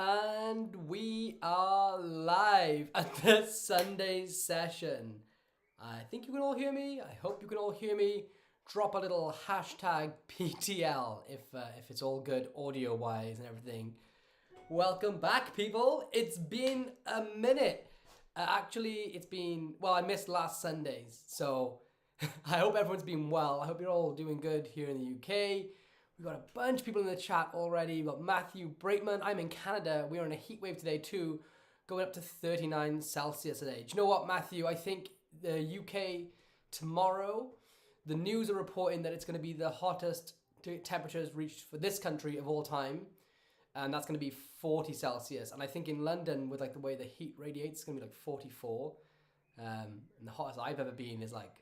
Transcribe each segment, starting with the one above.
And we are live at the Sunday session. I think you can all hear me. I hope you can all hear me. Drop a little hashtag PTL if it's all good audio wise and everything. Welcome back, people. It's been a minute. Actually, I missed last Sundays. So I hope everyone's been well. I hope you're all doing good here in the UK. We've got a bunch of people in the chat already. We've got Matthew Braitman. I'm in Canada. We're in a heat wave today too, going up to 39 Celsius today. Do you know what, Matthew? I think the UK tomorrow, the news are reporting that it's going to be the hottest temperatures reached for this country of all time. And that's going to be 40 Celsius. And I think in London, with like the way the heat radiates, it's going to be like 44. And the hottest I've ever been is like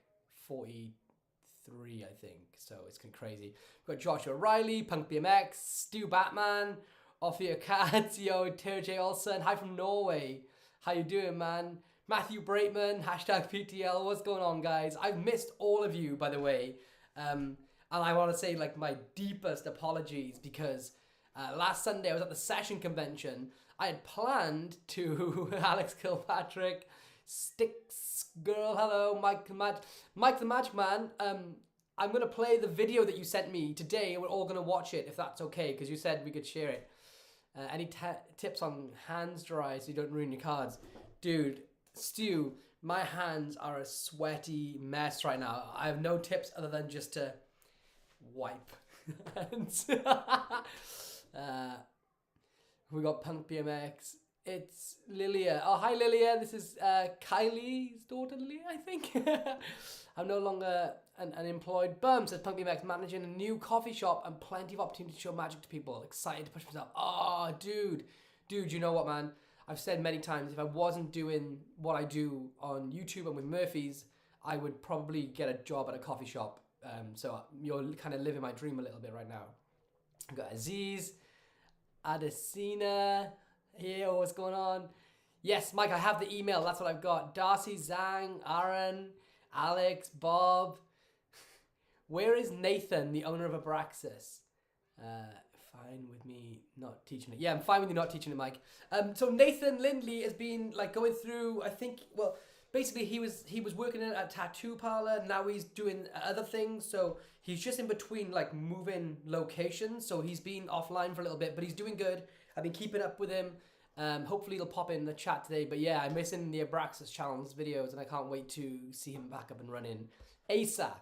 43, I think. So it's kind of crazy. We've got Joshua Riley, Punk BMX, Stu Batman, Ophir Cats, yo, Terje Olsen. Hi from Norway. How you doing, man? Matthew Braitman, hashtag PTL. What's going on, guys? I've missed all of you, by the way. And I want to say like my deepest apologies because last Sunday I was at the Session Convention. I had planned to Alex Kilpatrick, Sticks Girl, hello, Mike the Magic Man. I'm going to play the video that you sent me today. We're all going to watch it if that's okay, because you said we could share it. Any tips on hands dry so you don't ruin your cards? Dude, Stu, my hands are a sweaty mess right now. I have no tips other than just to wipe hands. We got Punk BMX. It's Lilia. Oh, hi, Lilia. This is Kylie's daughter, Lilia, I think. I'm no longer an unemployed bum, says Punk BMX, managing a new coffee shop and plenty of opportunity to show magic to people. Excited to push myself. Oh, dude, you know what, man? I've said many times, if I wasn't doing what I do on YouTube and with Murphy's, I would probably get a job at a coffee shop. So you're kind of living my dream a little bit right now. I've got Aziz, Adesina. Hey, what's going on? Yes, Mike, I have the email. That's what I've got. Darcy, Zhang, Aaron, Alex, Bob. Where is Nathan, the owner of Abraxas? Fine with me not teaching it. Yeah, I'm fine with you not teaching it, Mike. So Nathan Lindley has been like going through, I think, well, basically he was working in a tattoo parlor. Now he's doing other things. So he's just in between like moving locations. So he's been offline for a little bit, but he's doing good. I've been keeping up with him. Hopefully he'll pop in the chat today. But yeah, I'm missing the Abraxas Challenge videos and I can't wait to see him back up and running ASAP.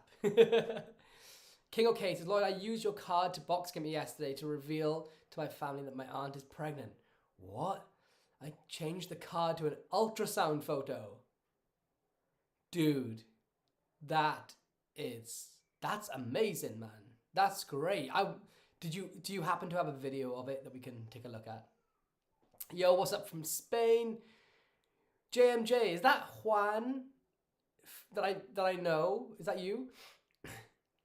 King OK says, Lloyd, I used your card to box game yesterday to reveal to my family that my aunt is pregnant. What? I changed the card to an ultrasound photo. Dude, that's amazing, man. That's great. Do you happen to have a video of it that we can take a look at? Yo, what's up from Spain? JMJ, is that Juan that I know? Is that you?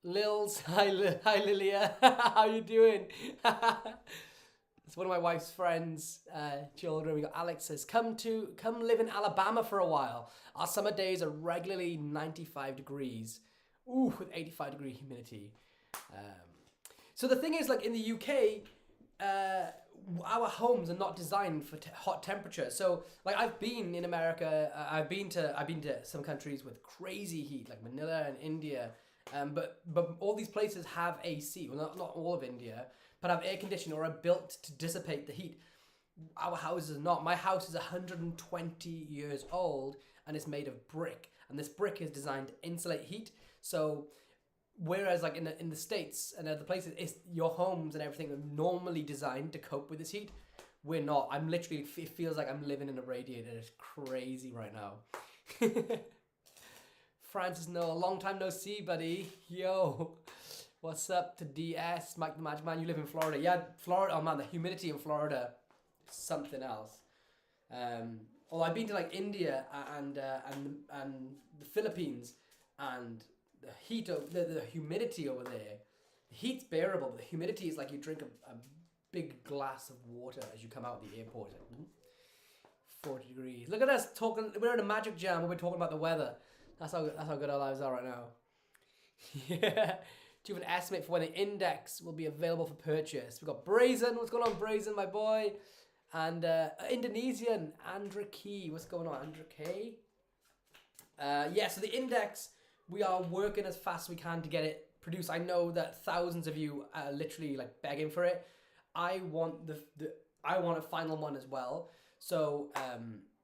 Lils, hi Lilia, how you doing? It's one of my wife's friends' children. We got Alex says, come live in Alabama for a while. Our summer days are regularly 95 degrees. Ooh, with 85-degree humidity. So the thing is, like in the UK, our homes are not designed for hot temperatures. So like I've been in America, I've been to some countries with crazy heat, like Manila and India. But all these places have AC. Well, not all of India, but have air conditioning or are built to dissipate the heat. Our houses are not. My house is 120 years old and it's made of brick. And this brick is designed to insulate heat. So whereas like in the States and other places, your homes and everything are normally designed to cope with this heat. We're not. It feels like I'm living in a radiator. It's crazy right now. Francis Noel, long time no see, buddy. Yo, what's up to DS? Mike the Magic Man, you live in Florida. Yeah, Florida. Oh man, the humidity in Florida is something else. Although I've been to like India and the Philippines, and the heat of the humidity over there. The heat's bearable, but the humidity is like you drink a big glass of water as you come out of the airport. 40 degrees. Look at us talking. We're in a magic jam when we're talking about the weather. That's how good our lives are right now. Yeah. Do you have an estimate for when the index will be available for purchase? We've got Brazen. What's going on, Brazen, my boy? And Indonesian, Andra Key. What's going on, Andra K? Yeah, so the index, we are working as fast as we can to get it produced. I know that thousands of you are literally like begging for it. I want I want a final one as well. So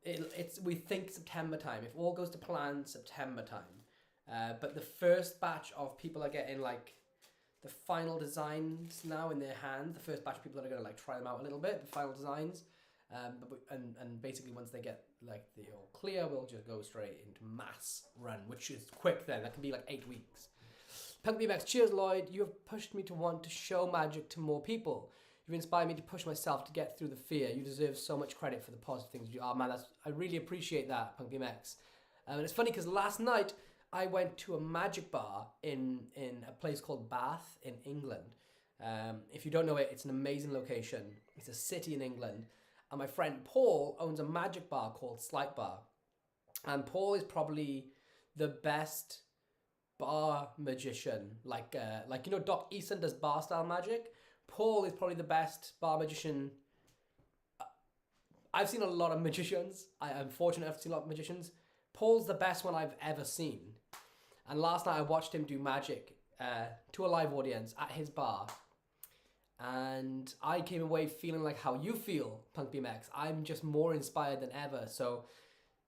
it's we think September time. If all goes to plan, September time. But the first batch of people are getting like the final designs now in their hands. The first batch of people that are going to like try them out a little bit, the final designs. And basically once they get like the all clear, we'll just go straight into mass run, which is quick then. That can be like 8 weeks. Punk BMX, cheers Lloyd. You have pushed me to want to show magic to more people. You've inspired me to push myself to get through the fear. You deserve so much credit for the positive things you do. Oh man, I really appreciate that, Punk BMX. And it's funny because last night I went to a magic bar in a place called Bath in England. If you don't know it, it's an amazing location. It's a city in England. And my friend Paul owns a magic bar called Slight Bar. And Paul is probably the best bar magician. Like you know, Doc Eason does bar style magic. Paul is probably the best bar magician. I've seen a lot of magicians. I'm fortunate enough to see a lot of magicians. Paul's the best one I've ever seen. And last night I watched him do magic to a live audience at his bar. And I came away feeling like how you feel, Punk BMX. I'm just more inspired than ever. So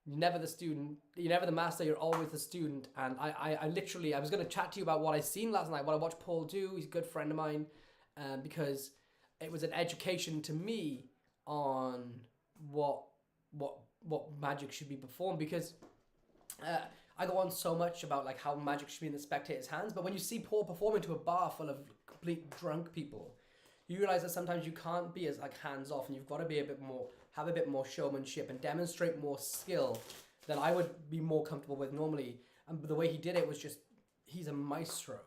you're never the student, you're never the master, you're always the student. And I literally, I was going to chat to you about what I seen last night, what I watched Paul do. He's a good friend of mine. Because it was an education to me on what magic should be performed. Because I go on so much about like how magic should be in the spectator's hands, but when you see Paul perform into a bar full of complete drunk people, you realize that sometimes you can't be as like hands off, and you've got to be have a bit more showmanship and demonstrate more skill than I would be more comfortable with normally. And the way he did it was just, he's a maestro.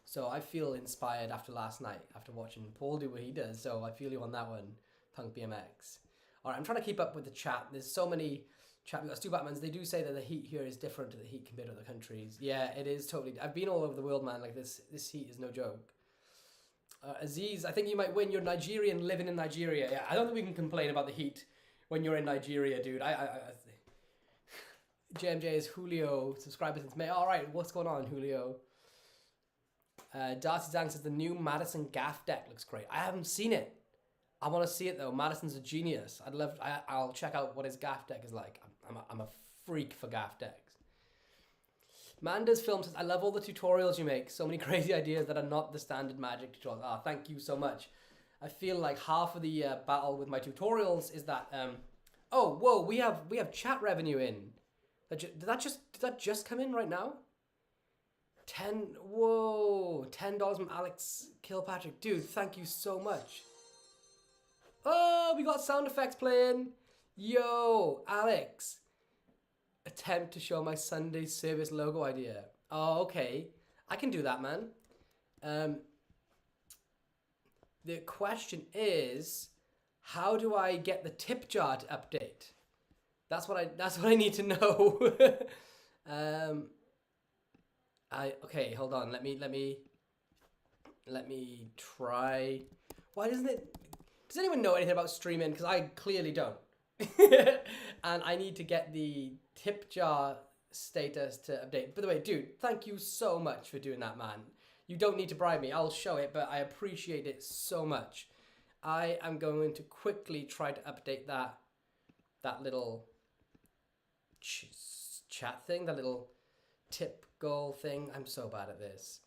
So I feel inspired after last night, after watching Paul do what he does. So I feel you on that one, Punk BMX. All right, I'm trying to keep up with the chat. There's so many chat. We've got Stu Batmans. They do say that the heat here is different to the heat compared to other countries. Yeah, it is totally. I've been all over the world, man. Like this heat is no joke. Aziz, I think you might win. You're Nigerian living in Nigeria. Yeah, I don't think we can complain about the heat when you're in Nigeria, dude. JMJ is Julio. Subscriber since May. All right, what's going on, Julio? Darcy Zhang says the new Madison gaff deck looks great. I haven't seen it. I want to see it though. Madison's a genius. I'll check out what his gaff deck is like. I'm a freak for gaff decks. Manda's film says, I love all the tutorials you make. So many crazy ideas that are not the standard magic tutorials. Ah, thank you so much. I feel like half of the battle with my tutorials is that, oh, whoa, we have chat revenue in. Did that just come in right now? $10 from Alex Kilpatrick. Dude, thank you so much. Oh, we got sound effects playing. Yo, Alex. Attempt to show my Sunday service logo idea. Oh, okay. I can do that, man. The question is, how do I get the tip jar to update? That's what I need to know. Okay, hold on. Let me try. Why doesn't it? Does anyone know anything about streaming? Because I clearly don't. And I need to get the tip jar status to update. By the way, dude, thank you so much for doing that, man. You don't need to bribe me. I'll show it, but I appreciate it so much. I am going to quickly try to update that little chat thing, that little tip goal thing. I'm so bad at this.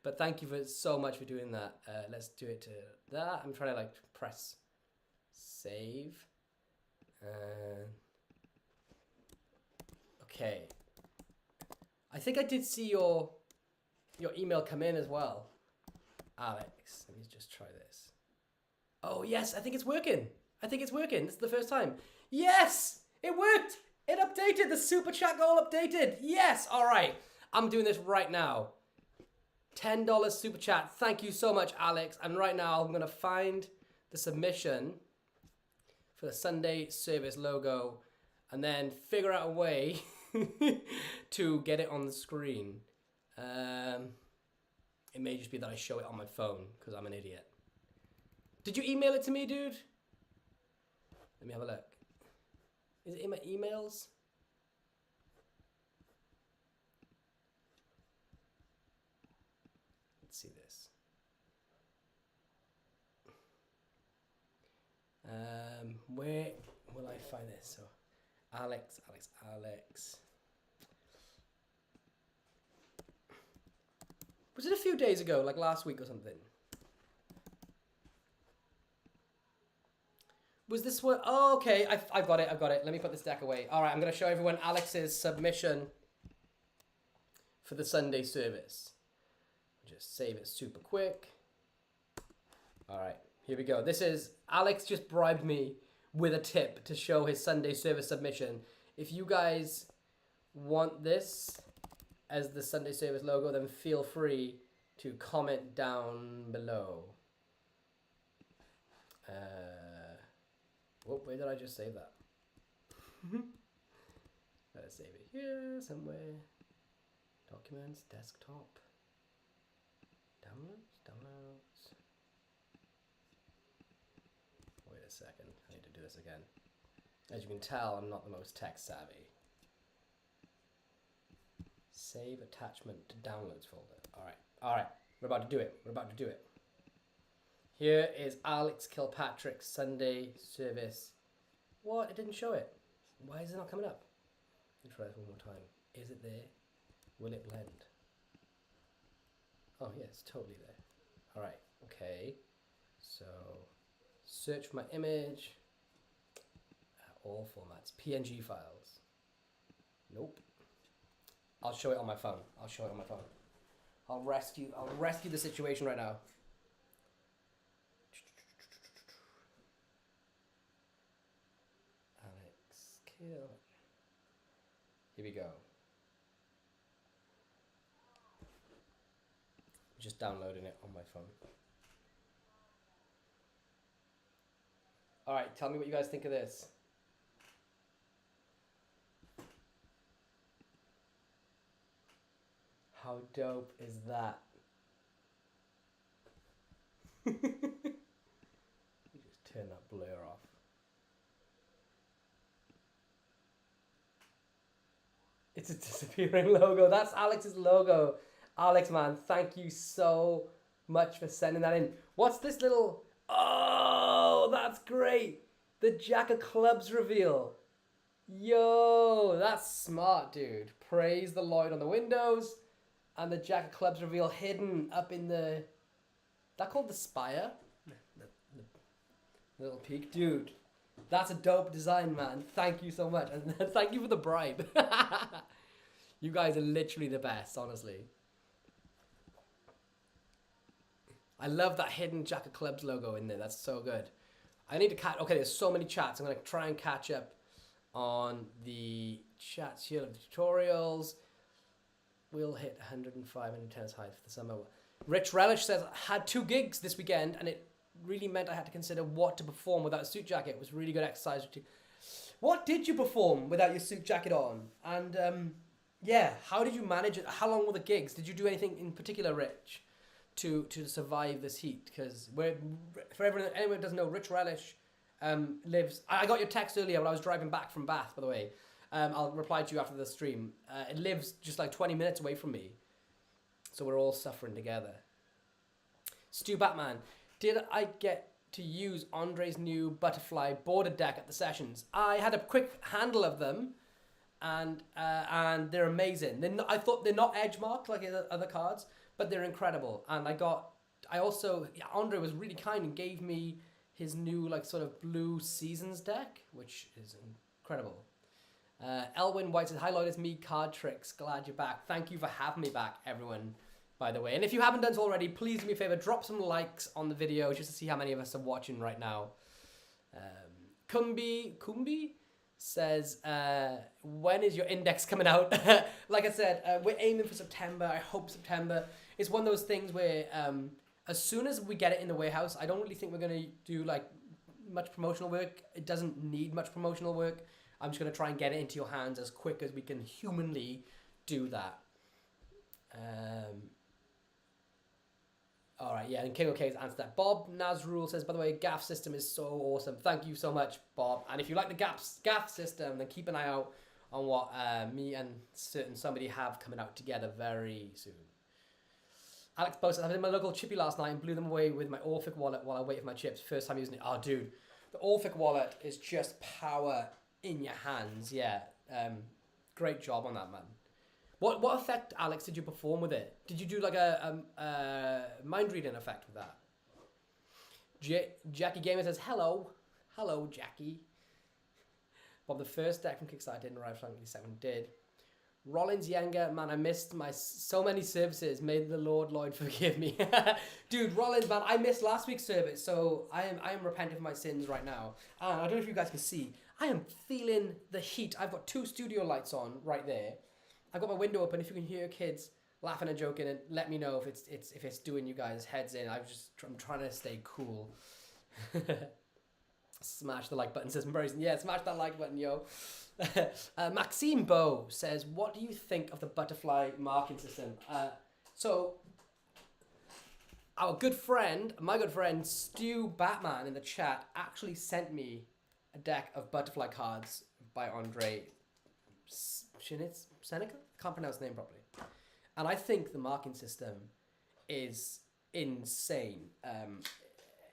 But thank you so much for doing that. Let's do it to that. I'm trying to like press save. Okay. I think I did see your email come in as well, Alex. Let me just try this. Oh yes, I think it's working. This is the first time. Yes, it worked. It updated. The super chat goal updated. Yes. All right. I'm doing this right now. $10 super chat. Thank you so much, Alex. And right now I'm going to find the submission for the Sunday service logo and then figure out a way to get it on the screen. It may just be that I show it on my phone because I'm an idiot. Did you email it to me, dude? Let me have a look. Is it in my emails? Let's see this. Where will I find this? So, Alex. Was it a few days ago, like last week or something? Was this one? Oh, okay. I've got it. Let me put this deck away. All right, I'm going to show everyone Alex's submission for the Sunday service. Just save it super quick. All right, here we go. This is, Alex just bribed me with a tip to show his Sunday service submission. If you guys want this as the Sunday service logo, then feel free to comment down below. Where did I just save that? Let's save it here somewhere. Documents, desktop, downloads. Wait a second, I need to do this again. As you can tell, I'm not the most tech savvy. Save attachment to downloads folder. All right, we're about to do it. Here is Alex Kilpatrick's Sunday service. What? It didn't show it. Why is it not coming up? Let me try this one more time. Is it there? Will it blend? Oh, yeah, it's totally there. All right, okay. So, search for my image. All formats. PNG files. Nope. I'll show it on my phone. I'll rescue the situation right now. Alex Kill. Here we go. Just downloading it on my phone. All right, tell me what you guys think of this. How dope is that? You just turn that blur off. It's a disappearing logo. That's Alex's logo. Alex, man, thank you so much for sending that in. What's this little... Oh, that's great. The Jack of Clubs reveal. Yo, that's smart, dude. Praise the Lloyd on the windows. And the Jack of Clubs reveal hidden up in the... That called the spire? The little peak. Dude, that's a dope design, man. Thank you so much. And thank you for the bribe. You guys are literally the best, honestly. I love that hidden Jack of Clubs logo in there. That's so good. I need to catch... Okay, there's so many chats. I'm going to try and catch up on the chats here of the tutorials. We'll hit 105, 110 as high for the summer. Rich Relish says, I had 2 gigs this weekend, and it really meant I had to consider what to perform without a suit jacket. It was really good exercise. What did you perform without your suit jacket on? And yeah, how did you manage it? How long were the gigs? Did you do anything in particular, Rich, to survive this heat? Because for anyone who doesn't know, Rich Relish lives... I got your text earlier when I was driving back from Bath, by the way. I'll reply to you after the stream. It lives just like 20 minutes away from me. So we're all suffering together. Stu Batman, did I get to use Andre's new butterfly border deck at the sessions? I had a quick handle of them, and they're amazing. I thought they're not edge marked like other cards, but they're incredible. And Andre was really kind and gave me his new like sort of blue seasons deck, which is incredible. Elwin White says, hi Lloyd, it's me, Card Tricks. Glad you're back. Thank you for having me back, everyone, by the way. And if you haven't done so already, please do me a favor, drop some likes on the video just to see how many of us are watching right now. Kumbi says, when is your index coming out? Like I said, we're aiming for September. I hope September. It's one of those things where as soon as we get it in the warehouse, I don't really think we're going to do like much promotional work. It doesn't need much promotional work. I'm just going to try and get it into your hands as quick as we can humanly do that. All right, yeah, and King OK's answered that. Bob Nazrul says, by the way, gaff system is so awesome. Thank you so much, Bob. And if you like the gaff system, then keep an eye out on what me and certain somebody have coming out together very soon. Alex Bo says, I was in my local chippy last night and blew them away with my Orphic wallet while I waited for my chips. First time using it. Oh, dude, the Orphic wallet is just power in your hands. Yeah, great job on that, man. What effect, Alex, did you perform with it? Did you do like a mind reading effect with that? Jackie Gamer says, hello. Hello, Jackie. Bob, the first deck from Kickstarter didn't arrive, frankly, the second did. Rollins Younger, man, I missed so many services. May the Lord Lloyd forgive me. Dude, Rollins, man, I missed last week's service, so I am repenting for my sins right now. And I don't know if you guys can see, I am feeling the heat. I've got 2 studio lights on right there. I've got my window open. If you can hear kids laughing and joking, and let me know if it's doing you guys' heads in. I'm trying to stay cool. Smash the like button, says Murrayson. Yeah, smash that like button, yo. Maxime Bow says, what do you think of the butterfly marking system? So, my good friend, Stu Batman in the chat actually sent me a deck of butterfly cards by Andre Seneca? Can't pronounce the name properly. And I think the marking system is insane.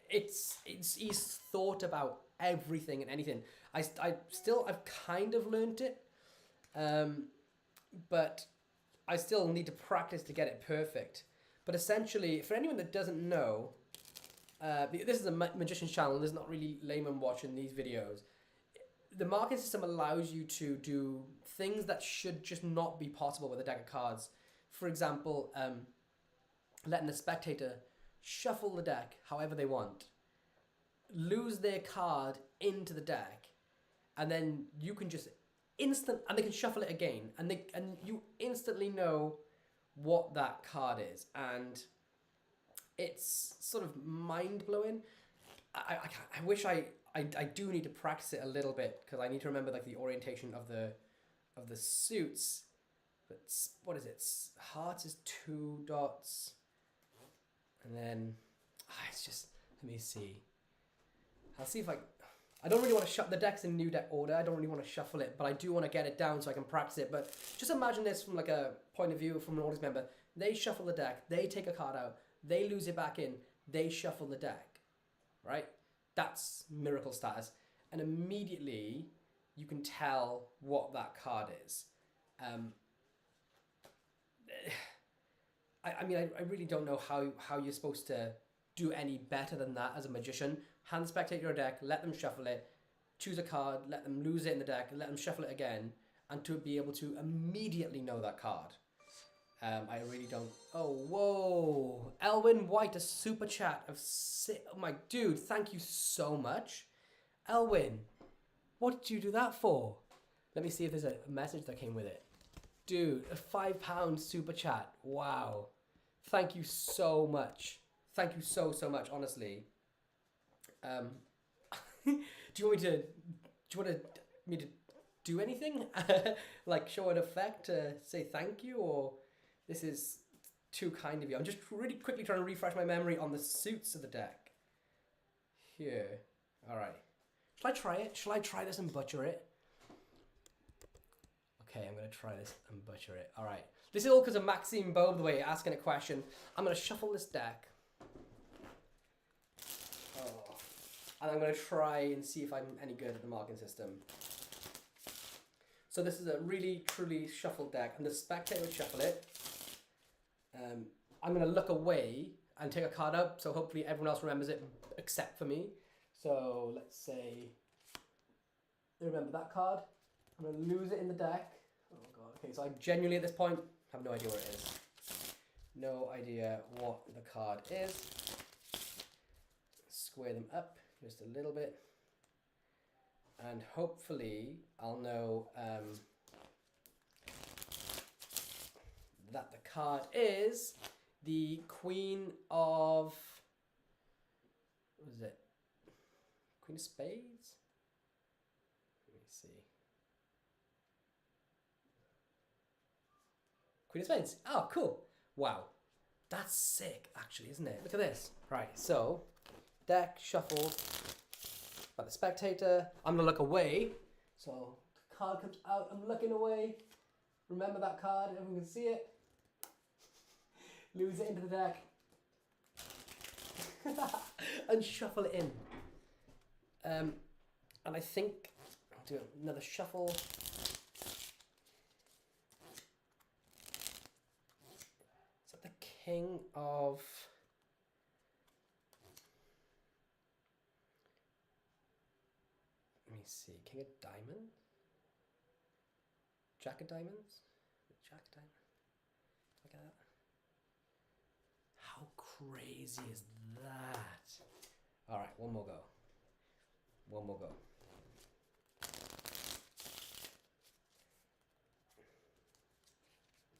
He's thought about everything and anything. I've kind of learned it, but I still need to practice to get it perfect. But essentially, for anyone that doesn't know, this is a magician's channel. There's not really layman watching these videos. The marking system allows you to do things that should just not be possible with a deck of cards. For example, letting the spectator shuffle the deck however they want, lose their card into the deck, and then you can just and they can shuffle it again, and you instantly know what that card is, and it's sort of mind-blowing. I wish I do need to practice it a little bit, because I need to remember like the orientation of the suits. But what is it? Hearts is 2 dots, and then it's just, let me see. I'll see if I don't really want to shuffle the deck's in new deck order. I don't really want to shuffle it, but I do want to get it down so I can practice it. But just imagine this from like a point of view from an audience member. They shuffle the deck, they take a card out, they lose it back in, they shuffle the deck, right? That's miracle status. And immediately you can tell what that card is. I really don't know how you're supposed to do any better than that as a magician. Hand the spectator your deck, let them shuffle it, choose a card, let them lose it in the deck, let them shuffle it again, and to be able to immediately know that card. I really don't. Oh, whoa. Elwin White, a super chat of oh my dude, thank you so much. Elwin, what did you do that for? Let me see if there's a message that came with it. Dude, a £5 super chat. Wow. Thank you so much. Thank you so much, honestly. Do you want me to do anything? Like show an effect to say thank you, or this is too kind of you? I'm just really quickly trying to refresh my memory on the suits of the deck. Here. Alright. Shall I try it? Shall I try this and butcher it? Okay, I'm going to try this and butcher it. Alright. This is all because of Maxime Bow, the way, asking a question. I'm going to shuffle this deck. Oh. And I'm going to try and see if I'm any good at the marking system. So this is a really, truly shuffled deck. And the spectator would shuffle it. I'm going to look away and take a card up. So hopefully everyone else remembers it except for me. So let's say they remember that card. I'm going to lose it in the deck. Oh god. Okay, so I genuinely at this point have no idea where it is. No idea what the card is. Square them up just a little bit. And hopefully I'll know that the card is the Queen of... What is it? Queen of Spades? Let me see. Queen of Spades. Oh, cool. Wow. That's sick, actually, isn't it? Look at this. Right, so deck shuffled by the spectator. I'm gonna look away. So the card comes out. I'm looking away. Remember that card. Everyone can see it. Lose it into the deck. And shuffle it in. And I think I'll do another shuffle. Is that the king of... Let me see. King of diamonds? Jack of diamonds? Jack of diamonds? Look at that. How crazy is that? All right, one more go. One more go.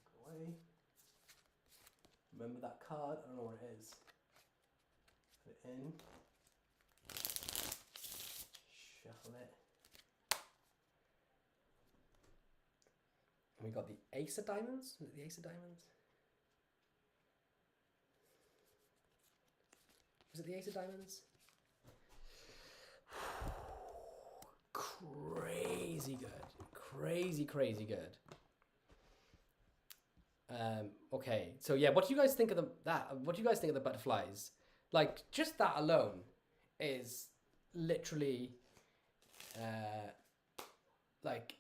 Go away. Remember that card? I don't know where it is. Put it in. Shuffle it. And we got the ace of diamonds. Was it the ace of diamonds? Was it the ace of diamonds? Crazy good. Crazy, crazy good. Okay, so yeah, what do you guys think of what do you guys think of the butterflies? Like, just that alone is literally like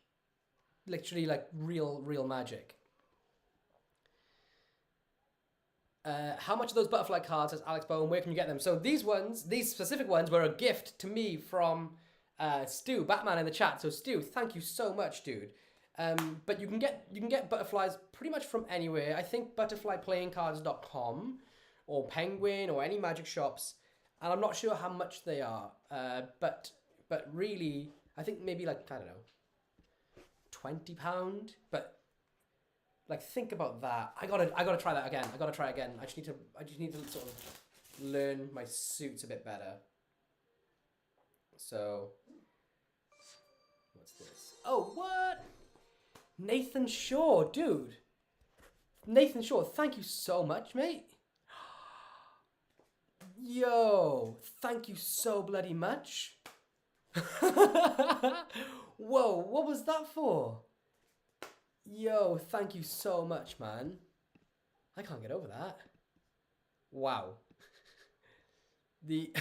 real magic. How much of those butterfly cards has Alex Bowen? Where can you get them? So these specific ones were a gift to me from Stu, Batman in the chat. So Stu, thank you so much, dude. But you can get butterflies pretty much from anywhere. I think butterflyplayingcards.com or Penguin or any magic shops, and I'm not sure how much they are. But really, I think maybe like, I don't know, £20. But like, think about that. I gotta try that again. I gotta try again. I just need to sort of learn my suits a bit better. So, what's this? Oh, what? Nathan Shaw, dude. Nathan Shaw, thank you so much, mate. Yo, thank you so bloody much. Whoa, what was that for? Yo, thank you so much, man. I can't get over that. Wow. The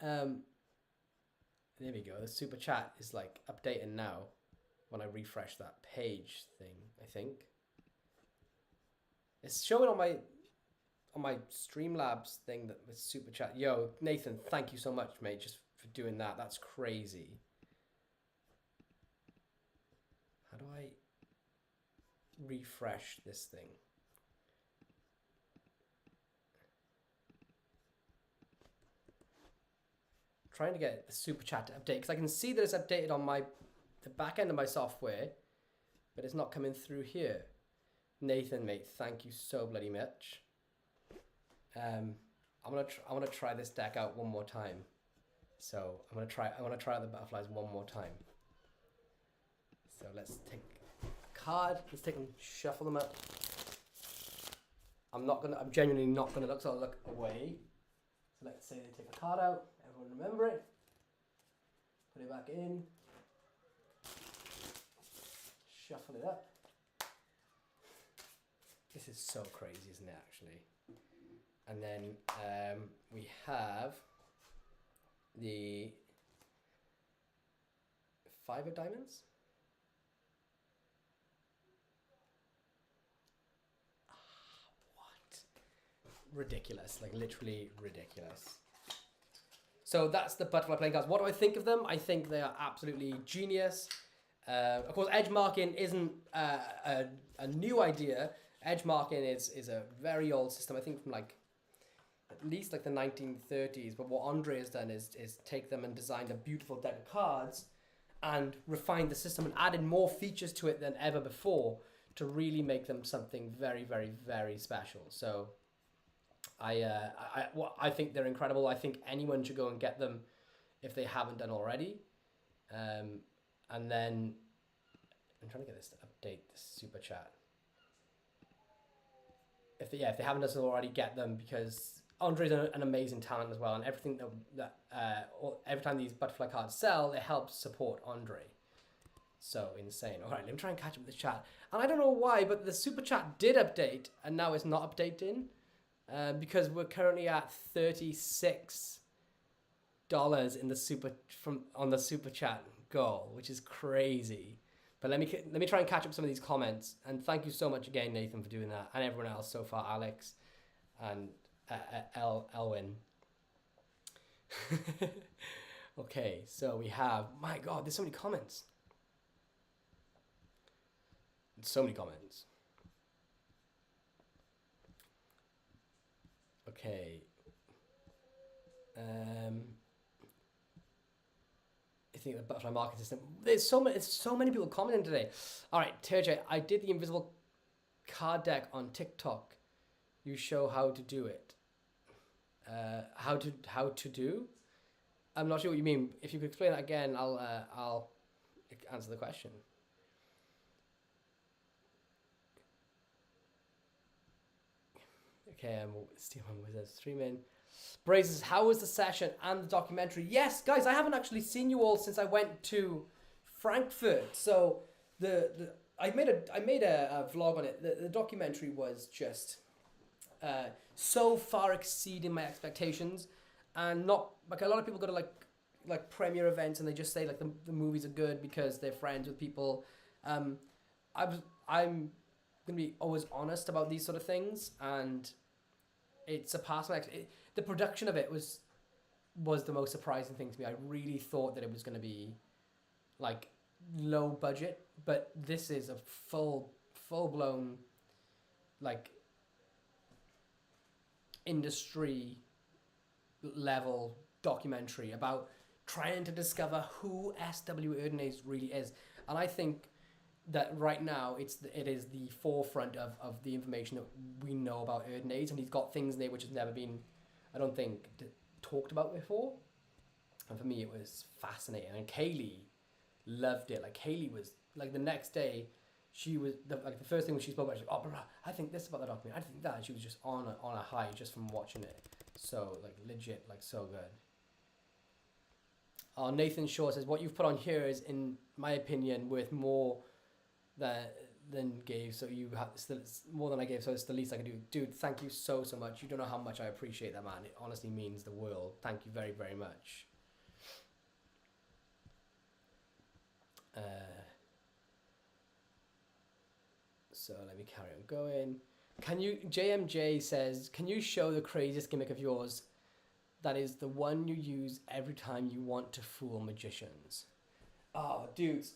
there we go. The super chat is like updating now when I refresh that page thing, I think. It's showing on my Streamlabs thing that with super chat. Yo, Nathan, thank you so much, mate, just for doing that. That's crazy. How do I refresh this thing? Trying to get the super chat to update because I can see that it's updated on the back end of my software, but it's not coming through here. Nathan, mate, thank you so bloody much. I want to try this deck out one more time. So I want to try out the butterflies one more time. So let's take a card. Let's take them, shuffle them up. I'm genuinely not gonna look. So I'll look away. So let's say they take a card out. Everyone remember it. Put it back in. Shuffle it up. This is so crazy, isn't it, actually? And then we have the 5 of diamonds. Ridiculous, like literally ridiculous. So that's the butterfly playing cards. What do I think of them? I think they are absolutely genius. Of course, edge marking isn't a new idea. Edge marking is a very old system. I think from like at least like the 1930s. But what Andre has done is take them and designed a beautiful deck of cards and refined the system and added more features to it than ever before to really make them something very, very, very special. So I think they're incredible. I think anyone should go and get them if they haven't done already. And then I'm trying to get this to update the super chat. if they haven't done so already, get them, because Andre's an amazing talent as well, and everything every time these butterfly cards sell, it helps support Andre. So insane. All right, let me try and catch up with the chat. And I don't know why, but the super chat did update, and now it's not updating, because we're currently at $36 in the on the super chat goal, which is crazy. But let me try and catch up some of these comments. And thank you so much again, Nathan, for doing that, and everyone else so far, Alex and Elwin. Okay, so we have, my God, there's so many comments. So many comments. Okay. I think the butterfly market system. There's so many people commenting today. All right, TJ, I did the invisible card deck on TikTok. You show how to do it. How to do? I'm not sure what you mean. If you could explain that again, I'll answer the question. Okay, Steve Wizards streaming. Brazes, how was the session and the documentary? Yes, guys, I haven't actually seen you all since I went to Frankfurt. So I made a vlog on it. The documentary was just so far exceeding my expectations, and not like a lot of people go to like premiere events and they just say like the movies are good because they're friends with people. I'm gonna be always honest about these sort of things, and it surpassed my the production of it was the most surprising thing to me. I really thought that it was going to be like low budget, but this is a full blown like industry level documentary about trying to discover who S.W. Erdnase really is. And I think that right now it is the forefront of the information that we know about Erdnase, and he's got things in there which has never been, I don't think, talked about before. And for me, it was fascinating. And Kaylee loved it. Like Kaylee was like the next day, she was the first thing when she spoke about, she was like, oh, blah, I think this about the document. I think that. And she was just on a high just from watching it. So like legit, like so good. Nathan Shaw says, what you've put on here is, in my opinion, worth more than gave, so you have still, it's more than I gave, so it's the least I can do. Dude, thank you so much. You don't know how much I appreciate that, man. It honestly means the world. Thank you very, very much. So let me carry on going. JMJ says, can you show the craziest gimmick of yours that is the one you use every time you want to fool magicians? Oh, dudes,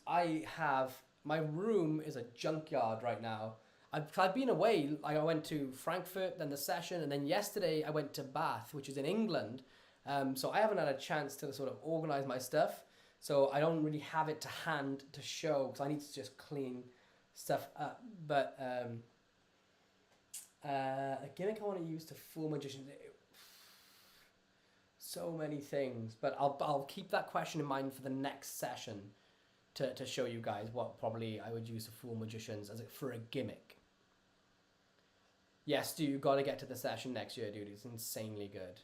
my room is a junkyard right now. I've been away. I went to Frankfurt, then the session, and then yesterday I went to Bath, which is in England. So I haven't had a chance to sort of organize my stuff. So I don't really have it to hand to show, because I need to just clean stuff up. But a gimmick I want to use to fool magicians. So many things, but I'll keep that question in mind for the next session. To show you guys what probably I would use to fool magicians for a gimmick. Yes, dude, you got to get to the session next year, dude. It's insanely good.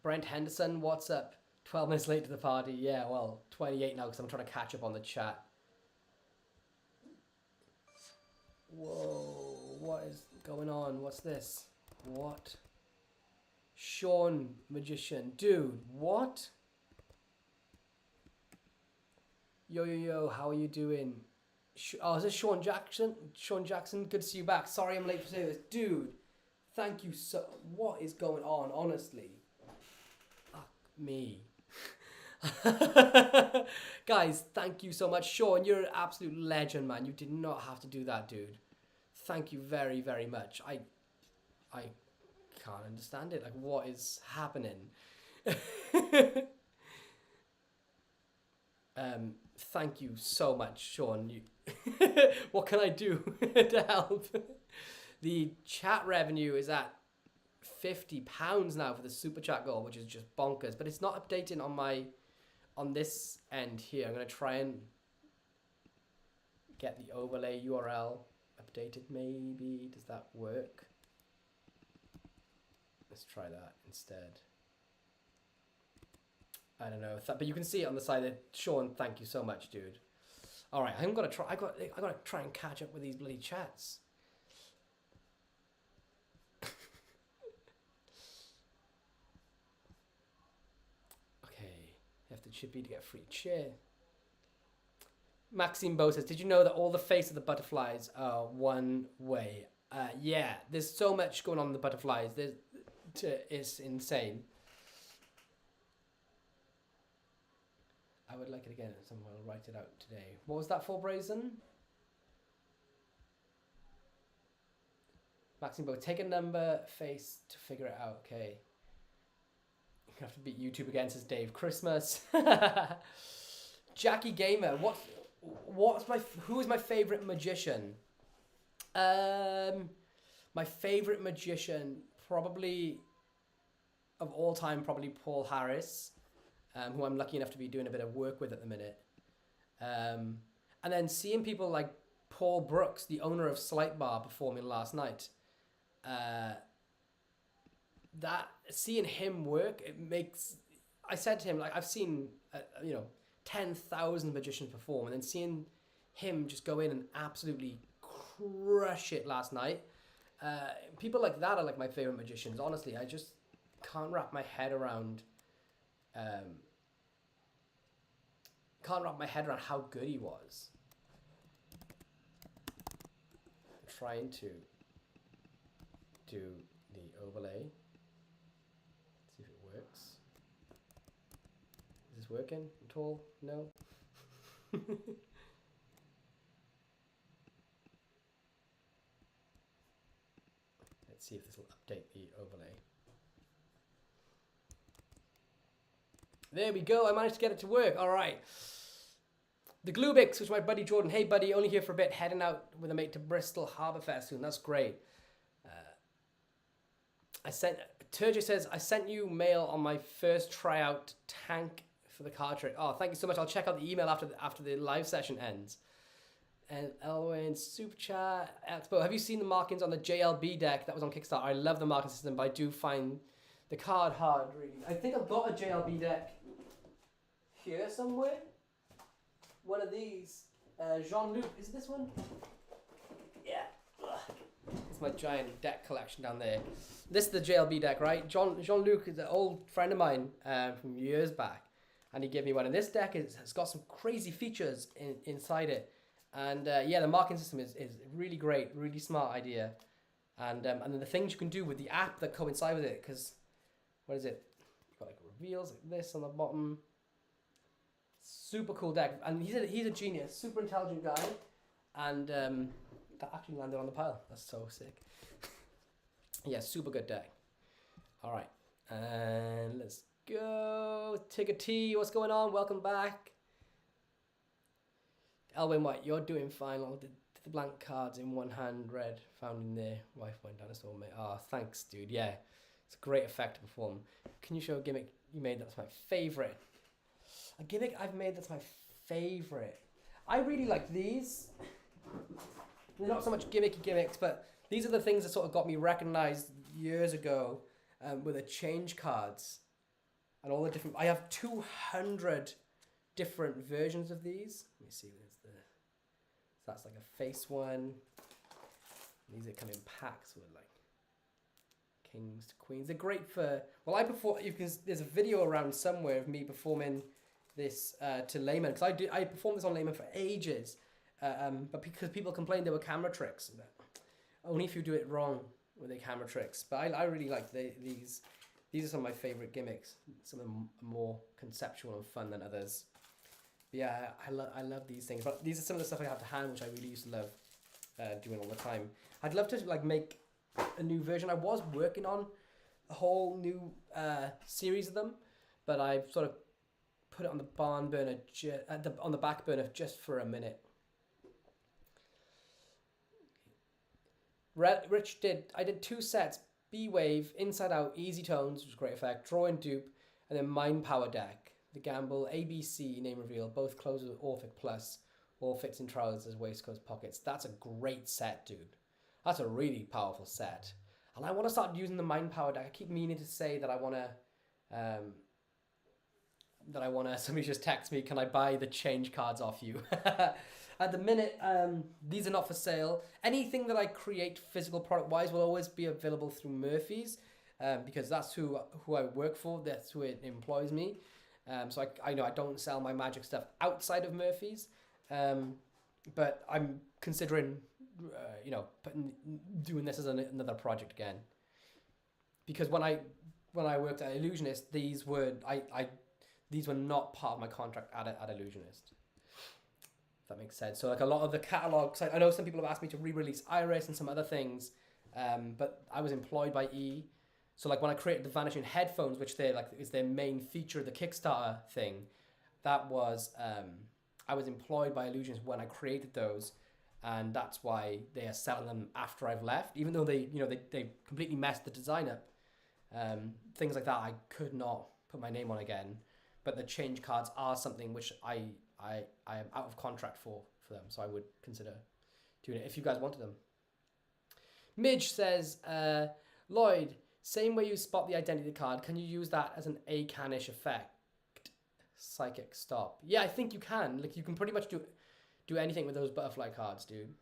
Brent Henderson, what's up? 12 minutes late to the party. Yeah, well, 28 now because I'm trying to catch up on the chat. Whoa, what is going on? What's this? What? Sean Magician. Dude, what? Yo, how are you doing? Oh, is this Sean Jackson? Sean Jackson, good to see you back. Sorry I'm late for service. Dude, thank you so... What is going on, honestly? Fuck me. Guys, thank you so much. Sean, you're an absolute legend, man. You did not have to do that, dude. Thank you very, very much. I can't understand it. Like, what is happening? Thank you so much, Sean. What can I do to help? The chat revenue is at £50 now for the super chat goal, which is just bonkers. But it's not updating on this end here. I'm gonna try and get the overlay URL updated maybe. Does that work? Let's try that instead. I don't know, but you can see it on the side there. Sean, thank you so much, dude. All right, I'm gonna try. I gotta try and catch up with these bloody chats. Okay, you have to chippy to get a free chair. Maxime Bo says, "Did you know that all the face of the butterflies are one way?" Yeah, there's so much going on in the butterflies. It's insane. I would like it again. Someone will write it out today. What was that for, Brazen? Maxime Bo, take a number face to figure it out. Okay. You have to beat YouTube again, says Dave. Christmas. Jackie Gamer, who is my favorite magician? My favorite magician, probably of all time, probably Paul Harris. Who I'm lucky enough to be doing a bit of work with at the minute. And then seeing people like Paul Brooks, the owner of Slight Bar, performing last night. Seeing him work, it makes... I said to him, like, I've seen, 10,000 magicians perform, and then seeing him just go in and absolutely crush it last night. People like that are like my favorite magicians. Honestly, I just can't wrap my head around... how good he was. I'm trying to do the overlay. See if it works. Is this working at all? No? Let's see if this will update the overlay. There we go. I managed to get it to work. All right. The Glubix, which is my buddy Jordan. Hey, buddy, only here for a bit. Heading out with a mate to Bristol Harbourfest soon. That's great. Turgid says, I sent you mail on my first tryout tank for the card trick. Oh, thank you so much. I'll check out the email after the live session ends. And Elwyn, Super Chat, Expo. Have you seen the markings on the JLB deck that was on Kickstarter? I love the marking system, but I do find the card hard, really. I think I've got a JLB deck here somewhere. One of these. Jean-Luc. Is it this one? Yeah. Ugh. It's my giant deck collection down there. This is the JLB deck, right? Jean-Luc is an old friend of mine from years back. And he gave me one. And this deck has got some crazy features inside it. And yeah, the marking system is really great. Really smart idea. And then the things you can do with the app that coincide with it. Because... what is it? You've got like reveals like this on the bottom. Super cool deck, and he's a genius, super intelligent guy, and that actually landed on the pile. That's so sick. Yeah, super good deck. All right, and let's go. Tigger T, what's going on? Welcome back. Elwyn White, you're doing fine. Did the blank cards in one hand, red, found in there. Wife went dinosaur, mate. Oh, thanks, dude. Yeah. It's a great effect to perform. Can you show a gimmick you made that's my favorite? A gimmick I've made that's my favorite. I really like these. They're not so much gimmicky gimmicks, but these are the things that sort of got me recognized years ago with the change cards and all the different. I have 200 different versions of these. Let me see. So that's like a face one. These are come in packs with like kings to queens. They're great for, well, I perform, there's a video around somewhere of me performing this to laymen, because I performed this on laymen for ages, but because people complained there were camera tricks, only if you do it wrong with the camera tricks. But I really like these are some of my favorite gimmicks. Some of them are more conceptual and fun than others. But yeah, I love these things, but these are some of the stuff I have to hand, which I really used to love doing all the time. I'd love to like make a new version. I was working on a whole new series of them, but I've sort of put it on the barn burner, on the back burner just for a minute. I did 2 sets, B-Wave, Inside Out, Easy Tones, which was a great effect, Draw and Dupe, and then Mind Power deck. The Gamble, ABC, Name Reveal, both closed with Orphic Plus, All fits in trousers, waistcoats, pockets. That's a great set, dude. That's a really powerful set. And I want to start using the mind power deck. I keep meaning to say that I want to... somebody just text me, can I buy the change cards off you? At the minute, these are not for sale. Anything that I create physical product wise will always be available through Murphy's, because that's who I work for. That's who it employs me. So I know I don't sell my magic stuff outside of Murphy's, but I'm considering doing this as another project again, because when I worked at Illusionist, these were not part of my contract at Illusionist. If that makes sense. So like a lot of the catalogs, I know some people have asked me to re-release Iris and some other things, but I was employed by E. So like when I created the Vanishing headphones, which is their main feature of the Kickstarter thing, that was I was employed by Illusionist when I created those, and that's why they are selling them after I've left, even though they completely messed the design up. Things like that I could not put my name on again, but the change cards are something which I am out of contract for them, so I would consider doing it if you guys wanted them. Midge says, Lloyd, same way you spot the identity card, can you use that as an A-can-ish effect? Psychic stop. Yeah, I think you can. Like, you can pretty much do anything with those butterfly cards, dude.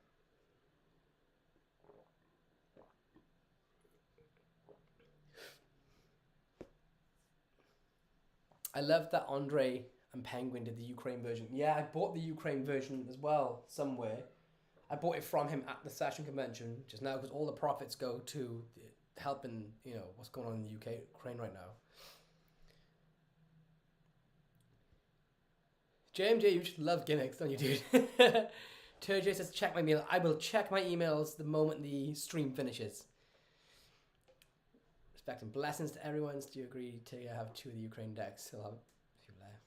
I love that Andre and Penguin did the Ukraine version. Yeah, I bought the Ukraine version as well somewhere. I bought it from him at the Session Convention just now, because all the profits go to helping, what's going on in the Ukraine right now. JMJ, you just love gimmicks, don't you, dude? Turjo says, check my mail. I will check my emails the moment the stream finishes. Respect and blessings to everyone. Do you agree to have 2 of the Ukraine decks? He'll have a few there.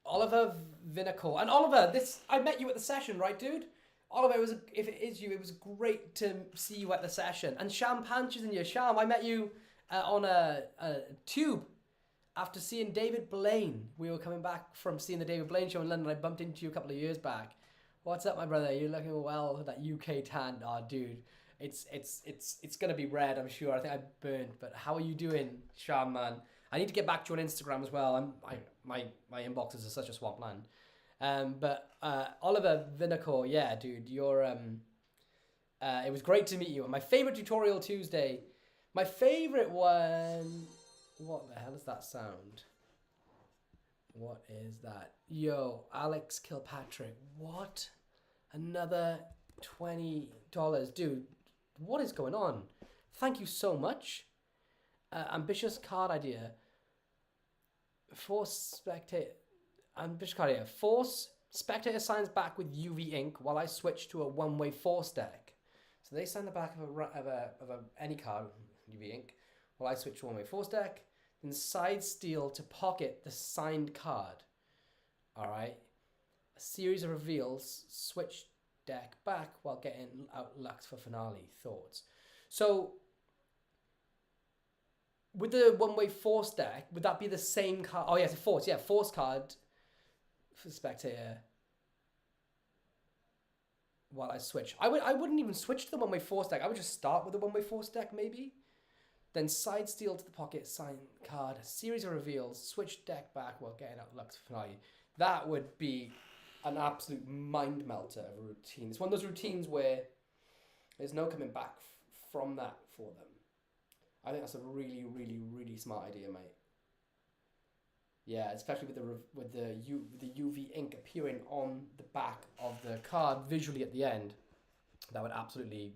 Oliver Vinacore. And Oliver, I met you at the session, right, dude? Oliver, if it is you, it was great to see you at the session. And Sham Panch is in your Sham. I met you on a tube after seeing David Blaine. We were coming back from seeing the David Blaine show in London. I bumped into you a couple of years back. What's up, my brother? You're looking well. That UK tan, dude. It's gonna be red, I'm sure. I think I burned. But how are you doing, Sham, man? I need to get back to you on Instagram as well. My inboxes are such a swampland. But Oliver Vinacore, yeah, dude, you're it was great to meet you. My favorite tutorial Tuesday. My favorite one. What the hell is that sound? What is that? Yo, Alex Kilpatrick. What? Another $20. Dude, what is going on? Thank you so much. Ambitious card idea. Force spectator. Ambitious card idea. Force spectator signs back with UV ink while I switch to a one-way force deck. So they sign the back of any card, UV ink, while I switch to one-way force deck. Then side steal to pocket the signed card. Alright. A series of reveals, switch deck back while getting out Lux for finale. Thoughts? So, with the one-way force deck, would that be the same card? Oh, yes, force. Yeah, force card for spectator while I switch. I wouldn't even switch to the one-way force deck. I would just start with the one-way force deck, maybe. Then side steal to the pocket, sign card, series of reveals, switch deck back while getting out Lux for finale. That would be an absolute mind melter of a routine. It's one of those routines where there's no coming back from that for them. I think that's a really, really, really smart idea, mate. Yeah, especially with the UV ink appearing on the back of the card visually at the end, that would absolutely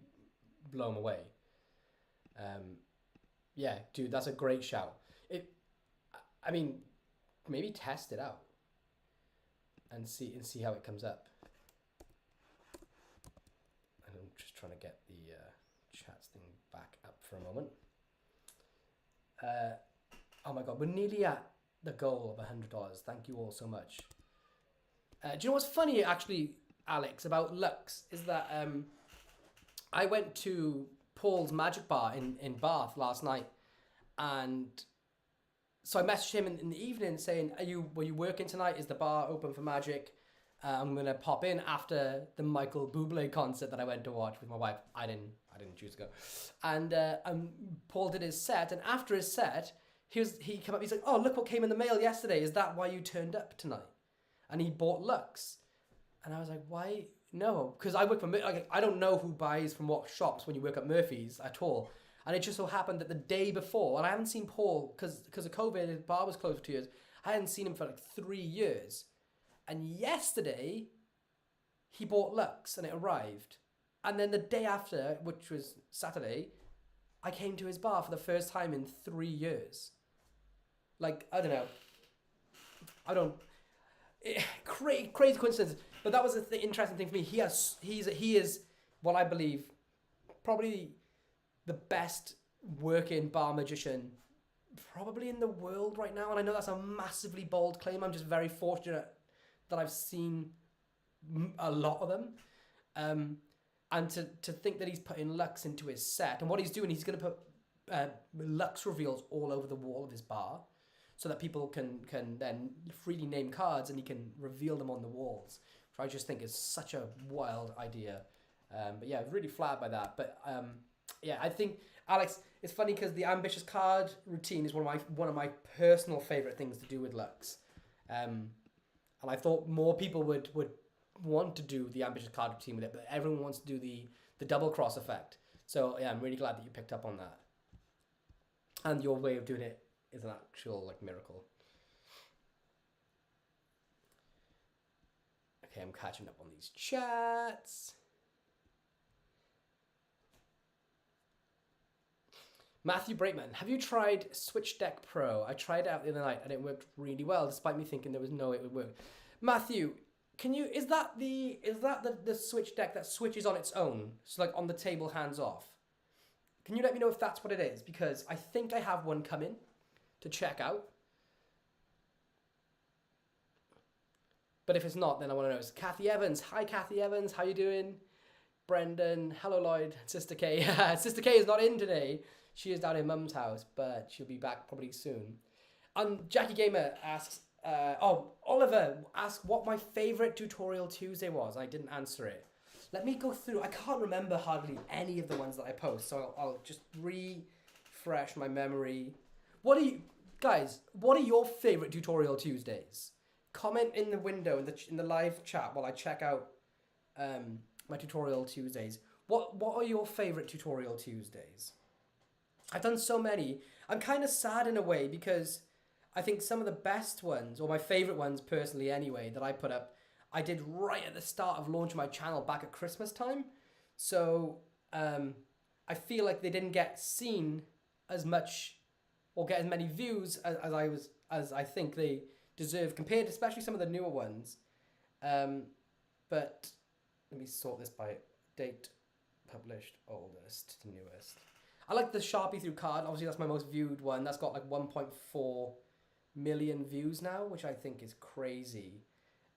blow them away. Yeah, dude, that's a great shout. I mean, maybe test it out and see how it comes up. And I'm just trying to get the chats thing back up for a moment. Oh my god, we're nearly at the goal of $100. Thank you all so much. Do you know what's funny, actually, Alex, about Lux is that I went to Paul's Magic Bar in Bath last night, and so I messaged him in the evening saying, were you working tonight? Is the bar open for magic? I'm gonna pop in after the Michael Bublé concert that I went to watch with my wife. I didn't choose to go. And Paul did his set, and after his set, he came up. He's like, "Oh, look what came in the mail yesterday. Is that why you turned up tonight?" And he bought Lux, and I was like, "Why? No, because I work for I don't know who buys from what shops when you work at Murphy's at all." And it just so happened that the day before, and I haven't seen Paul because of COVID, his bar was closed for 2 years. I hadn't seen him for like 3 years. And yesterday, he bought Lux and it arrived. And then the day after, which was Saturday, I came to his bar for the first time in 3 years. Like, I don't know. Crazy coincidence. But that was the interesting thing for me. He is what I believe probably the best working bar magician probably in the world right now. And I know that's a massively bold claim. I'm just very fortunate that I've seen a lot of them. And to think that he's putting Lux into his set. And what he's doing, he's going to put Lux reveals all over the wall of his bar so that people can then freely name cards and he can reveal them on the walls, which I just think is such a wild idea. But yeah, really flattered by that. But yeah, I think, Alex, it's funny because the ambitious card routine is one of my personal favourite things to do with Lux. And I thought more people would want to do the ambitious card routine with it, but everyone wants to do the double cross effect. So yeah, I'm really glad that you picked up on that. And your way of doing it is an actual miracle. Okay, I'm catching up on these chats. Matthew Brakeman, have you tried Switch Deck Pro? I tried it out the other night and it worked really well, despite me thinking there was no way it would work. Matthew, is that the Switch Deck that switches on its own? So like on the table, hands off. Can you let me know if that's what it is? Because I think I have one coming to check out. But if it's not, then I want to know. It's Kathy Evans. Hi, Kathy Evans. How you doing? Brendan. Hello, Lloyd. Sister K. Sister K is not in today. She is down in Mum's house, but she'll be back probably soon. Jackie Gamer asks, Oliver asked what my favourite Tutorial Tuesday was. I didn't answer it. Let me go through. I can't remember hardly any of the ones that I post, so I'll just refresh my memory. What are your favourite Tutorial Tuesdays? Comment in the window in the live chat while I check out my Tutorial Tuesdays. What are your favourite Tutorial Tuesdays? I've done so many. I'm kind of sad in a way because I think some of the best ones, or my favourite ones personally anyway, that I put up, I did right at the start of launching my channel back at Christmas time. So I feel like they didn't get seen as much or get as many views as I think they deserve, compared to especially some of the newer ones. But let me sort this by date, published, oldest to newest. I like the Sharpie through card. Obviously, that's my most viewed one. That's got like 1.4 million views now, which I think is crazy.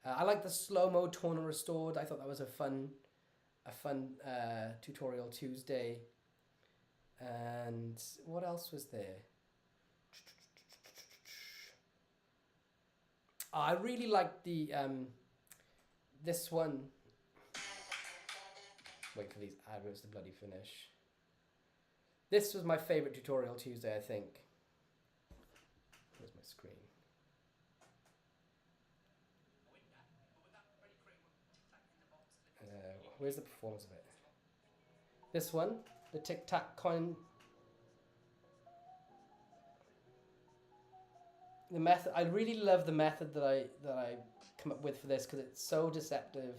I like the slow-mo torn and restored. I thought that was a fun Tutorial Tuesday. And what else was there? I really liked the this one. Wait for these adverts to bloody finish. This was my favourite Tutorial Tuesday, I think. Where's my screen? Where's the performance of it? This one, the Tic Tac coin. The method, I really love the method that I come up with for this because it's so deceptive.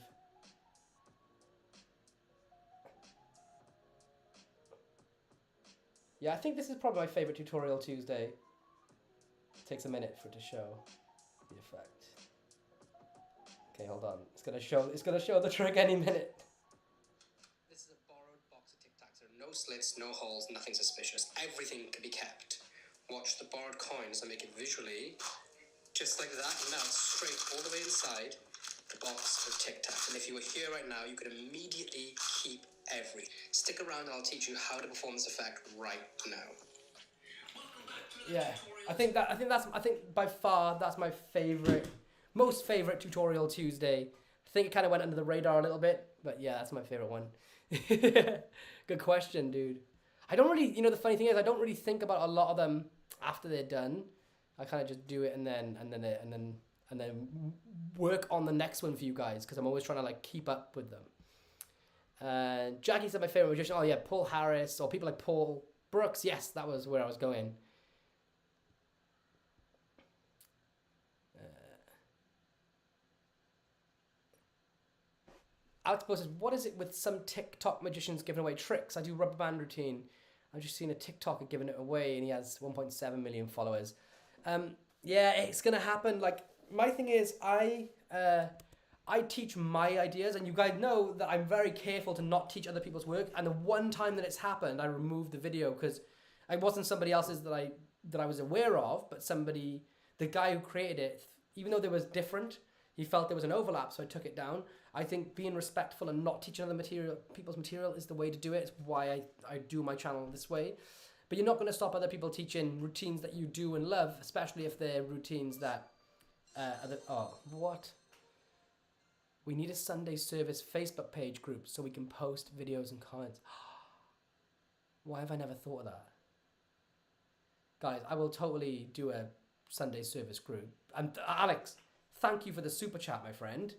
Yeah, I think this is probably my favourite Tutorial Tuesday. It takes a minute for it to show the effect. Okay, hold on. It's gonna show the trick any minute. This is a borrowed box of Tic Tacs. There are no slits, no holes, nothing suspicious. Everything can be kept. Watch the borrowed coins and make it visually just like that. And now it's straight all the way inside the box of Tic Tacs. And if you were here right now, you could immediately keep every. Stick around and I'll teach you how to perform this effect right now. Yeah, I think by far that's my most favorite tutorial Tuesday. I think it kind of went under the radar a little bit, but yeah, that's my favorite one. Good question, dude. I don't really, the funny thing is, I don't really think about a lot of them after they're done. I kind of just do it and then work on the next one for you guys, because I'm always trying to like keep up with them. Jackie said my favorite magician. Oh yeah, Paul Harris, or people like Paul Brooks. Yes, that was where I was going. Alex Bo says, what is it with some TikTok magicians giving away tricks? I do rubber band routine. I've just seen a TikToker giving it away, and he has 1.7 million followers. Yeah, it's gonna happen. Like, my thing is, I teach my ideas, and you guys know that I'm very careful to not teach other people's work. And the one time that it's happened, I removed the video because it wasn't somebody else's that I was aware of, but the guy who created it, even though they was different, he felt there was an overlap, so I took it down. I think being respectful and not teaching other people's material is the way to do it. It's why I do my channel this way. But you're not going to stop other people teaching routines that you do and love, especially if they're routines that what? We need a Sunday service Facebook page group so we can post videos and comments. Why have I never thought of that? Guys, I will totally do a Sunday service group. And Alex, thank you for the super chat, my friend.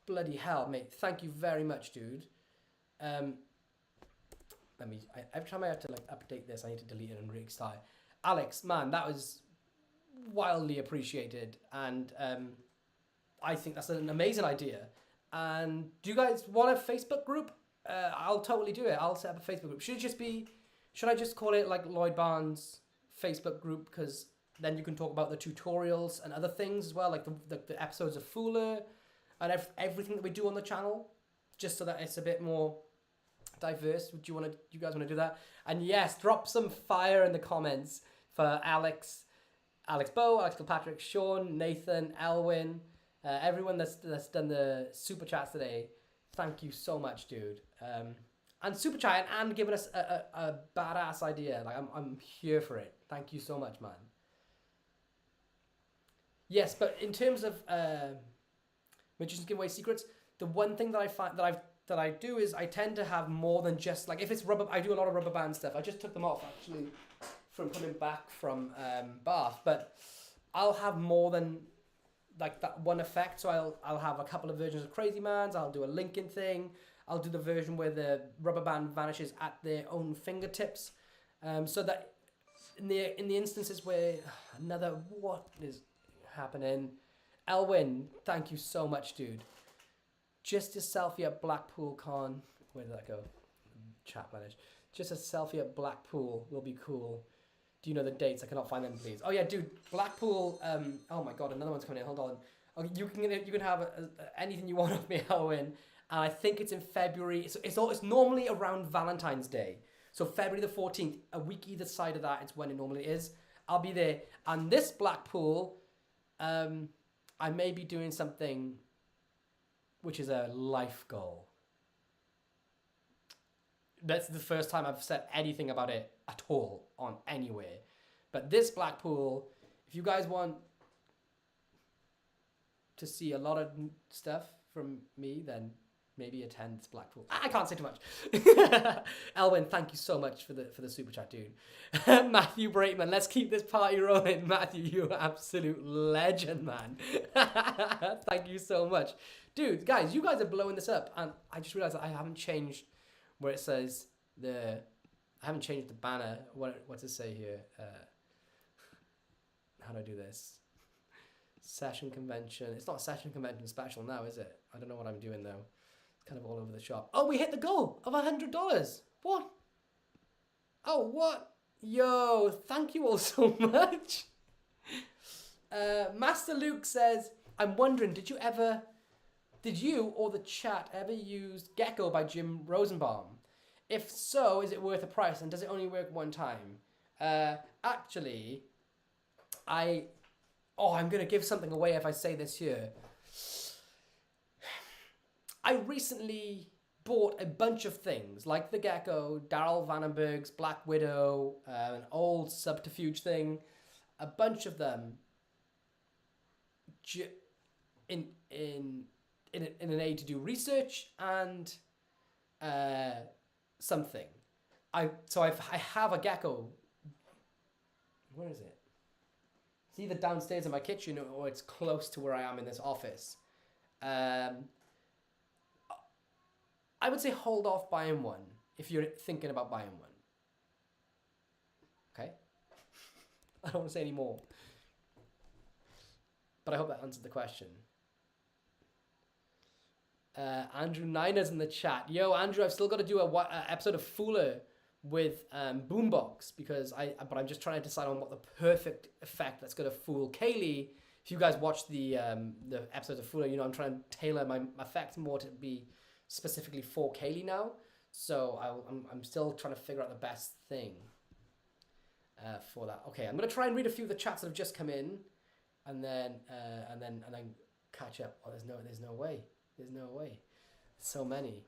Bloody hell, mate. Thank you very much, dude. Every time I have to like update this, I need to delete it and restart. Alex, man, that was wildly appreciated, and I think that's an amazing idea. And do you guys want a Facebook group? I'll totally do it. I'll set up a Facebook group. Should I just call it like Lloyd Barnes Facebook group? Because then you can talk about the tutorials and other things as well, like the episodes of Fuller and everything that we do on the channel, just so that it's a bit more diverse. You guys want to do that? And yes, drop some fire in the comments for Alex Bo, Alex Kilpatrick, Sean, Nathan, Elwin, everyone that's done the super chats today. Thank you so much, dude. And super chatting and giving us a badass idea. Like I'm here for it. Thank you so much, man. Yes, but in terms of magicians give away secrets, the one thing that I find that I do is I tend to have more than just like, if it's rubber, I do a lot of rubber band stuff. I just took them off actually from coming back from Bath, but I'll have more than like that one effect. So I'll have a couple of versions of Crazy Man's. I'll do a Lincoln thing. I'll do the version where the rubber band vanishes at their own fingertips, so that in the instances where what is happening, Elwin, thank you so much, dude. Just a selfie at Blackpool Con. Where did that go? Chat manage. Just a selfie at Blackpool will be cool. Do you know the dates? I cannot find them, please. Oh yeah, dude. Blackpool. Oh my god, another one's coming in. Hold on. Okay, you can have anything you want of me, Elwin. And I think it's in February. It's normally around Valentine's Day. So February the 14th, a week either side of that, it's when it normally is. I'll be there. And this Blackpool, I may be doing something which is a life goal. That's the first time I've said anything about it at all on anywhere. But this Blackpool, if you guys want to see a lot of stuff from me, then maybe attend Blackpool. I can't say too much. Elwin, thank you so much for the super chat, dude. Matthew Braitman, let's keep this party rolling. Matthew, you're an absolute legend, man. Thank you so much. Dude, guys, you guys are blowing this up, and I just realized that I haven't changed where it says I haven't changed the banner. What's it say here? How do I do this? Session convention. It's not session convention special now, is it? I don't know what I'm doing though. It's kind of all over the shop. Oh, we hit the goal of $100. What? Oh, what? Yo, thank you all so much. Master Luke says, I'm wondering, did you or the chat ever use Gecko by Jim Rosenbaum? If so, is it worth a price, and does it only work one time? Actually, I'm going to give something away if I say this here. I recently bought a bunch of things, like the Gecko, Daryl Vandenberg's Black Widow, an old subterfuge thing, a bunch of them in an aid to do research and something. I have a gecko. Where is it? It's either downstairs in my kitchen or it's close to where I am in this office. I would say hold off buying one if you're thinking about buying one. Okay? I don't want to say any more. But I hope that answered the question. Andrew Niner's in the chat. Yo, Andrew, I've still got to do a episode of Fuller with Boombox but I'm just trying to decide on what the perfect effect that's going to fool Kaylee. If you guys watch the episodes of Fuller, I'm trying to tailor my effects more to be specifically for Kaylee now. So I'm still trying to figure out the best thing for that. Okay, I'm going to try and read a few of the chats that have just come in, and then catch up. Oh, there's no way. There's no way. So many.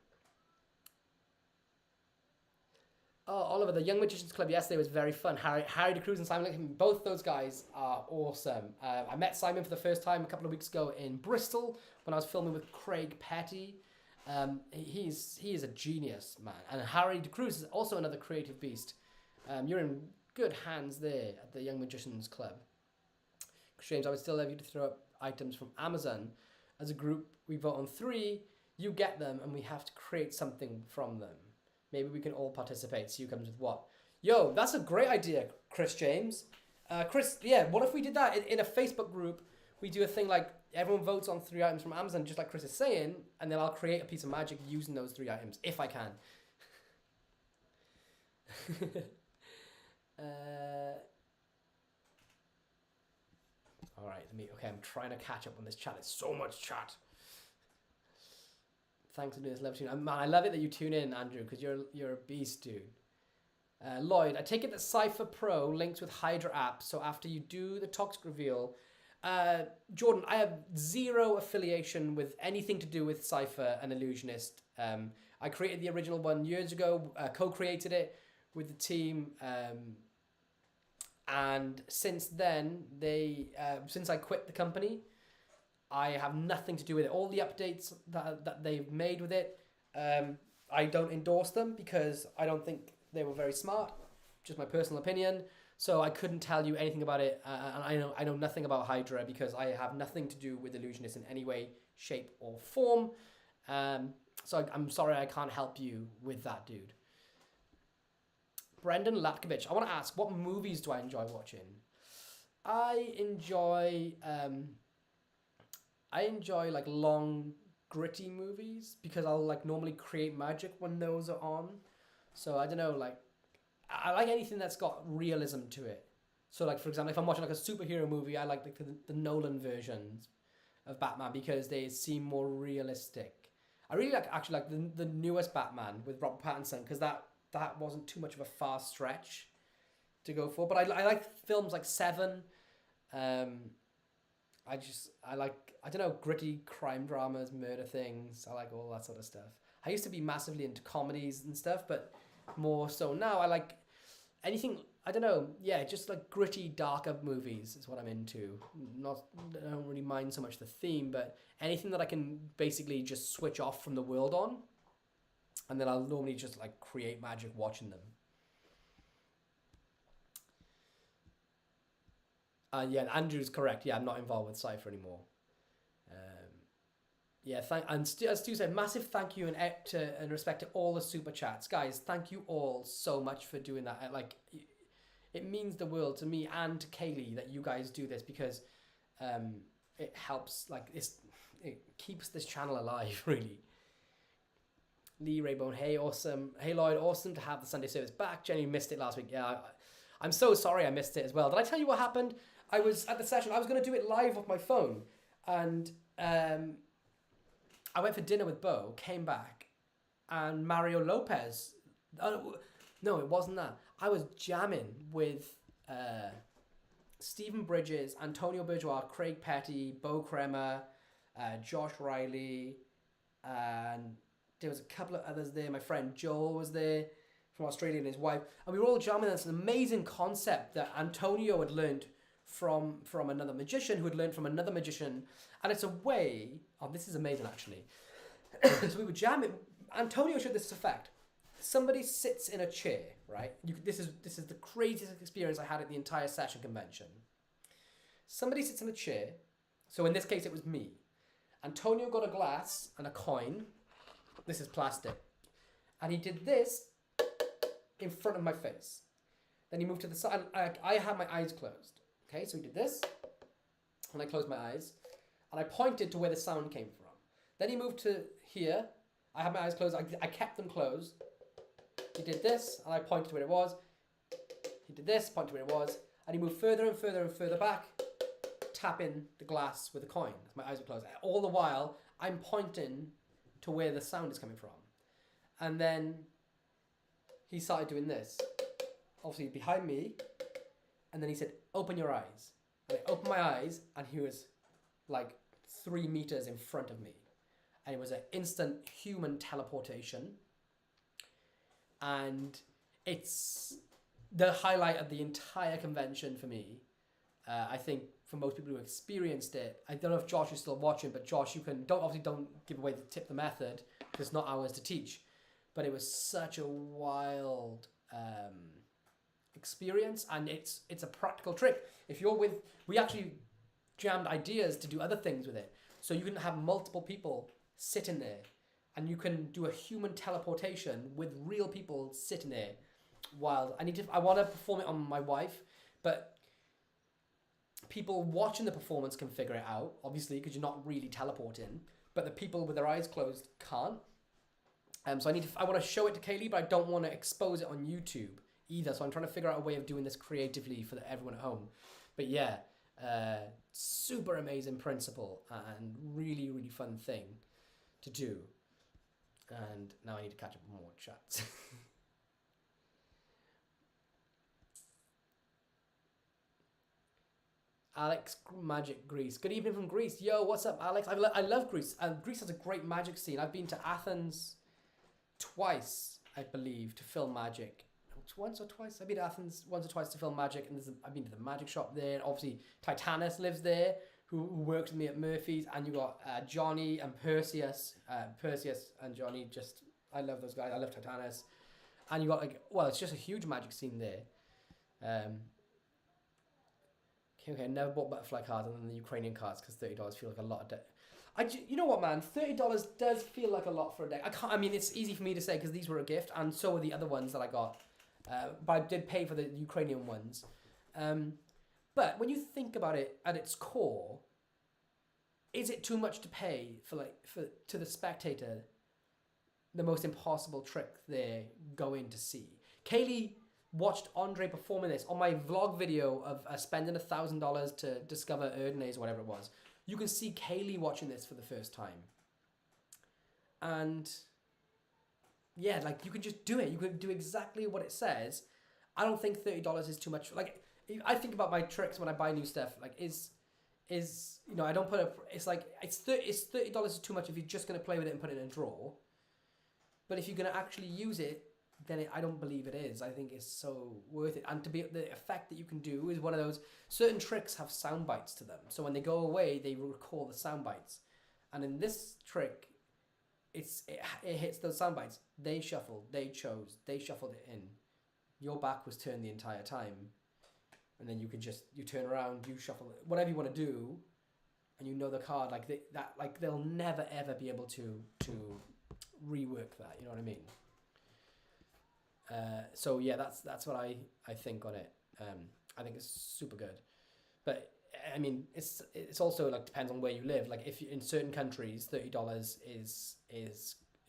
Oh, Oliver, the Young Magicians Club yesterday was very fun. Harry DeCruz and Simon Lincoln, both those guys are awesome. I met Simon for the first time a couple of weeks ago in Bristol when I was filming with Craig Petty. He is a genius, man. And Harry DeCruz is also another creative beast. You're in good hands there at the Young Magicians Club. James, I would still love you to throw up items from Amazon. As a group, we vote on 3. You get them, and we have to create something from them. Maybe we can all participate. See who comes with what. Yo, that's a great idea, Chris James. Chris, yeah, what if we did that in a Facebook group? We do a thing like everyone votes on 3 items from Amazon, just like Chris is saying, and then I'll create a piece of magic using those 3 items, if I can. All right, I'm trying to catch up on this chat. It's so much chat. Thanks for doing this live stream. Man, I love it that you tune in, Andrew, because you're a beast, dude. Lloyd, I take it that Cypher Pro links with Hydra app, so after you do the toxic reveal, Jordan, I have zero affiliation with anything to do with Cypher and Illusionist. I created the original one years ago, co-created it with the team, and since then, since I quit the company, I have nothing to do with it. All the updates that they've made with it, I don't endorse them because I don't think they were very smart. Just my personal opinion. So I couldn't tell you anything about it. And I know nothing about Hydra because I have nothing to do with Illusionist in any way, shape, or form. So I'm sorry I can't help you with that, dude. Brendan Latkovich, I want to ask, what movies do I enjoy watching? I enjoy like long, gritty movies because I'll like normally create magic when those are on. So I don't know, like I like anything that's got realism to it. So like for example, if I'm watching like a superhero movie, I like the Nolan versions of Batman because they seem more realistic. I really actually like the newest Batman with Robert Pattinson because that wasn't too much of a far stretch to go for. But I like films like Seven. I like, I don't know, gritty crime dramas, murder things. I like all that sort of stuff. I used to be massively into comedies and stuff, but more so now I like anything, I don't know, yeah, just like gritty, darker movies is what I'm into. I don't really mind so much the theme, but anything that I can basically just switch off from the world on, and then I'll normally just like create magic watching them. Yeah, Andrew's correct. Yeah, I'm not involved with Cypher anymore. Yeah, as Stu said, massive thank you and respect to all the super chats, guys. Thank you all so much for doing that. Like, it means the world to me and to Kaylee that you guys do this because it helps. Like, it keeps this channel alive, really. Lee Raybone, hey, awesome. Hey, Lloyd, awesome to have the Sunday service back. Jenny missed it last week. Yeah, I'm so sorry I missed it as well. Did I tell you what happened? I was at the session. I was going to do it live off my phone. And I went for dinner with Bo, came back, and Mario Lopez. No, it wasn't that. I was jamming with Stephen Bridges, Antonio Bourgeois, Craig Petty, Bo Kremer, Josh Riley, and there was a couple of others there. My friend Joel was there from Australia and his wife. And we were all jamming on this amazing concept that Antonio had learned from another magician who had learned from another magician, and it's a way. Oh, this is amazing actually. So we were jamming. Antonio showed this effect. Somebody sits in a chair, right? This is the craziest experience I had at the entire session convention. Somebody sits in a chair. So in this case, it was me. Antonio got a glass and a coin. This is plastic. And he did this in front of my face. Then he moved to the side. I had my eyes closed. Okay, so he did this. And I closed my eyes. And I pointed to where the sound came from. Then he moved to here. I had my eyes closed. I kept them closed. He did this. And I pointed to where it was. He did this, pointed to where it was. And he moved further and further and further back, tapping the glass with a coin. My eyes were closed. All the while, I'm pointing to where the sound is coming from. And then he started doing this. Obviously behind me. And then he said, open your eyes. And I opened my eyes and he was like 3 meters in front of me. And it was an instant human teleportation. And it's the highlight of the entire convention for me. I think for most people who experienced it, I don't know if Josh is still watching, but Josh, you can don't give away the tip the method because it's not ours to teach. But it was such a wild experience, and it's a practical trick. If you're with, we actually jammed ideas to do other things with it, so you can have multiple people sitting there, and you can do a human teleportation with real people sitting there. Wild. I want to perform it on my wife, but people watching the performance can figure it out, obviously, because you're not really teleporting. But the people with their eyes closed can't. So I want to show it to Kaylee, but I don't want to expose it on YouTube either. So I'm trying to figure out a way of doing this creatively for everyone at home. But yeah, super amazing principle and really, really fun thing to do. And now I need to catch up with more chats. Alex Magic Greece. Good evening from Greece. Yo, what's up, Alex? I love Greece. Greece has a great magic scene. I've been to Athens twice, I believe, to film magic. Once or twice. I've been to Athens once or twice to film magic, and I've been to the magic shop there. Obviously, Titanus lives there, who works with me at Murphy's, and you got Johnny and Perseus. Perseus and Johnny, I love those guys. I love Titanus. And you got it's just a huge magic scene there. Okay, I never bought butterfly cards other than the Ukrainian cards because $30 feel like a lot of debt. You know what, man? $30 does feel like a lot for a deck. I mean, it's easy for me to say because these were a gift, and so were the other ones that I got. But I did pay for the Ukrainian ones. But when you think about it at its core, is it too much to pay for to the spectator the most impossible trick they're going to see? Kaylee watched Andre performing this on my vlog video of spending $1,000 to discover Erdnase or whatever it was. You can see Kaylee watching this for the first time. And yeah, you can just do it. You can do exactly what it says. I don't think $30 is too much. I think about my tricks when I buy new stuff. I don't put it's $30 is too much if you're just going to play with it and put it in a drawer. But if you're going to actually use it, then I don't believe it is. I think it's so worth it. And the effect that you can do is one of those, certain tricks have sound bites to them. So when they go away, they recall the sound bites. And in this trick, it hits those sound bites. They shuffled, they chose, they shuffled it in. Your back was turned the entire time. And then you turn around, you shuffle it, whatever you want to do, and you know the card, they'll never ever be able to rework that, you know what I mean? So yeah, that's what I think on it. I think it's super good, but I mean it's also depends on where you live. If in certain countries, $30 is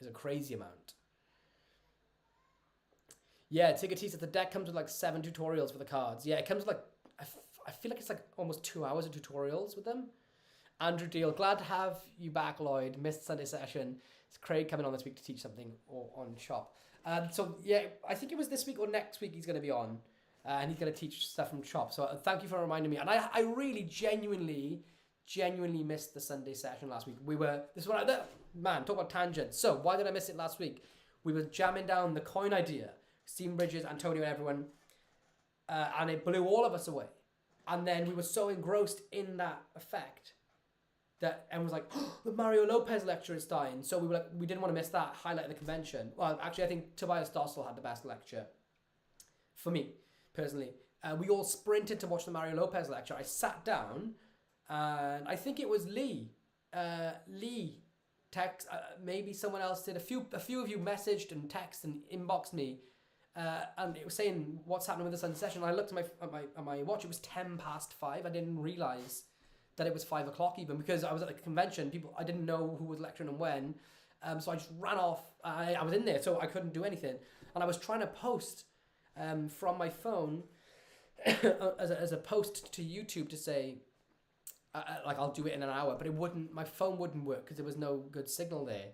a crazy amount. Yeah, Tigatis, the deck comes with 7 tutorials for the cards. Yeah, it comes with I feel like it's almost 2 hours of tutorials with them. Andrew Deal, glad to have you back, Lloyd. Missed Sunday session. It's Craig coming on this week to teach something on shop. So yeah, I think it was this week or next week he's going to be on, and he's going to teach stuff from shop. So thank you for reminding me. And I really genuinely missed the Sunday session last week. Talk about tangents. So why did I miss it last week? We were jamming down the coin idea, Stephen Bridges, Antonio, and everyone, and it blew all of us away. And then we were so engrossed in that effect that everyone was like, oh, the Mario Lopez lecture is starting. So we were like, we didn't want to miss that highlight of the convention. Well, actually, I think Tobias Dossel had the best lecture for me, personally. We all sprinted to watch the Mario Lopez lecture. I sat down, and I think it was Lee. Lee text, maybe someone else did. A few of you messaged and texted and inboxed me, and it was saying what's happening with the Sun session. I looked at my watch. It was 5:10. I didn't realize that it was 5 o'clock even, because I was at the convention. I didn't know who was lecturing and when, so I just ran off. I was in there, so I couldn't do anything, and I was trying to post from my phone as a post to YouTube to say, like, I'll do it in an hour, but it wouldn't. My phone wouldn't work because there was no good signal there.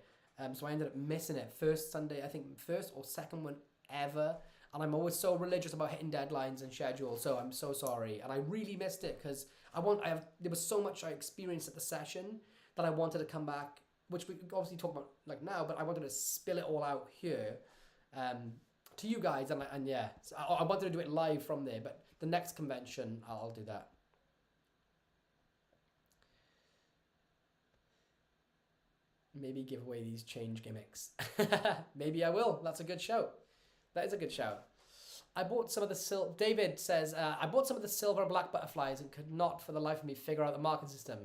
So I ended up missing it. First Sunday, I think first or second one ever. And I'm always so religious about hitting deadlines and schedules, so I'm so sorry. And I really missed it because there was so much I experienced at the session that I wanted to come back, which we obviously talk about like now, but I wanted to spill it all out here to you guys. And yeah, so I wanted to do it live from there, but the next convention, I'll do that. Maybe give away these change gimmicks. Maybe I will. That's a good shout. That is a good shout. I bought some of the David says, I bought some of the silver and black butterflies and could not for the life of me figure out the marking system.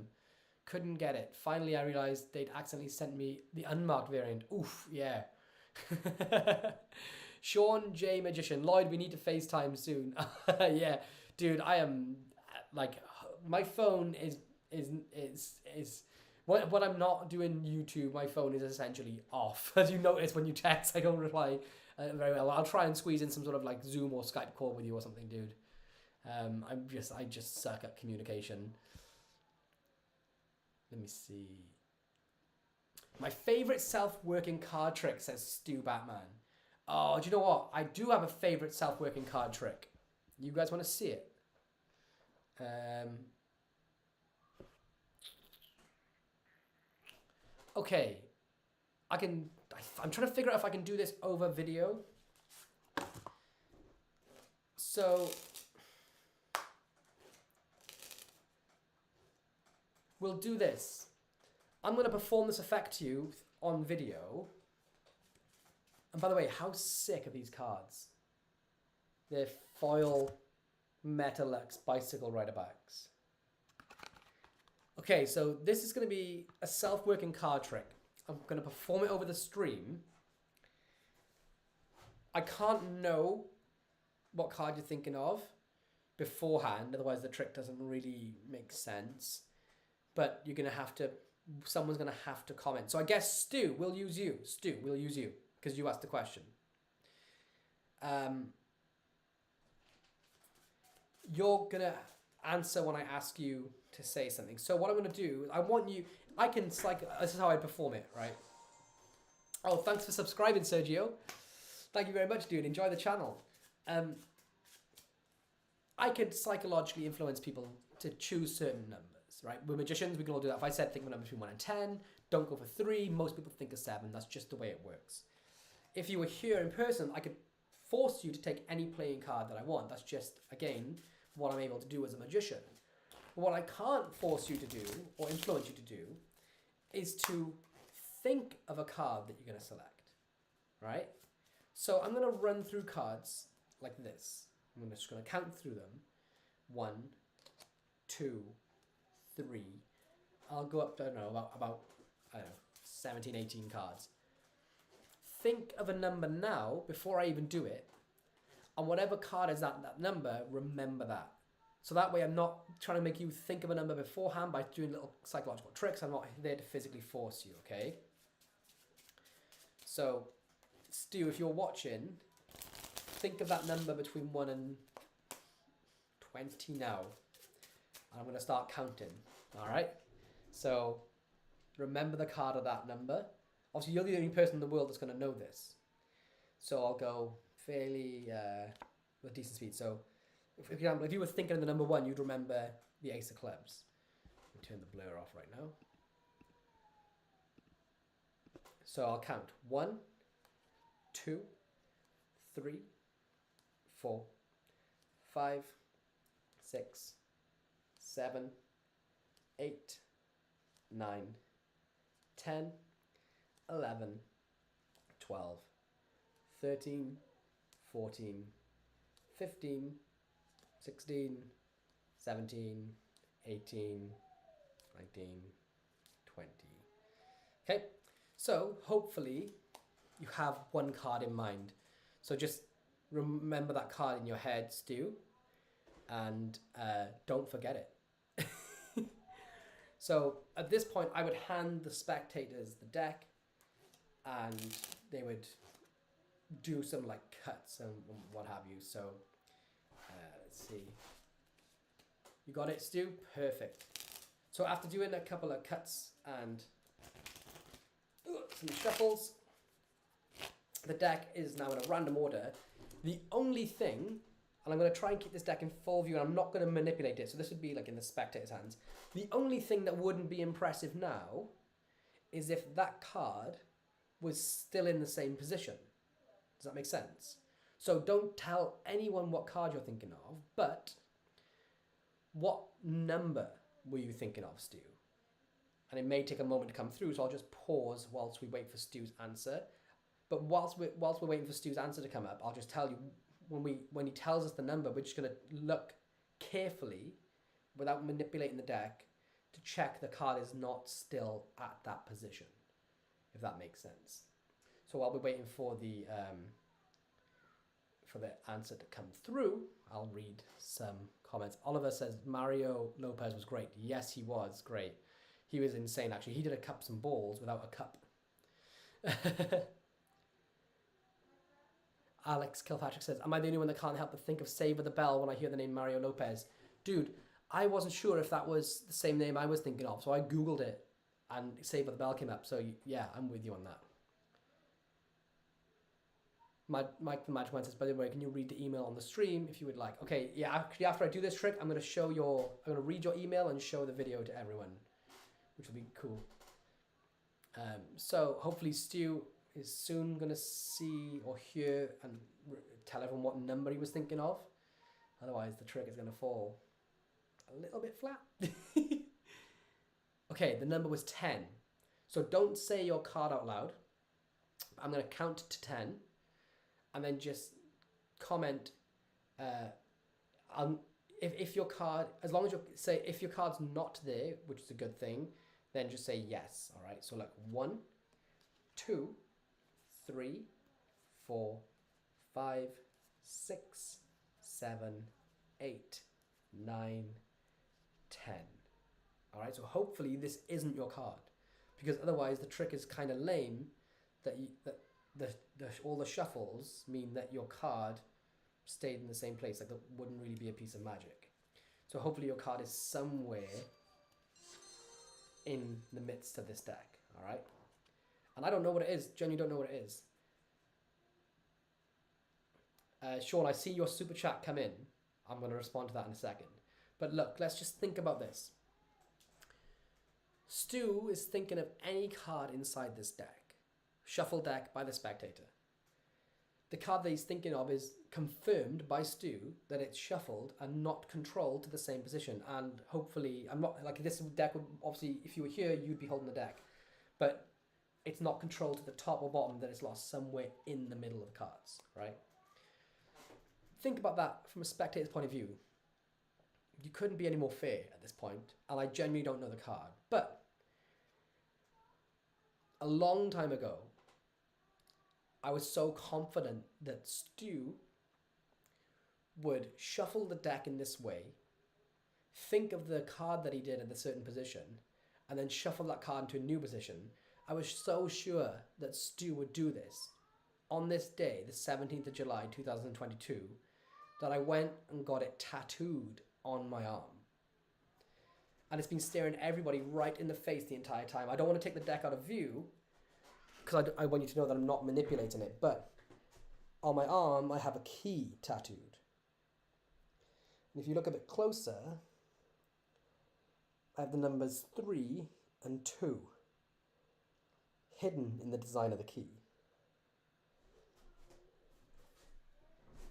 Couldn't get it. Finally, I realized they'd accidentally sent me the unmarked variant. Oof, yeah. Sean J. Magician. Lloyd, we need to FaceTime soon. Yeah, dude, I am, like, my phone is when I'm not doing YouTube, my phone is essentially off. As you notice when you text, I don't reply very well. I'll try and squeeze in some sort of like Zoom or Skype call with you or something, dude. I just suck at communication. Let me see. My favorite self-working card trick, says Stu Batman. Oh, do you know what? I do have a favorite self-working card trick. You guys want to see it? Okay. I'm trying to figure out if I can do this over video. So we'll do this. I'm going to perform this effect to you on video. And by the way, how sick are these cards? They're foil Metalux bicycle rider backs. Okay, so this is going to be a self-working card trick. I'm going to perform it over the stream. I can't know what card you're thinking of beforehand, otherwise the trick doesn't really make sense. But you're going to have to, someone's going to have to comment. So I guess Stu, we'll use you. Stu, we'll use you, because you asked the question. You're going to answer when I ask you to say something. So what I'm going to do, this is how I perform it, right? Oh, thanks for subscribing, Sergio. Thank you very much, dude. Enjoy the channel. I could psychologically influence people to choose certain numbers, right? We're magicians, we can all do that. If I said think of a number between 1 and 10, don't go for 3, most people think of 7. That's just the way it works. If you were here in person, I could force you to take any playing card that I want. That's just, again, what I'm able to do as a magician. What I can't force you to do, or influence you to do, is to think of a card that you're going to select, right? So I'm going to run through cards like this. I'm just going to count through them. 1, 2, 3. I'll go up, I don't know, about 17, 18 cards. Think of a number now, before I even do it, and whatever card is that number, remember that. So that way I'm not trying to make you think of a number beforehand by doing little psychological tricks. I'm not there to physically force you, okay? So, Stu, if you're watching, think of that number between 1 and 20 now. And I'm going to start counting, all right? So, remember the card of that number. Obviously, you're the only person in the world that's going to know this. So I'll go fairly with decent speed. So, for example, if you were thinking of the number 1, you'd remember the Ace of Clubs. Let me turn the blur off right now. So I'll count 1, 2, 3, 4, 5, 6, 7, 8, 9, 10, 11, 12, 13, 14, 15, 16, 17, 18, 19, 20. Okay, so hopefully you have one card in mind. So just remember that card in your head, Stu, and don't forget it. So at this point, I would hand the spectators the deck, and they would do some like cuts and what have you. So let's see. You got it, Stu? Perfect. So after doing a couple of cuts and some shuffles, the deck is now in a random order. The only thing, and I'm going to try and keep this deck in full view, and I'm not going to manipulate it, so this would be like in the spectator's hands. The only thing that wouldn't be impressive now is if that card was still in the same position. Does that make sense? So don't tell anyone what card you're thinking of, but what number were you thinking of, Stu? And it may take a moment to come through, so I'll just pause whilst we wait for Stu's answer. But whilst we're waiting for Stu's answer to come up, I'll just tell you, when he tells us the number, we're just going to look carefully, without manipulating the deck, to check the card is not still at that position, if that makes sense. So while we're waiting for the answer to come through, I'll read some comments. Oliver says Mario Lopez was great. Yes, he was great. He was insane, actually. He did a cups and balls without a cup. Alex Kilpatrick says, am I the only one that can't help but think of Savor the Bell when I hear the name Mario Lopez? Dude, I wasn't sure if that was the same name I was thinking of, so I Googled it and Savor the Bell came up. So yeah, I'm with you on that. Mike the Magic Man says, by the way, can you read the email on the stream if you would like? Okay, yeah, actually after I do this trick, I'm going to read your email and show the video to everyone, which will be cool. So hopefully Stu is soon going to see or hear and tell everyone what number he was thinking of. Otherwise, the trick is going to fall a little bit flat. Okay, the number was 10. So don't say your card out loud. I'm going to count to 10 and then just comment if your card, as long as you say, if your card's not there, which is a good thing, then just say yes. All right, so like 1, 2, 3, 4, 5, 6, 7, 8, 9, 10. All right, so hopefully this isn't your card, because otherwise the trick is kind of lame. All the shuffles mean that your card stayed in the same place. Like, that wouldn't really be a piece of magic. So hopefully your card is somewhere in the midst of this deck. All right. And I don't know what it is. Genuinely don't know what it is. Sean, I see your super chat come in. I'm going to respond to that in a second. But look, let's just think about this. Stu is thinking of any card inside this deck. Shuffle deck by the spectator. The card that he's thinking of is confirmed by Stu that it's shuffled and not controlled to the same position. And hopefully, I'm not, like, this deck would, obviously, if you were here, you'd be holding the deck. But it's not controlled to the top or bottom, that it's lost somewhere in the middle of the cards, right? Think about that from a spectator's point of view. You couldn't be any more fair at this point, and I genuinely don't know the card. But a long time ago, I was so confident that Stu would shuffle the deck in this way, think of the card that he did in a certain position, and then shuffle that card into a new position. I was so sure that Stu would do this on this day, the 17th of July, 2022, that I went and got it tattooed on my arm. And it's been staring everybody right in the face the entire time. I don't want to take the deck out of view, because I want you to know that I'm not manipulating it. But on my arm, I have a key tattooed. And if you look a bit closer, I have the numbers 3 and 2 hidden in the design of the key.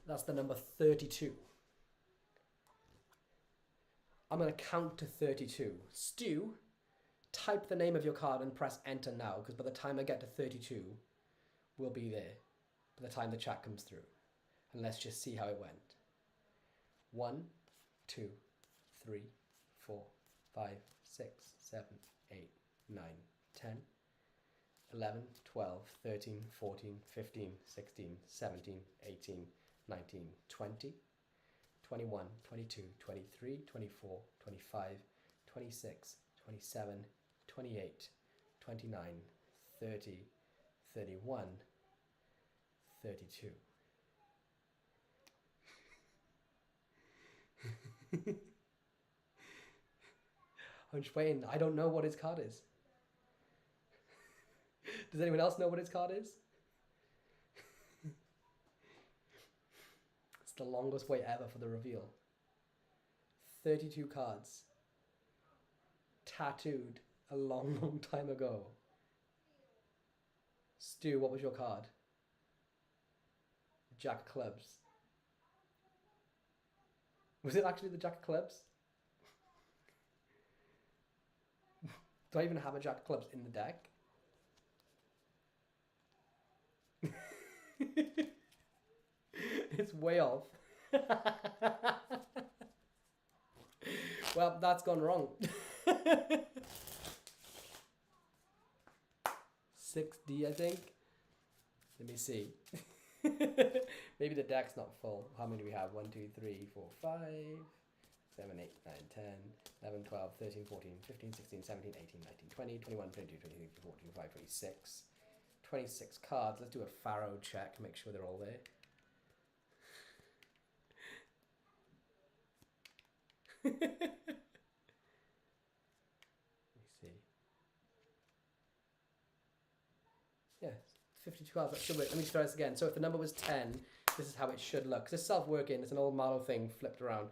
That's the number 32. I'm going to count to 32. Stu, type the name of your card and press enter now, because by the time I get to 32, we'll be there. By the time the chat comes through. And let's just see how it went. 1, 2, 3, 4, 5, 6, 7, 8, 9, 10, 11, 12, 13, 14, 15, 16, 17, 18, 19, 20, 21, 22, 23, 24, 25, 26, 27, 28, 29, 30, 31, 32. I'm just waiting. I don't know what his card is. Does anyone else know what his card is? It's the longest wait ever for the reveal. 32 cards. Tattooed a long, long time ago. Stu, what was your card? Jack of Clubs. Was it actually the Jack of Clubs? Do I even have a Jack of Clubs in the deck? It's way off. Well, that's gone wrong. 6D, I think. Let me see. Maybe the deck's not full. How many do we have? 1, 2, 3, 4, 5, 7, 8, 9, 10, 11, 12, 13, 14, 15, 16, 17, 18, 19, 20, 21, 22, 23, 24, 25, 26. 26 cards. Let's do a Pharaoh check. Make sure they're all there. Let me see. Yeah, 52 cards. That should work. Let me try this again. So if the number was 10, this is how it should look. Because it's self-working. It's an old model thing flipped around.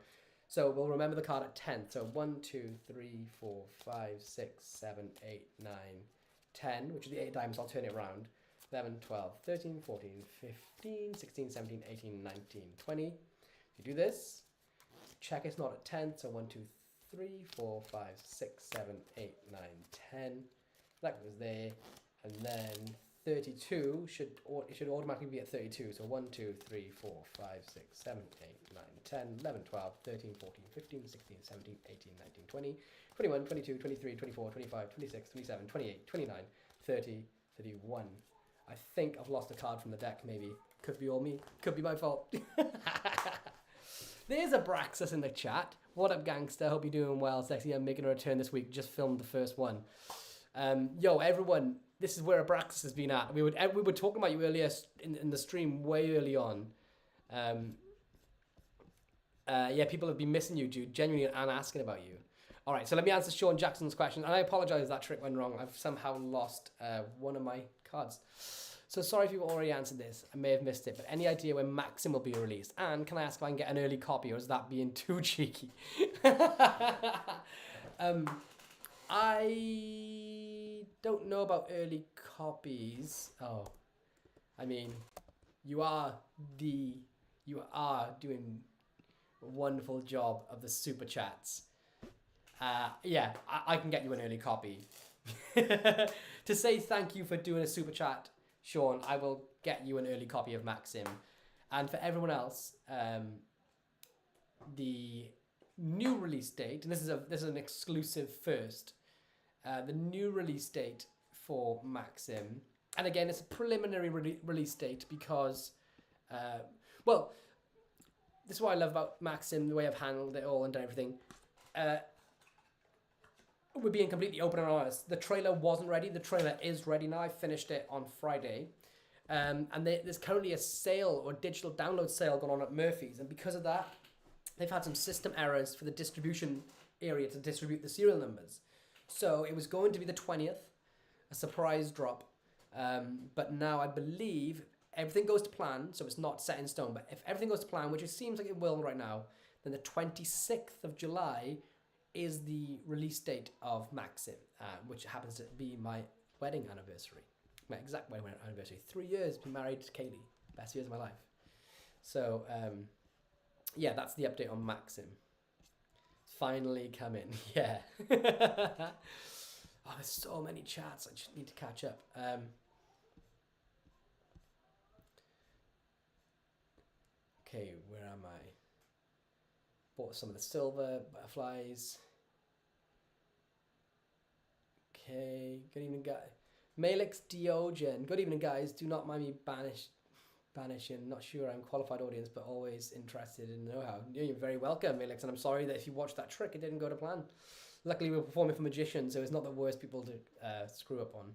So we'll remember the card at 10. So 1, 2, 3, 4, 5, 6, 7, 8, 9, 10, which is the 8 diamonds. I'll turn it around. 11, 12, 13, 14, 15, 16, 17, 18, 19, 20. If you do this, check it's not at 10. So 1, 2, 3, 4, 5, 6, 7, 8, 9, 10. That goes there. And then 32 should automatically be at 32. So 1, 2, 3, 4, 5, 6, 7, 8, 9, 10, 11, 12, 13, 14, 15, 16, 17, 18, 19, 20, 21, 22, 23, 24, 25, 26, 27, 28, 29, 30, 31. I think I've lost a card from the deck, maybe. Could be all me. Could be my fault. There's Abraxas in the chat. What up, gangster? Hope you're doing well. Sexy, I'm making a return this week. Just filmed the first one. Yo, everyone, this is where Abraxas has been at. We were talking about you earlier in the stream, way early on. Yeah, people have been missing you, dude. Genuinely, and asking about you. All right, so let me answer Sean Jackson's question. And I apologize, that trick went wrong. I've somehow lost one of my cards. So sorry if you've already answered this. I may have missed it. But any idea when Maxim will be released? And can I ask if I can get an early copy, or is that being too cheeky? I don't know about early copies. Oh, I mean, you are doing a wonderful job of the super chats. Yeah, I can get you an early copy. To say thank you for doing a super chat, Sean, I will get you an early copy of Maxim. And for everyone else, the new release date, and this is an exclusive first, the new release date for Maxim, and again, it's a preliminary release date because, well, this is what I love about Maxim, the way I've handled it all and done everything. We're being completely open and honest. The trailer wasn't ready. The trailer is ready now. I finished it on Friday. And there's currently a sale or digital download sale going on at Murphy's. And because of that, they've had some system errors for the distribution area to distribute the serial numbers. So it was going to be the 20th, a surprise drop. But now I believe everything goes to plan. So it's not set in stone. But if everything goes to plan, which it seems like it will right now, then the 26th of July is the release date of Maxim, which happens to be my wedding anniversary. My exact wedding anniversary. 3 years been married to Kaylee. Best years of my life. So, yeah, that's the update on Maxim. finally come in. Yeah. Oh, there's so many chats. I just need to catch up. Okay, where am I? Bought some of the silver butterflies. Okay, good evening, guys. Malix Diogen. Good evening, guys. Do not mind me banishing. Not sure I'm qualified audience, but always interested in know-how. You're very welcome, Malix, and I'm sorry that if you watched that trick, it didn't go to plan. Luckily, we're performing for magicians, so it's not the worst people to screw up on.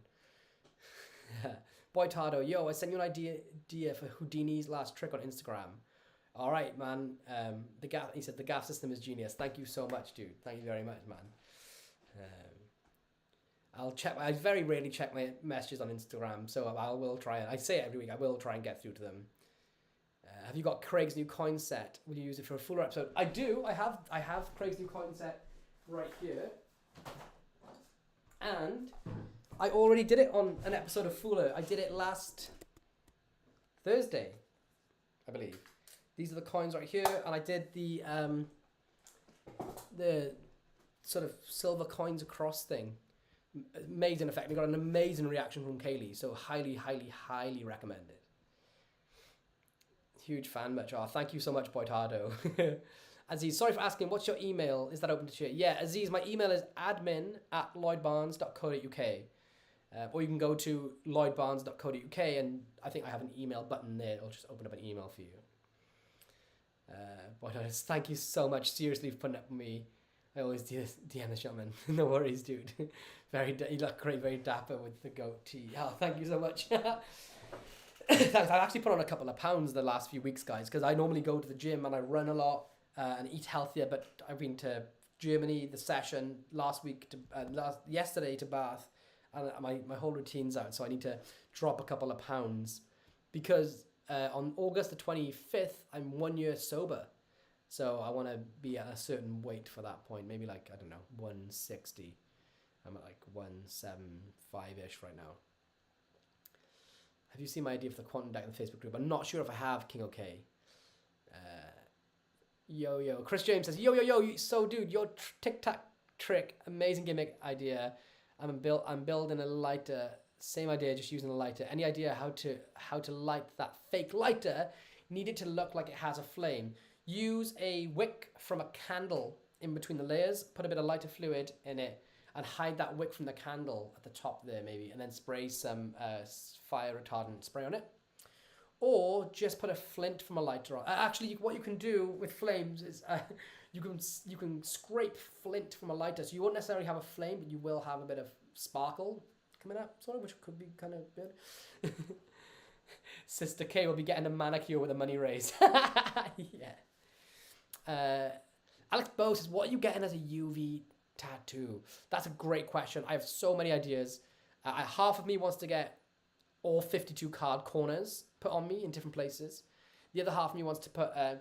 Boy Tardo, yo, I sent you an idea for Houdini's last trick on Instagram. All right, man. He said the gaff system is genius. Thank you so much, dude. Thank you very much, man. I'll check. I very rarely check my messages on Instagram, so I will try. I say it every week. I will try and get through to them. Have you got Craig's new coin set? Will you use it for a fuller episode? I do. I have Craig's new coin set right here, and I already did it on an episode of Fuller. I did it last Thursday, I believe. These are the coins right here, and I did the sort of silver coins across thing. Amazing effect. We got an amazing reaction from Kaylee, so highly, highly, highly recommend it. Huge fan, much. Oh, thank you so much, Boitardo. Aziz, sorry for asking, what's your email? Is that open to share? Yeah, Aziz, my email is admin@lloydbarnes.co.uk. Or you can go to lloydbarnes.co.uk, and I think I have an email button there. It'll just open up an email for you. Thank you so much, seriously, for putting up with me. I always DM the shaman. No worries, dude. You look great, very dapper with the goatee. Oh, thank you so much. Thanks. I've actually put on a couple of pounds the last few weeks, guys, because I normally go to the gym and I run a lot and eat healthier. But I've been to Germany, the session last week, yesterday to Bath, and my whole routine's out. So I need to drop a couple of pounds because on August the 25th, I'm 1 year sober. So I want to be at a certain weight for that point. Maybe like, I don't know, 160. I'm at like 175-ish right now. Have you seen my idea for the quantum deck in the Facebook group? I'm not sure if I have, King OK. Yo. Chris James says, yo. So, dude, your tic-tac trick, amazing gimmick idea. I'm building a lighter. Same idea, just using a lighter. Any idea how to light that fake lighter? Need it to look like it has a flame. Use a wick from a candle in between the layers, put a bit of lighter fluid in it, and hide that wick from the candle at the top there maybe, and then spray some fire retardant spray on it. Or just put a flint from a lighter on. Actually, what you can do with flames is you can scrape flint from a lighter, so you won't necessarily have a flame, but you will have a bit of sparkle coming up, sort of, which could be kind of good. Sister K will be getting a manicure with a money raise. Yeah. Alex Bow says, what are you getting as a UV tattoo? That's a great question. I have so many ideas. Half of me wants to get all 52 card corners put on me in different places. The other half of me wants to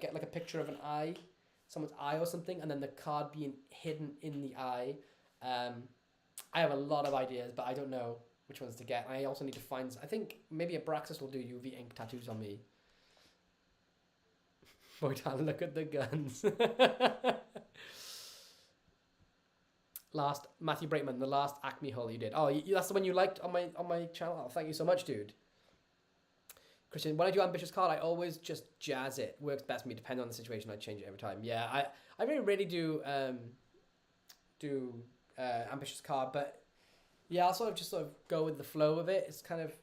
get like a picture of an eye, someone's eye or something, and then the card being hidden in the eye. I have a lot of ideas, but I don't know which ones to get. I also need to find, I think maybe Abraxas will do UV ink tattoos on me. Boy, Dan, look at the guns. Matthew Brakeman, the last Acme haul you did. Oh, that's the one you liked on my channel. Oh, thank you so much, dude. Christian, when I do ambitious card, I always just jazz it. Works best for me, depending on the situation. I change it every time. Yeah, I very rarely do ambitious card, but yeah, I'll sort of go with the flow of it. It's kind of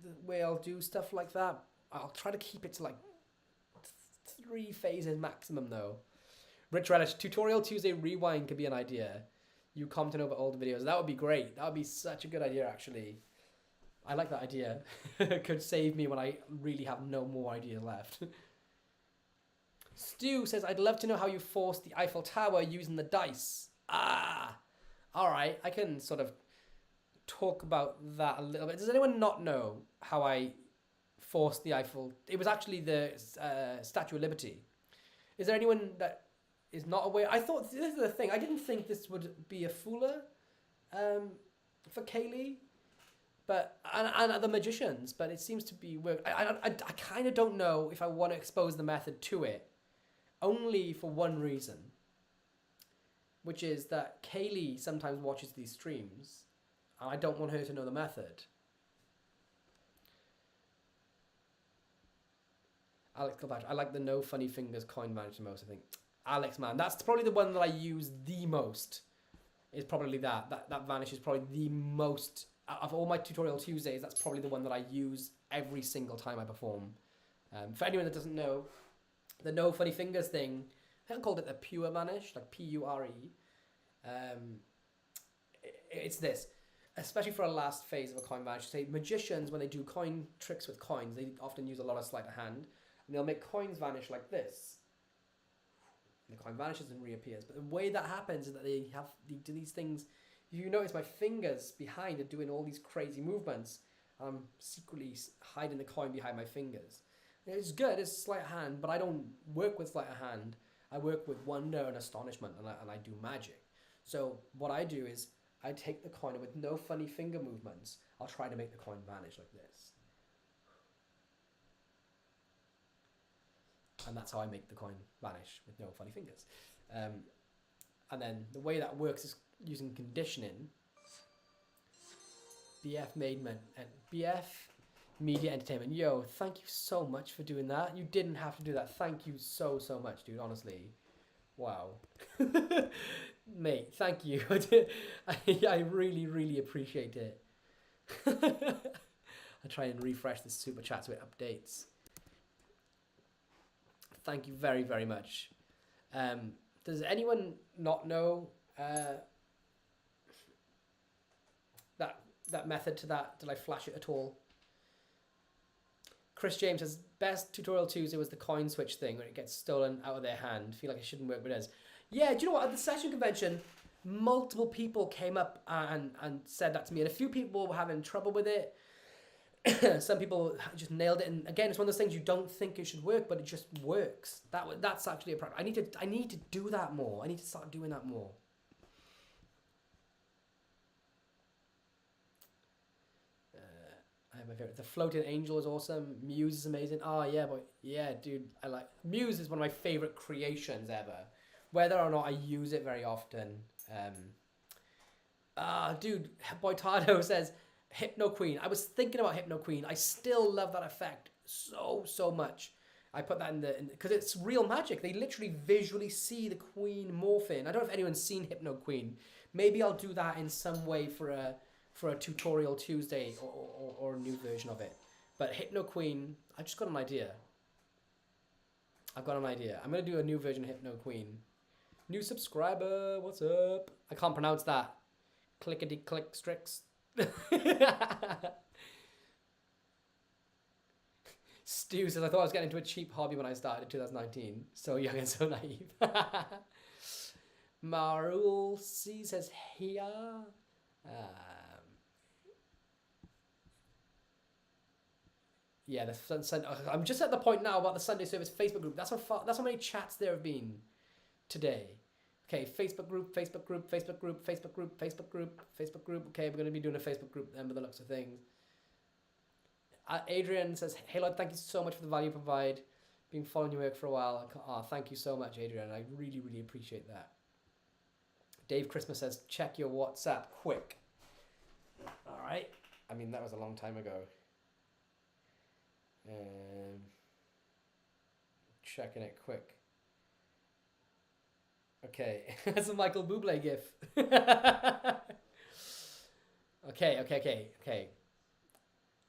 the way I'll do stuff like that. I'll try to keep it to like 3 phases maximum though. Rich Relish, Tutorial Tuesday Rewind could be an idea. You commenting over all the videos. That would be great. That would be such a good idea, actually. I like that idea. It could save me when I really have no more ideas left. Stu says, I'd love to know how you forced the Eiffel Tower using the dice. All right. I can sort of talk about that a little bit. Does anyone not know how I forced the Eiffel? It was actually the Statue of Liberty. Is there anyone that is not aware? I thought, this is the thing, I didn't think this would be a fooler for Kaylee, but and the magicians, but it seems to be work. I kind of don't know if I want to expose the method to it, only for one reason. which is that Kaylee sometimes watches these streams, and I don't want her to know the method. Alex Kilpatrick, I like the no funny fingers coin vanish the most, I think. Alex, man, that's probably the one that I use the most. Is probably that vanish is probably the most of all my tutorial Tuesdays. That's probably the one that I use every single time I perform. For anyone that doesn't know, the no funny fingers thing, I think I called it the pure vanish, like Pure. It's this, especially for a last phase of a coin vanish. Say magicians, when they do coin tricks with coins, they often use a lot of sleight of hand, and they'll make coins vanish like this. The coin vanishes and reappears. But the way that happens is that they do these things. If you notice, my fingers behind are doing all these crazy movements. I'm secretly hiding the coin behind my fingers. It's good, it's sleight of hand, but I don't work with sleight of hand. I work with wonder and astonishment, and I do magic. So what I do is I take the coin, and with no funny finger movements, I'll try to make the coin vanish like this. And that's how I make the coin vanish with no funny fingers. And then the way that works is using conditioning. BF Media Entertainment. Yo, thank you so much for doing that. You didn't have to do that. Thank you so much, dude. Honestly, wow, mate. Thank you. I really appreciate it. I try and refresh the super chats with updates. Thank you very much. Does anyone not know that method to that? Did I flash it at all? Chris James says, best tutorial Tuesday was the coin switch thing when it gets stolen out of their hand. Feel like it shouldn't work, but it does. Yeah, do you know what? At the session convention, multiple people came up and said that to me, and a few people were having trouble with it. Some people just nailed it, and again, it's one of those things you don't think it should work, but it just works. That's actually a problem. I need to do that more. I need to start doing that more. I have my favorite. The Floating Angel is awesome. Muse is amazing. Oh yeah, but yeah, dude, I like Muse is one of my favorite creations ever. Whether or not I use it very often. Dude, Boytado says Hypno Queen. I was thinking about Hypno Queen. I still love that effect so much. I put that in because it's real magic. They literally visually see the queen morphing. I don't know if anyone's seen Hypno Queen. Maybe I'll do that in some way for a tutorial Tuesday or a new version of it. But Hypno Queen, I just got an idea. I've got an idea. I'm going to do a new version of Hypno Queen. New subscriber, what's up? I can't pronounce that. Clickety-click Strix. Stu says, I thought I was getting into a cheap hobby when I started in 2019. So young and so naive. Marul C says, here. Yeah, I'm just at the point now about the Sunday Service Facebook group. That's how many chats there have been today. Okay, Facebook group. Okay, we're going to be doing a Facebook group then by the looks of things. Adrian says, hey Lloyd, thank you so much for the value you provide. Been following your work for a while. Thank you so much, Adrian. I really appreciate that. Dave Christmas says, check your WhatsApp quick. All right. I mean, that was a long time ago. Checking it quick. Okay, that's a Michael Bublé gif. Okay.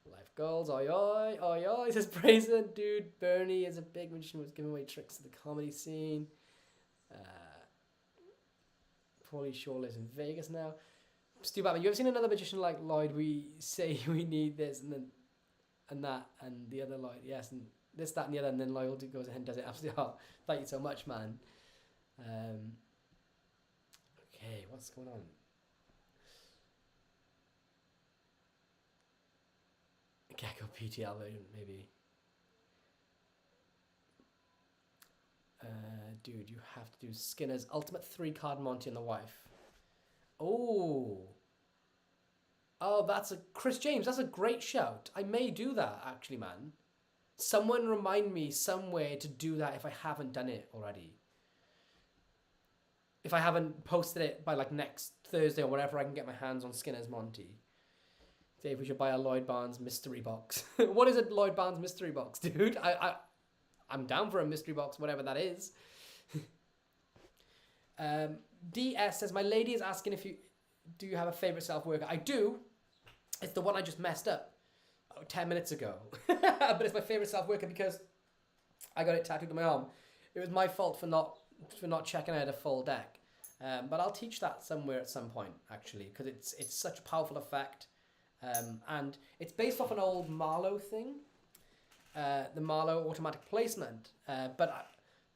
Life goals, oi, says Brazen, dude. Bernie is a big magician, was giving away tricks to the comedy scene. Paulie Shaw lives in Vegas now. Stu Batman, you ever seen another magician like Lloyd? We say we need this and that and the other Lloyd, yes, and this, that, and the other, and then Lloyd goes ahead and does it absolutely. Oh, thank you so much, man. Okay, what's going on? Gecko PTL version, maybe. Dude, you have to do Skinner's Ultimate 3-card Monty and the Wife. Oh, that's a Chris James. That's a great shout. I may do that, actually, man. Someone remind me somewhere to do that if I haven't done it already. if I haven't posted it by like next Thursday or whatever, I can get my hands on Skinner's Monty. Dave, we should buy a Lloyd Barnes mystery box. What is a Lloyd Barnes mystery box, dude? I'm down for a mystery box, whatever that is. DS says, my lady is asking do you have a favourite self-worker? I do. It's the one I just messed up 10 minutes ago. But it's my favourite self-worker because I got it tattooed on my arm. It was my fault for not checking out a full deck. But I'll teach that somewhere at some point, actually, because it's such a powerful effect. And it's based off an old Marlowe thing, the Marlowe automatic placement. But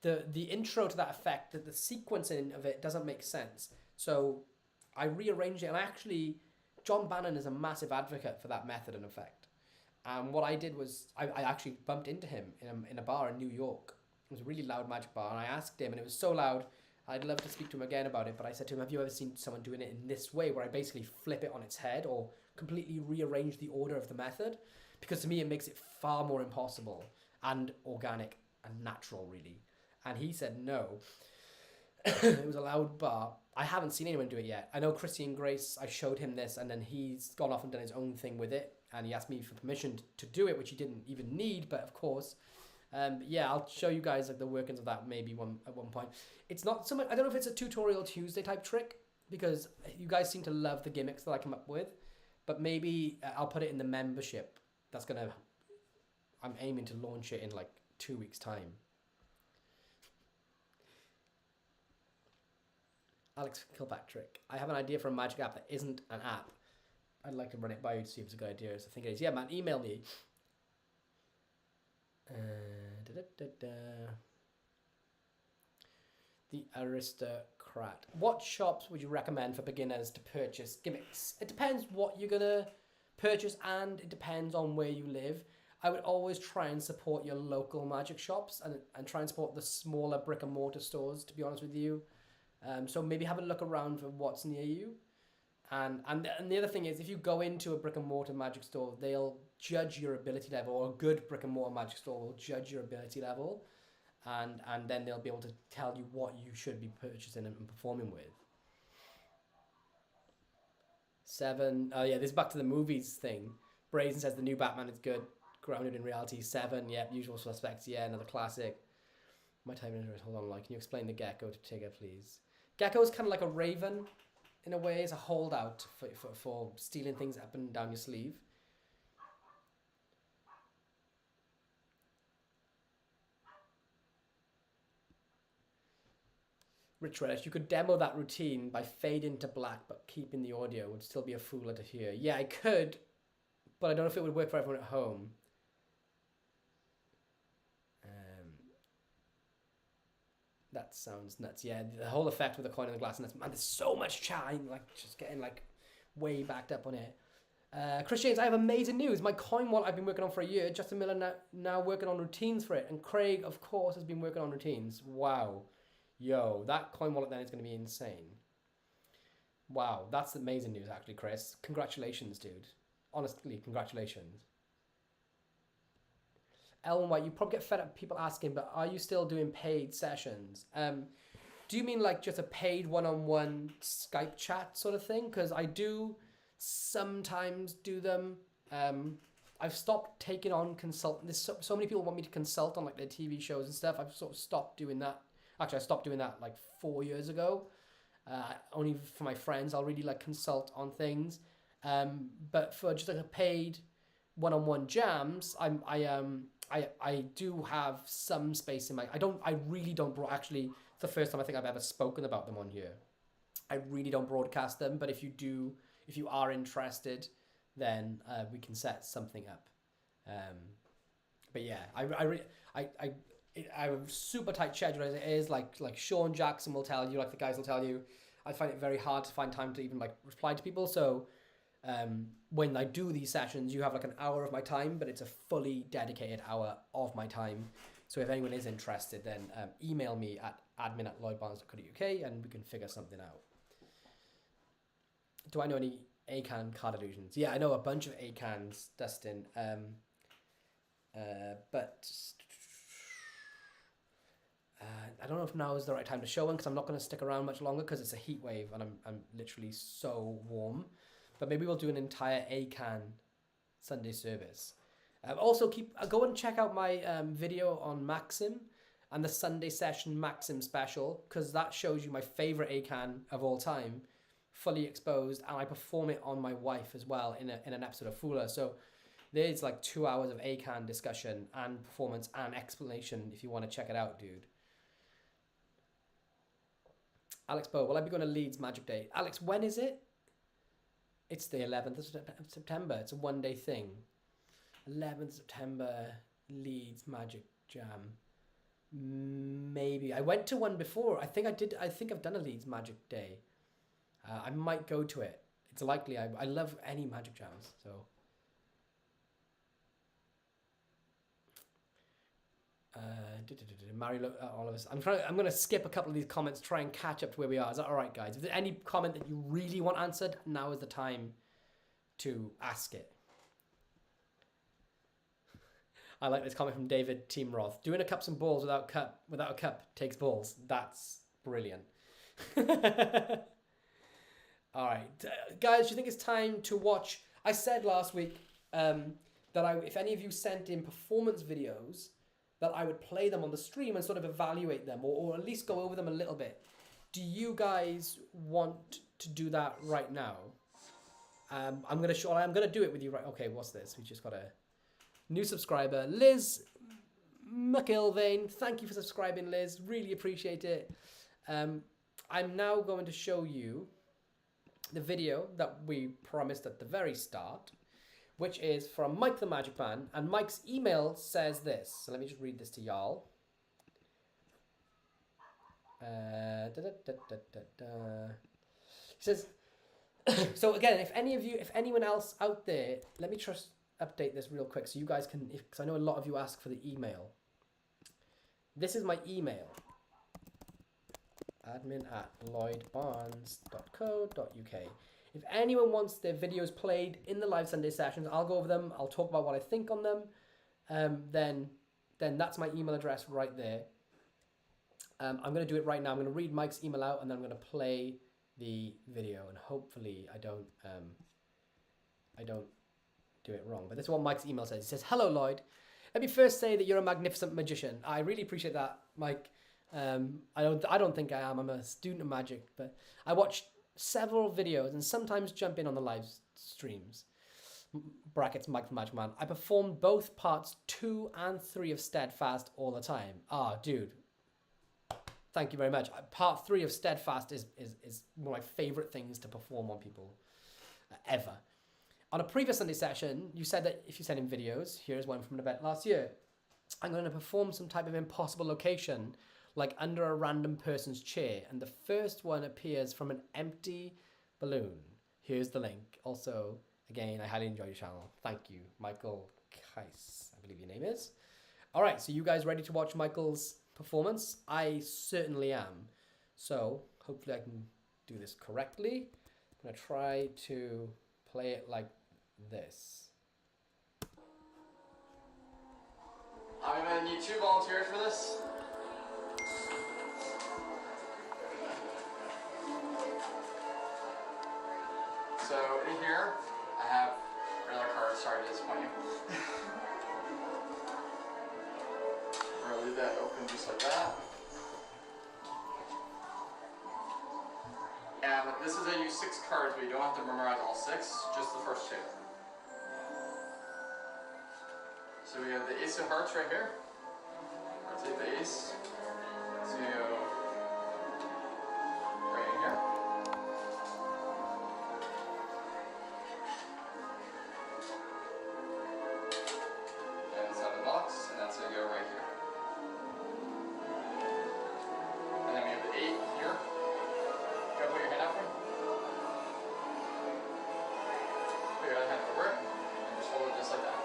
the intro to that effect, the sequencing of it doesn't make sense. So I rearranged it, and actually, John Bannon is a massive advocate for that method and effect. And what I did was I actually bumped into him in a bar in New York. It was a really loud magic bar, and I asked him, and it was so loud, I'd love to speak to him again about it, but I said to him, have you ever seen someone doing it in this way, where I basically flip it on its head or completely rearrange the order of the method? Because to me, it makes it far more impossible and organic and natural, really. And he said no. It was a loud bar. I haven't seen anyone do it yet. I know Christian Grace, I showed him this, and then he's gone off and done his own thing with it, and he asked me for permission to do it, which he didn't even need, but of course. Yeah, I'll show you guys like the workings of that maybe at one point. It's not so much, I don't know if it's a Tutorial Tuesday type trick, because you guys seem to love the gimmicks that I come up with, but maybe I'll put it in the membership. I'm aiming to launch it in like 2 weeks' time. Alex Kilpatrick, I have an idea for a magic app that isn't an app. I'd like to run it by you to see if it's a good idea. So I think it is. Yeah, man, email me. The Aristocrat. What shops would you recommend for beginners to purchase gimmicks? It depends what you're going to purchase, and it depends on where you live. I would always try and support your local magic shops and try and support the smaller brick and mortar stores, to be honest with you. So maybe have a look around for what's near you. And the other thing is, if you go into a brick and mortar magic store, they'll judge your ability level, or a good brick and mortar magic store will judge your ability level. And then they'll be able to tell you what you should be purchasing and performing with. 7, oh yeah, this is back to the movies thing. Brazen says the new Batman is good, grounded in reality. 7, yep, Usual Suspects, yeah, another classic. My type of interest, hold on, like, can you explain the gecko to Tigger, please? Gecko is kind of like a raven, in a way. It's a holdout for stealing things up and down your sleeve. Rich Reddish, you could demo that routine by fading to black but keeping the audio. Would still be a fooler to hear. Yeah, I could, but I don't know if it would work for everyone at home. That sounds nuts. Yeah, the whole effect with the coin in the glass, and man, there's so much chat. I'm like just getting like way backed up on it. Chris James, I have amazing news. My coin wallet I've been working on for a year. Justin Miller now working on routines for it, and Craig, of course, has been working on routines. Wow, yo, that coin wallet then is going to be insane. Wow, that's amazing news, actually, Chris. Congratulations, dude. Honestly, congratulations. Ellen White, you probably get fed up people asking, but are you still doing paid sessions? Do you mean like just a paid one-on-one Skype chat sort of thing? Because I do sometimes do them. I've stopped taking on consult. There's so many people want me to consult on like their TV shows and stuff. I've sort of stopped doing that. Actually, I stopped doing that like 4 years ago. Only for my friends, I'll really like consult on things. But for just like a paid one-on-one jams, I do have some space in my. I really don't. Actually, it's the first time I think I've ever spoken about them on here. I really don't broadcast them, but if you are interested, then we can set something up. But yeah, I have a super tight schedule as it is. Like Sean Jackson will tell you, like the guys will tell you. I find it very hard to find time to even like reply to people. So when I do these sessions, you have like an hour of my time, but it's a fully dedicated hour of my time. So if anyone is interested, then email me at admin@lloydbarnes.co.uk and we can figure something out. Do I know any ACAN card illusions? Yeah, I know a bunch of ACANs, Dustin. But I don't know if now is the right time to show one because I'm not going to stick around much longer because it's a heat wave and I'm literally so warm. But maybe we'll do an entire ACAN Sunday service. Also, go and check out my video on Maxim and the Sunday session Maxim special because that shows you my favorite ACAN of all time, fully exposed, and I perform it on my wife as well in an episode of Fula. So there's like 2 hours of ACAN discussion and performance and explanation if you want to check it out, dude. Alex Bow, will I be going to Leeds Magic Day? Alex, when is it? It's the 11th of September. It's a one-day thing. 11th September, Leeds Magic Jam. Maybe. I went to one before. I think I've done a Leeds Magic Day. I might go to it. It's likely. I love any Magic Jams, so... all of us. I'm going to skip a couple of these comments, try and catch up to where we are. Is that all right, guys? If there's any comment that you really want answered, now is the time to ask it. I like this comment from David Team Roth. Doing a cups and balls without a cup takes balls. That's brilliant. All right, guys. Do you think it's time to watch? I said last week that if any of you sent in performance videos, that I would play them on the stream and sort of evaluate them or at least go over them a little bit. Do you guys want to do that right now? I'm gonna do it with you right. Okay, what's this? We just got a new subscriber, Liz McIlvain. Thank you for subscribing, Liz. Really appreciate it. I'm now going to show you the video that we promised at the very start, which is from Mike the Magic Man, and Mike's email says this. So let me just read this to y'all. He says, so again, if anyone else out there, let me just update this real quick so you guys can, because I know a lot of you ask for the email. This is my email. admin@lloydbarnes.co.uk. If anyone wants their videos played in the live Sunday sessions, I'll go over them. I'll talk about what I think on them. Then that's my email address right there. I'm going to do it right now. I'm going to read Mike's email out and then I'm going to play the video and hopefully I don't do it wrong. But this is what Mike's email says. He says, "Hello, Lloyd. Let me first say that you're a magnificent magician. I really appreciate that, Mike. I don't think I am. I'm a student of magic, but I watched several videos and sometimes jump in on the live streams. Brackets Mike the Magic Man. I performed both parts 2 and 3 of Steadfast all the time." Ah, dude. Thank you very much. Part 3 of Steadfast is one of my favorite things to perform on people ever. On a previous Sunday session, you said that if you send in videos, here's one from an event last year. I'm going to perform some type of impossible location, like under a random person's chair, and the first one appears from an empty balloon. Here's the link. Also, again, I highly enjoy your channel. Thank you, Michael Kais, I believe your name is. All right, so you guys ready to watch Michael's performance? I certainly am. So hopefully I can do this correctly. I'm going to try to play it like this. I'm going to need 2 volunteers for this. So in here, I have regular cards. Sorry to disappoint you. We're going to leave that open just like that. And this is I use 6 cards, but you don't have to memorize all 6, just the first 2. So we have the Ace of Hearts right here. Rotate the Ace to right in here. And inside the box, and that's going to go right here. And then we have the 8 here. Go put your hand out there. Put your other hand over it, and just hold it just like that.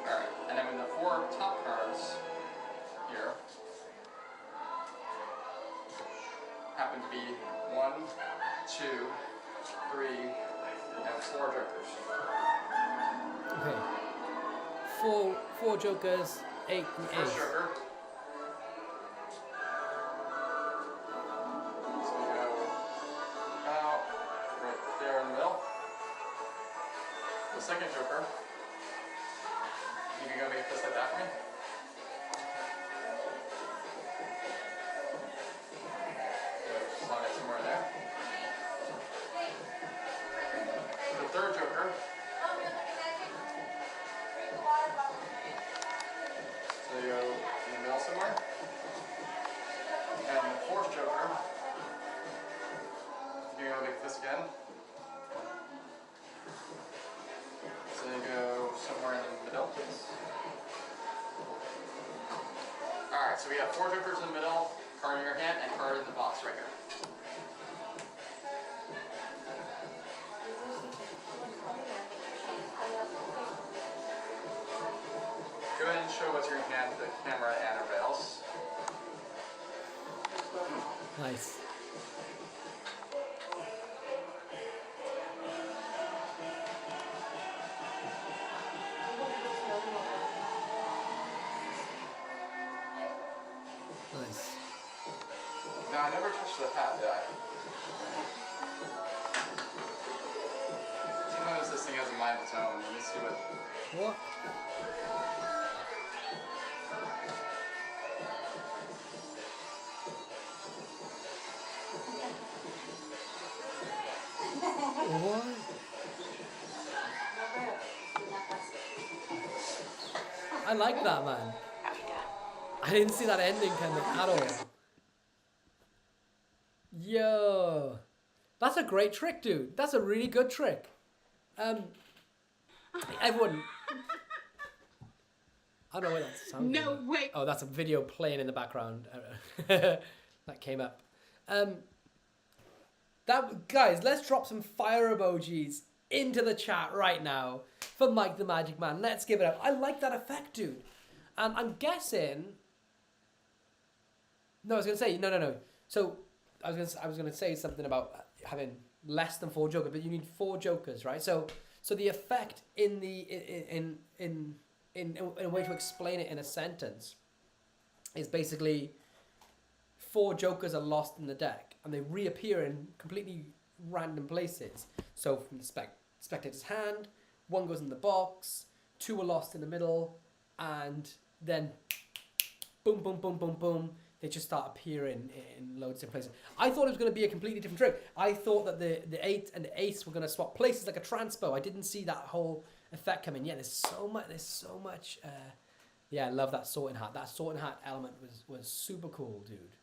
Alright, and then with the 4 top cards here happen to be 1, 2, 3, and 4 jokers. Okay. Four jokers, 8 and 8. First joker The second joker, you can go make a fist like that for me. So slide it somewhere in there. The third joker, so you go in the middle somewhere. And the fourth joker, you go make a fist again. So you go somewhere in the middle, please. Alright, so we have 4 jokers in the middle, card in your hand, and card in the box right here. Go ahead and show what's in your hand to the camera and everybody else. Nice. Nice. No, I never touched the hat, did I? Sometimes this thing has a mind of its own. Let me see what... What? What? I like that, man. I didn't see that ending coming at all. Yo. That's a great trick, dude. That's a really good trick. Everyone. I don't know where that's sounding. No way. Oh, that's a video playing in the background. That came up. Guys, let's drop some fire emojis into the chat right now for Mike the Magic Man. Let's give it up. I like that effect, dude. I'm guessing. No, I was gonna say no. So I was gonna say something about having less than 4 jokers, but you need 4 jokers, right? So the effect in a way to explain it in a sentence is basically 4 jokers are lost in the deck and they reappear in completely random places. So from the spectator's hand, 1 goes in the box, 2 are lost in the middle, and then boom, boom, boom, boom, boom, they just start appearing in loads of places. I thought it was going to be a completely different trick. I thought that the 8 and the ace were going to swap places like a transpo. I didn't see that whole effect coming. Yeah, there's so much. Yeah, I love that sorting hat. That sorting hat element was super cool, dude.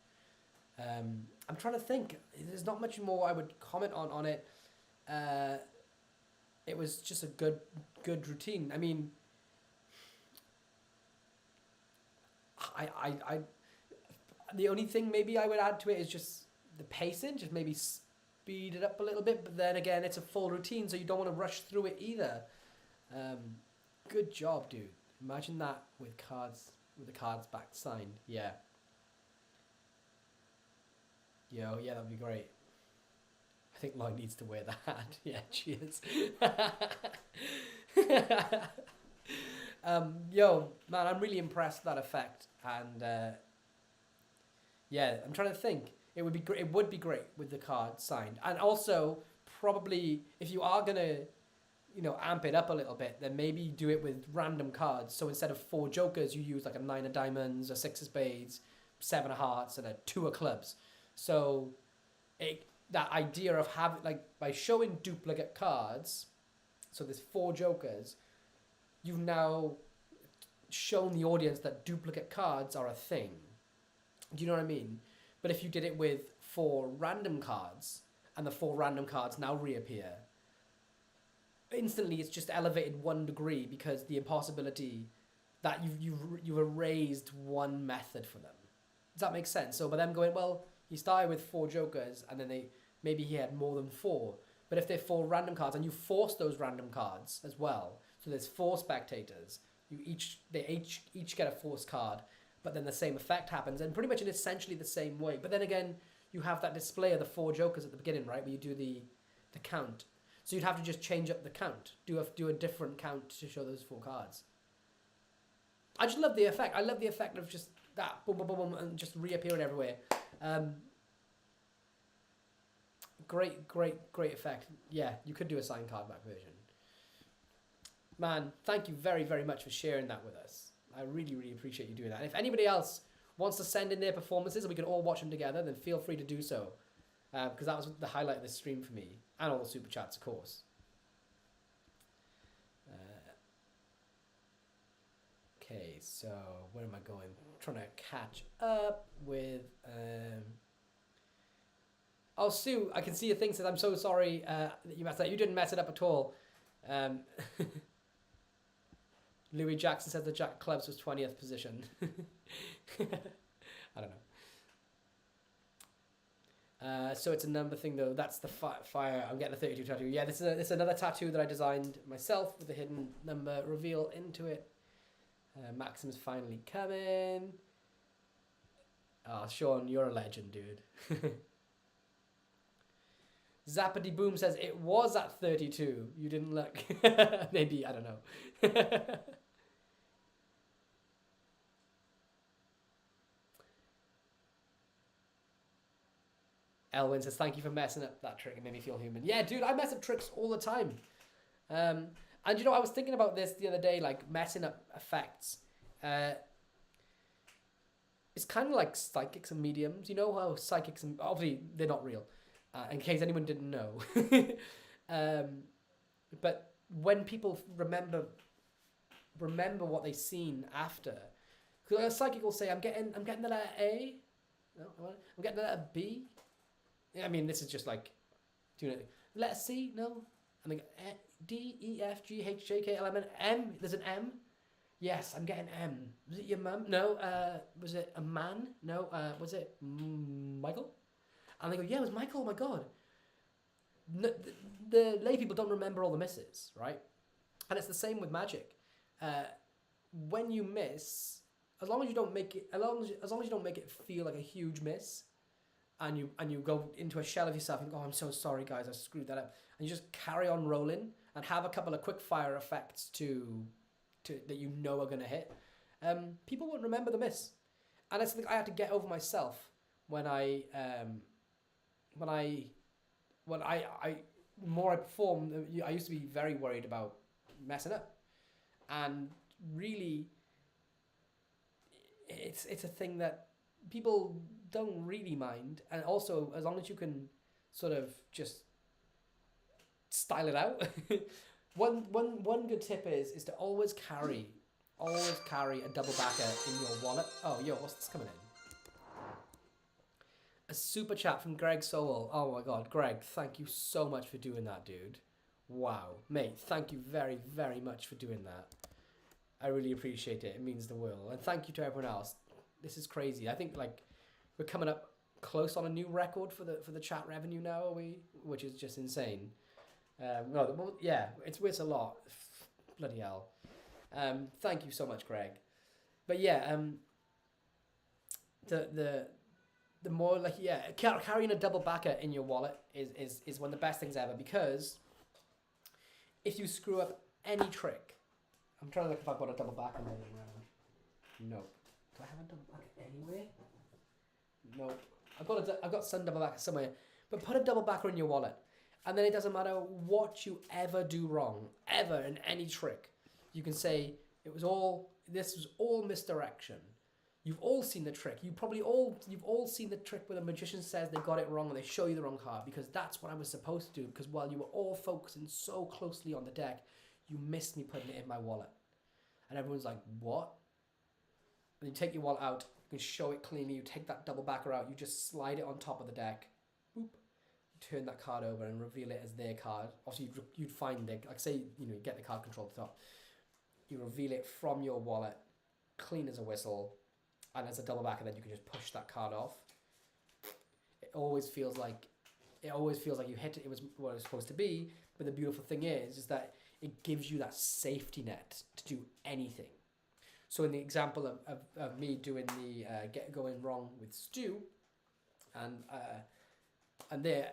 I'm trying to think. There's not much more I would comment on it. It was just a good routine. I mean, I the only thing maybe I would add to it is just the pacing, just maybe speed it up a little bit. But then again, it's a full routine, so you don't want to rush through it either. Good job, dude. Imagine that with the cards back signed. Yeah. Yeah, that'd be great. I think Lloyd needs to wear the hat. Yeah, cheers. Yo, man, I'm really impressed with that effect, and yeah, I'm trying to think. It would be great with the card signed, and also probably if you are gonna, amp it up a little bit, then maybe do it with random cards. So instead of 4 jokers, you use like a 9 of diamonds, a 6 of spades, 7 of hearts, and a 2 of clubs. So that idea of having, like, by showing duplicate cards, so there's 4 jokers, you've now shown the audience that duplicate cards are a thing. Do you know what I mean? But if you did it with 4 random cards, and the 4 random cards now reappear, instantly it's just elevated 1 degree, because the impossibility that you've erased one method for them. Does that make sense? So by them going, well, he started with 4 jokers, and then maybe he had more than 4. But if they're 4 random cards, and you force those random cards as well, so there's 4 spectators, they each get a forced card, but then the same effect happens, and pretty much in essentially the same way. But then again, you have that display of the 4 jokers at the beginning, right, where you do the count. So you'd have to just change up the count, do a different count to show those 4 cards. I just love the effect. I love the effect of just that boom, boom, boom, boom, and just reappearing everywhere. Great effect. Yeah, you could do a signed card back version. Man, thank you very, very much for sharing that with us. I really, really appreciate you doing that. And if anybody else wants to send in their performances and we can all watch them together, then feel free to do so. Because that was the highlight of this stream for me. And all the super chats, of course. Okay, so where am I going? I'm trying to catch up with... Oh, Sue, I can see your thing says, I'm so sorry that you messed up. You didn't mess it up at all. Louis Jackson says that Jack Clubs was 20th position. I don't know. So it's a number thing though. That's the fire. I'm getting a 32 tattoo. Yeah, this is another tattoo that I designed myself with a hidden number reveal into it. Maxim's finally coming. Oh, Sean, you're a legend, dude. Zappity Boom says it was at 32. You didn't look. Maybe, I don't know. Elwin says, thank you for messing up that trick. It made me feel human. Yeah, dude, I mess up tricks all the time. And you know, I was thinking about this the other day, like messing up effects. It's kind of like psychics and mediums. You know how psychics, and obviously they're not real. In case anyone didn't know. But when people remember what they've seen after, because a psychic will say, I'm getting the letter A. No, I'm getting the letter B. I mean, this is just like, do you know, letter C? No. I mean, D, E, F, G, H, J, K, L, M, N, M. There's an M. Yes, I'm getting M. Was it your mum? No. Was it a man? No. Was it Michael? And they go, yeah, it was Michael. Oh my god. The lay people don't remember all the misses, right? And it's the same with magic. When you miss, as long as you don't make it, as long as you don't make it feel like a huge miss, and you go into a shell of yourself and go, oh, I'm so sorry, guys, I screwed that up, and you just carry on rolling and have a couple of quick fire effects to that you know are gonna hit. People won't remember the miss, and it's like I had to get over myself when I more I perform, I used to be very worried about messing up, and really, it's a thing that people don't really mind, and also as long as you can sort of just style it out. one good tip is to always carry a double backer in your wallet. Oh, yo, what's this coming in? A super chat from Greg Sowell. Oh my god, Greg, thank you so much for doing that, dude. Wow. Mate, thank you very, very much for doing that. I really appreciate it. It means the world. And thank you to everyone else. This is crazy. I think like we're coming up close on a new record for the chat revenue now, are we? Which is just insane. Yeah, it's a lot. Bloody hell. Thank you so much, Greg. But yeah, the more like, yeah, carrying a double backer in your wallet is one of the best things ever, because if you screw up any trick, I'm trying to look if I've got a double backer laying around. Nope. Do I have a double backer anywhere? Nope. I've got some double backer somewhere, but put a double backer in your wallet, and then it doesn't matter what you ever do wrong, ever in any trick. You can say this was all misdirection. You've all seen the trick. You've all seen the trick where the magician says they got it wrong and they show you the wrong card, because that's what I was supposed to do, because while you were all focusing so closely on the deck, you missed me putting it in my wallet. And everyone's like, what? And you take your wallet out, you can show it cleanly, you take that double backer out, you just slide it on top of the deck, boop, you turn that card over and reveal it as their card. Obviously you'd find it, like say, you get the card control at the top, you reveal it from your wallet, clean as a whistle, and as a double backer, then you can just push that card off. It always feels like you hit it. It was what it was supposed to be. But the beautiful thing is that it gives you that safety net to do anything. So in the example of me doing the going wrong with Stu, and there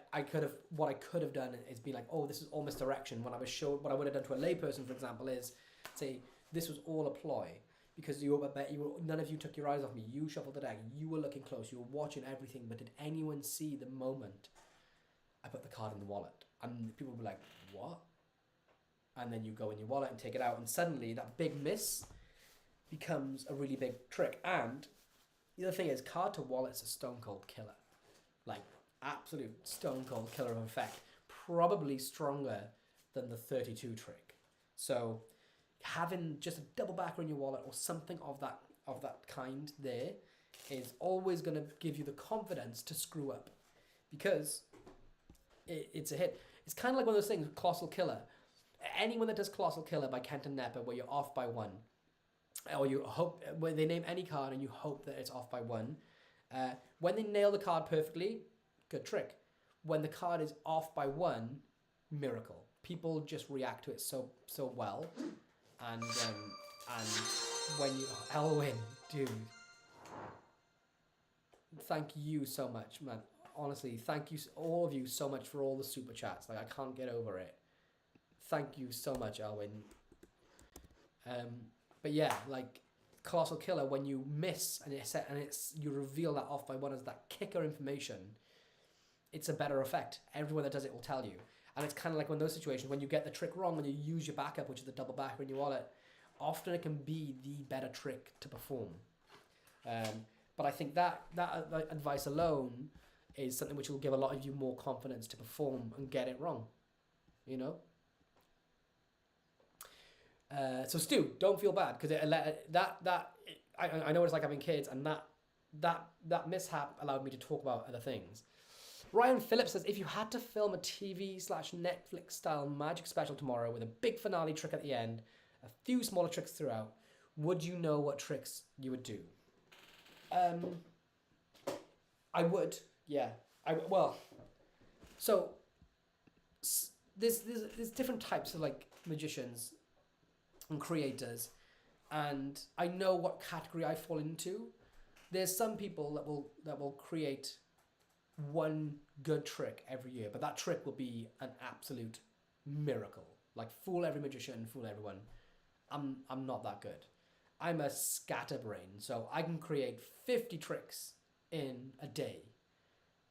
what I could have done is be like, oh, this is all misdirection. When I was showed, what I would have done to a layperson, for example, is say this was all a ploy. Because none of you took your eyes off me. You shuffled the deck. You were looking close. You were watching everything. But did anyone see the moment I put the card in the wallet? And people were like, what? and then you go in your wallet and take it out, and suddenly that big miss becomes a really big trick. And the other thing is, card to wallet's a stone cold killer, like absolute stone cold killer of effect, probably stronger than the 32 trick. So having just a double backer in your wallet or something of that kind there is always going to give you the confidence to screw up, because it's a hit. It's kind of like one of those things, Colossal Killer. Anyone that does Colossal Killer by Kent and Nepper, where you're off by one, or you hope, where they name any card and you hope that it's off by one, when they nail the card perfectly, good trick. When the card is off by one, miracle. People just react to it so well, and when you Elwin, dude, thank you so much, man. Honestly, thank you all of you so much for all the super chats. Like, I can't get over it. Thank you so much, Elwin. But yeah, like Colossal Killer, when you miss and you reveal that off by one as that kicker information, it's a better effect. Everyone that does it will tell you. And it's kind of like one of those situations when you get the trick wrong and you use your backup, which is the double backer in your wallet. Often it can be the better trick to perform. But I think that advice alone is something which will give a lot of you more confidence to perform and get it wrong. You know? So Stu, don't feel bad, because I know what it's like having kids, and that mishap allowed me to talk about other things. Ryan Phillips says, if you had to film a TV/Netflix style magic special tomorrow with a big finale trick at the end, a few smaller tricks throughout, would you know what tricks you would do? I would, yeah. So there's different types of like magicians and creators, and I know what category I fall into. There's some people that will create one good trick every year, but that trick will be an absolute miracle. Like, fool every magician, fool everyone. I'm not that good. I'm a scatterbrain, so I can create 50 tricks in a day,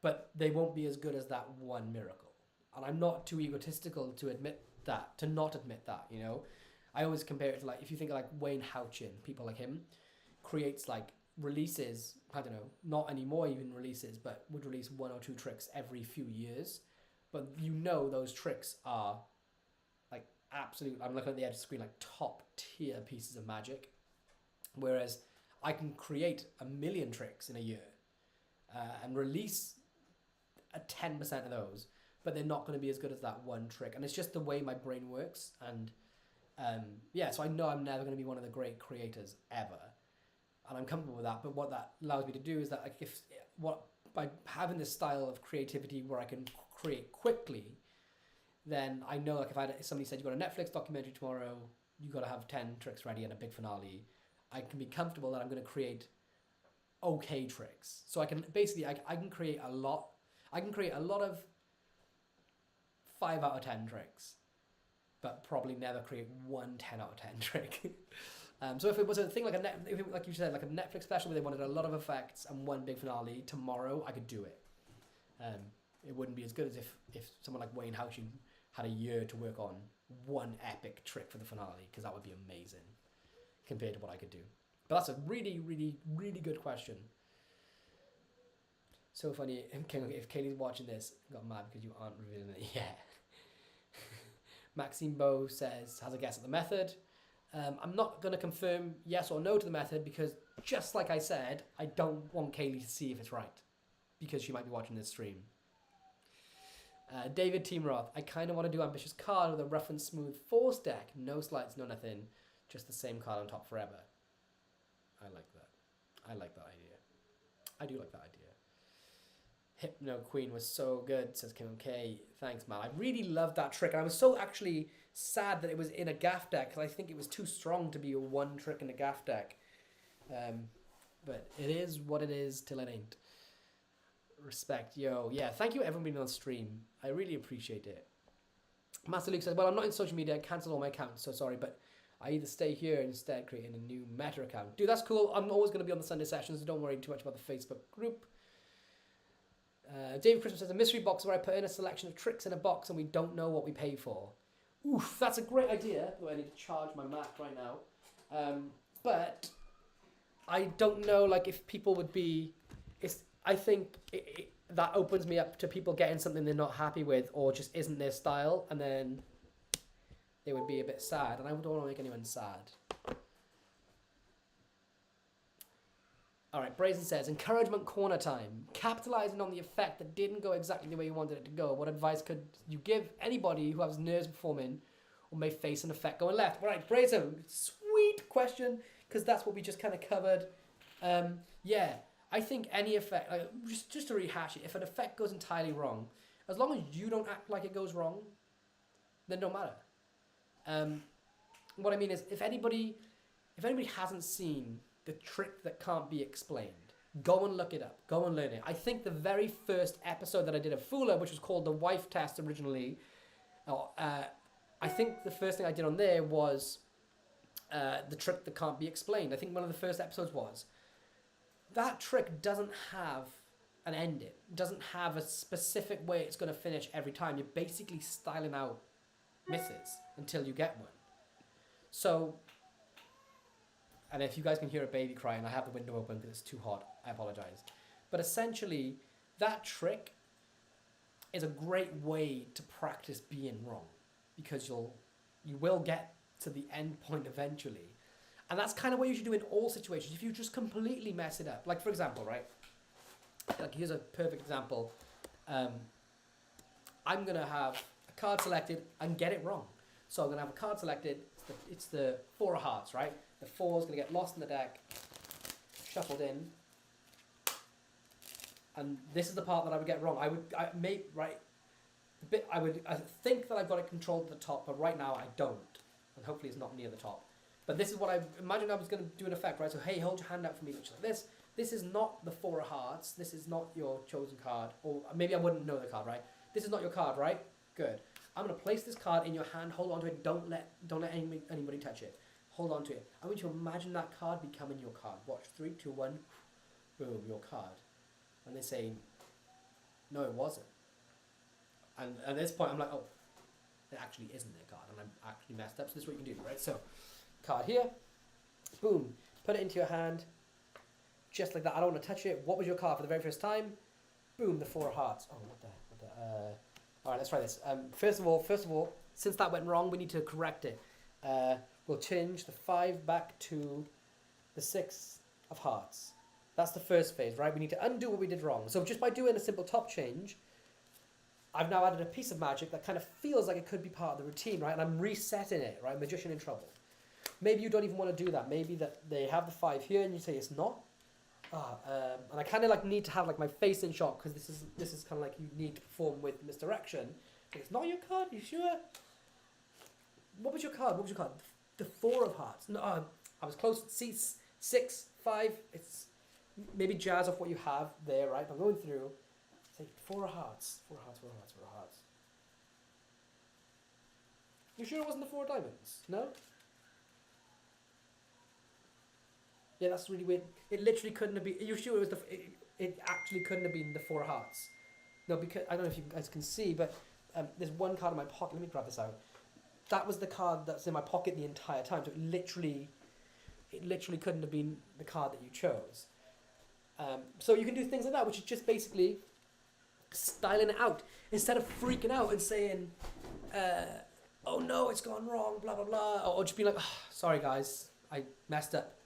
but they won't be as good as that one miracle. And I'm not too egotistical to not admit that, you know? I always compare it to, like, if you think of like Wayne Houchin, people like him, creates like releases, I don't know, not anymore even releases, but would release 1 or 2 tricks every few years. But you know those tricks are like absolute, I'm looking at the edge of the screen, like top tier pieces of magic. Whereas I can create 1 million tricks in a year and release 10% of those, but they're not going to be as good as that one trick. And it's just the way my brain works. And so I know I'm never going to be one of the great creators ever. And I'm comfortable with that. But what that allows me to do is that, like, by having this style of creativity where I can create quickly, then I know, like, if somebody said, you got a Netflix documentary tomorrow, you got to have 10 tricks ready and a big finale, I can be comfortable that I'm going to create okay tricks. So I can basically, I can create a lot of 5 out of 10 tricks, but probably never create one 10 out of 10 trick. So if it was a thing like like you said, like a Netflix special where they wanted a lot of effects and one big finale tomorrow, I could do it. It wouldn't be as good as if someone like Wayne Houchin had a year to work on one epic trick for the finale, because that would be amazing compared to what I could do. But that's a really, really, really good question. So funny, if Kaylee's watching this, I got mad because you aren't revealing it yet. Maxime Beau says, has a guess at the method. I'm not going to confirm yes or no to the method, because just like I said, I don't want Kaylee to see if it's right, because she might be watching this stream. David Teamroth, I kind of want to do ambitious card with a rough and smooth force deck. No slides, no nothing. Just the same card on top forever. I like that. I like that idea. I do like that idea. Hypno Queen was so good, says Kim K. Thanks, man. I really loved that trick. And I was so actually sad that it was in a gaff deck, because I think it was too strong to be a one trick in a gaff deck. But it is what it is till it ain't. Respect, yo. Yeah, thank you everyone being on stream. I really appreciate it. Master Luke says, well, I'm not in social media. I cancelled all my accounts, so sorry, but I either stay here instead creating a new meta account. Dude, that's cool. I'm always going to be on the Sunday sessions, so don't worry too much about the Facebook group. David Christmas says, a mystery box where I put in a selection of tricks in a box and we don't know what we pay for. Oof, that's a great idea. Though I need to charge my Mac right now. But I don't know, like, if people would be. I think that opens me up to people getting something they're not happy with, or just isn't their style, and then they would be a bit sad, and I don't want to make anyone sad. All right, Brazen says, encouragement corner time. Capitalizing on the effect that didn't go exactly the way you wanted it to go, what advice could you give anybody who has nerves performing or may face an effect going left? All right, Brazen, sweet question, because that's what we just kind of covered. Yeah, I think any effect, like, just to rehash it, if an effect goes entirely wrong, as long as you don't act like it goes wrong, then don't matter. What I mean is, if anybody hasn't seen the trick that can't be explained, go and look it up. Go and learn it. I think the very first episode that I did of Fula, which was called the Wife Test originally, I think the first thing I did on there was the trick that can't be explained. I think one of the first episodes was. That trick doesn't have an ending. It doesn't have a specific way it's going to finish every time. You're basically styling out misses until you get one. So, and if you guys can hear a baby crying, I have the window open because it's too hot. I apologize. But essentially, that trick is a great way to practice being wrong, because you will get to the end point eventually. And that's kind of what you should do in all situations. If you just completely mess it up, like for example, right? Like here's a perfect example. I'm gonna have a card selected and get it wrong. So I'm gonna have a card selected. It's the 4 of hearts, right? The 4 is gonna get lost in the deck, shuffled in, and this is the part that I would get wrong. I think that I've got it controlled at the top, but right now I don't, and hopefully it's not near the top. But this is what I imagined I was going to do an effect, right? So, hey, hold your hand out for me, which is like this. This is not the 4 of hearts. This is not your chosen card. Or maybe I wouldn't know the card, right? This is not your card, right? Good. I'm going to place this card in your hand. Hold on to it. Don't let anybody touch it. Hold on to it. I want you to imagine that card becoming your card. Watch. 3, 2, 1. Boom, your card. And they say, no, it wasn't. And at this point, I'm like, oh, it actually isn't their card. And I'm actually messed up. So this is what you can do, right? So, card here, boom, put it into your hand, just like that. I don't want to touch it. What was your card for the very first time? Boom, the 4 of hearts. Oh, what the all right, let's try this. First of all, since that went wrong, we need to correct it. We'll change the 5 back to the 6 of hearts. That's the first phase, right? We need to undo what we did wrong. So just by doing a simple top change, I've now added a piece of magic that kind of feels like it could be part of the routine, right? And I'm resetting it, right? Magician in trouble. Maybe you don't even want to do that. Maybe that they have the 5 here and you say it's not. And I kind of like need to have like my face in shot, because this is kind of like you need to perform with misdirection. It's not your card. You sure? What was your card? What was your card? The 4 of hearts. No, I was close. See, 6, 5. It's maybe jazz off what you have there, right? I'm going through. Say 4 of hearts. 4 of hearts. 4 of hearts. 4 of hearts. You sure it wasn't the 4 of diamonds? No. Yeah, that's really weird. It literally couldn't have been. Are you sure it was it actually couldn't have been the 4 of hearts? No, because I don't know if you guys can see, but there's one card in my pocket. Let me grab this out. That was the card that's in my pocket the entire time. So it literally couldn't have been the card that you chose. So you can do things like that, which is just basically styling it out instead of freaking out and saying, "Oh no, it's gone wrong," blah blah blah, or just be like, oh, "Sorry guys, I messed up."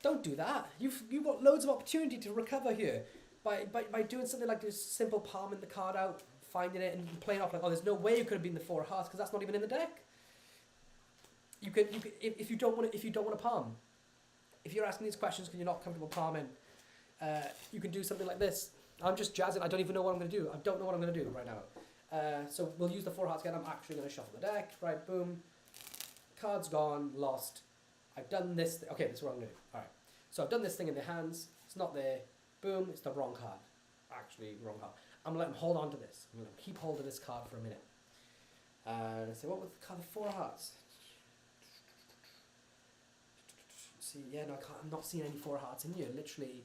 Don't do that. You've got loads of opportunity to recover here by doing something like this simple palming the card out, finding it and playing off like, oh, there's no way it could have been the 4 of hearts because that's not even in the deck. You could if you don't want to palm. If you're asking these questions because you're not comfortable palming, you can do something like this. I'm just jazzing. I don't even know what I'm going to do. I don't know what I'm going to do right now. So we'll use the 4 of hearts again. I'm actually going to shuffle the deck. Right, boom. Card's gone, lost. I've done this. Okay, this is what I'm going to do. All right. So I've done this thing in their hands. It's not there. Boom. It's the wrong card. Actually, wrong card. I'm going to let them hold on to this. I'm going to keep hold of this card for a minute. And I say, what was the card? The 4 of hearts. See, yeah, no, I'm not seeing any 4 of hearts in you. Literally,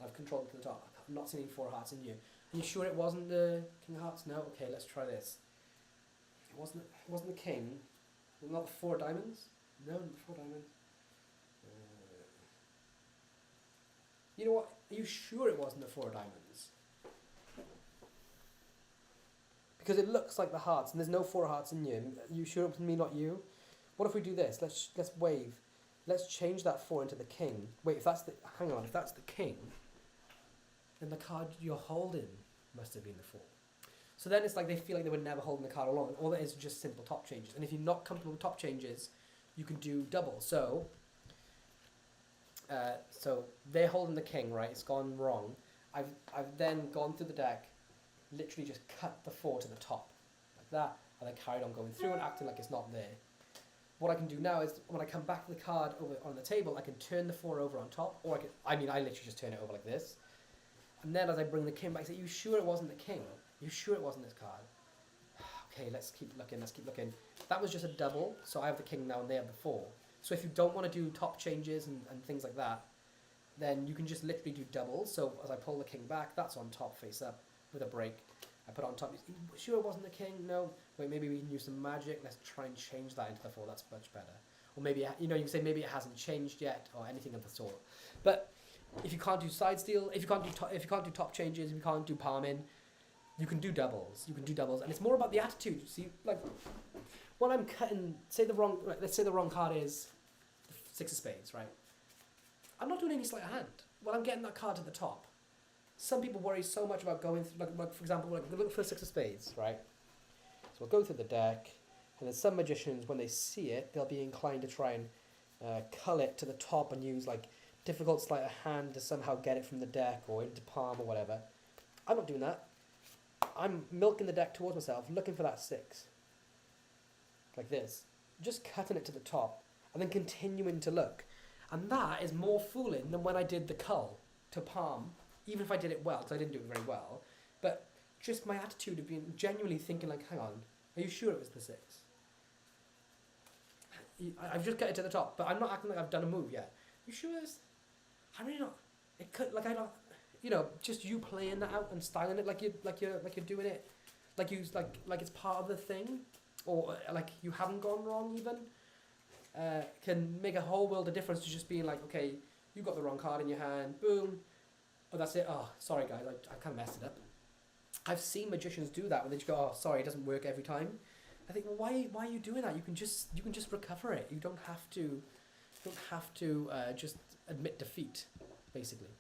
I've controlled it to the top. I'm not seeing any 4 of hearts in you. Are you sure it wasn't the King of Hearts? No? Okay, let's try this. It wasn't the king. Not the 4 diamonds. No, not the 4 diamonds. You know what? Are you sure it wasn't the 4 diamonds? Because it looks like the hearts, and there's no 4 hearts in you. Are you sure it was me, not you? What if we do this? Let's wave. Let's change that 4 into the king. Wait, if that's the... Hang on, if that's the king, then the card you're holding must have been the 4. So then it's like they feel like they were never holding the card along, and all that is just simple top changes. And if you're not comfortable with top changes, you can do double. So they're holding the king, right? It's gone wrong. I've then gone through the deck, literally just cut the 4 to the top, like that, and then carried on going through and acting like it's not there. What I can do now is, when I come back to the card over on the table, I can turn the 4 over on top, or I literally just turn it over like this. And then as I bring the king back, I say, you sure it wasn't the king? You sure it wasn't this card? Okay, let's keep looking. That was just a double, so I have the king now and they have the 4. So if you don't want to do top changes and things like that, then you can just literally do doubles. So as I pull the king back, that's on top face up with a break. I put it on top. You sure it wasn't the king? No. Wait, maybe we can use some magic. Let's try and change that into the 4. That's much better. Or maybe, you can say maybe it hasn't changed yet, or anything of the sort. But if you can't do side steal, if you can't do top changes, if you can't do palming, you can do doubles. And it's more about the attitude. See, like when I'm cutting, let's say the wrong card is the 6 of spades, right? I'm not doing any sleight of hand. When I'm getting that card to the top, some people worry so much about going through, like for example, like look for the 6 of spades, right? So we'll go through the deck, and then some magicians, when they see it, they'll be inclined to try and cull it to the top and use like difficult sleight of hand to somehow get it from the deck or into palm or whatever. I'm not doing that. I'm milking the deck towards myself, looking for that 6. Like this. Just cutting it to the top, and then continuing to look. And that is more fooling than when I did the cull to palm, even if I did it well, because I didn't do it very well. But just my attitude of being genuinely thinking like, hang on, are you sure it was the 6? I've just cut it to the top, but I'm not acting like I've done a move yet. You sure it's... I'm really not... It could, like I don't... just you playing that out and styling it like you're doing it, like it's part of the thing, or like you haven't gone wrong even, can make a whole world of difference to just being like, okay, you got the wrong card in your hand, boom, oh that's it, oh sorry guys, I kind of messed it up. I've seen magicians do that when they just go, oh sorry, it doesn't work every time. I think, well, why are you doing that? You can just recover it. You don't have to just admit defeat, basically.